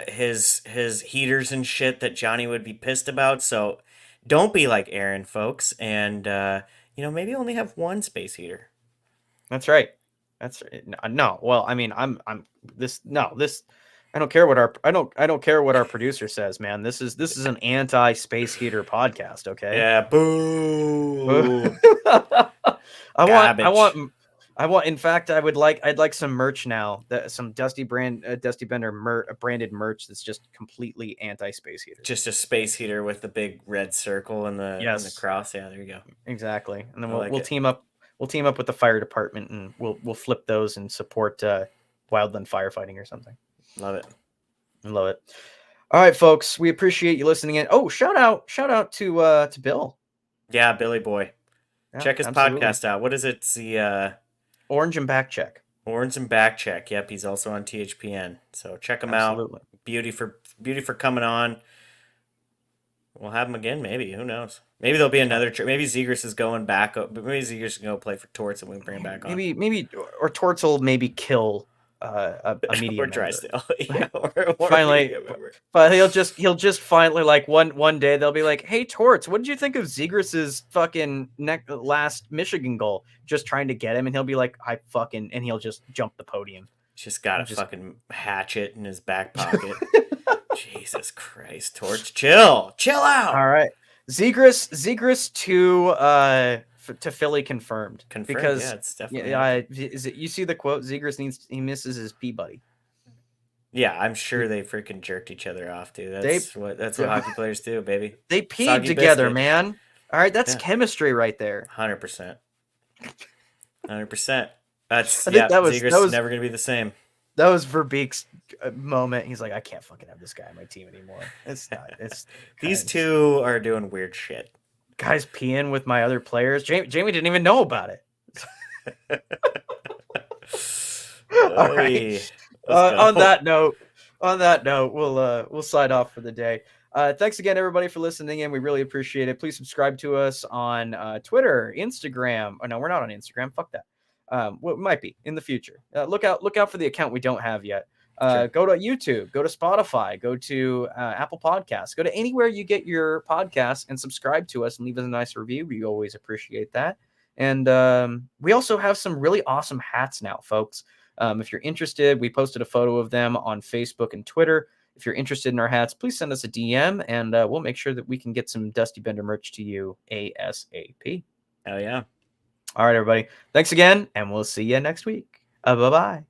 his heaters and shit that Johnny would be pissed about. So don't be like Aaron, folks, and maybe only have one space heater. That's right. That's no. Well, I mean, I'm this. No, this. I don't care what our producer says, man. This is an anti-space heater podcast, okay? Yeah, boo. I want. In fact, I'd like some merch now. Some Dusty Bender branded merch that's just completely anti-space heater. Just a space heater with the big red circle and the cross. Yeah, there you go. Exactly. And then we'll team up. We'll team up with the fire department and we'll flip those and support wildland firefighting or something. Love it. I love it. All right, folks. We appreciate you listening in. Oh, shout out to Bill. Yeah, Billy boy. Yeah, check his podcast out. What is it? It's the Orange and Backcheck. Orange and Backcheck. Yep, he's also on THPN. So check him out. Beauty for coming on. We'll have him again, maybe. Who knows? Maybe there'll be another trip. Maybe Zegras is going back. Maybe Zegras can go play for Torts and we can bring him back on. Maybe, or Torts will maybe kill a media or Drysdale. Finally, but he'll just finally, like, one day they'll be like, "Hey, Torts, what did you think of Zegras's fucking last Michigan goal?" Just trying to get him, and he'll be like, and he'll just jump the podium. He's just got a fucking hatchet in his back pocket. Jesus Christ, Torch, chill out. All right, Zegras to Philly confirmed. Because yeah, it's definitely is it, you see the quote? Zegras misses his Peabody. Yeah, I'm sure they freaking jerked each other off, dude. That's what hockey players do, baby. They peed together, man. All right, that's chemistry right there. 100%. 100%. Zegras never gonna be the same. That was Verbeek's moment. He's like, I can't fucking have this guy on my team anymore. It's not. It's these two are doing weird shit. Guys peeing with my other players. Jamie didn't even know about it. All right. On that note, we'll sign off for the day. Thanks again, everybody, for listening in. We really appreciate it. Please subscribe to us on Twitter, Instagram. Oh no, we're not on Instagram. Fuck that. Well, it might be in the future. Look out for the account we don't have yet. Sure. Go to YouTube, go to Spotify, go to Apple Podcasts, go to anywhere you get your podcasts and subscribe to us and leave us a nice review. We always appreciate that. And we also have some really awesome hats now, folks. If you're interested, we posted a photo of them on Facebook and Twitter. If you're interested in our hats, please send us a DM and we'll make sure that we can get some Dusty Bender merch to you ASAP. Hell yeah. All right, everybody. Thanks again, and we'll see you next week. Bye-bye.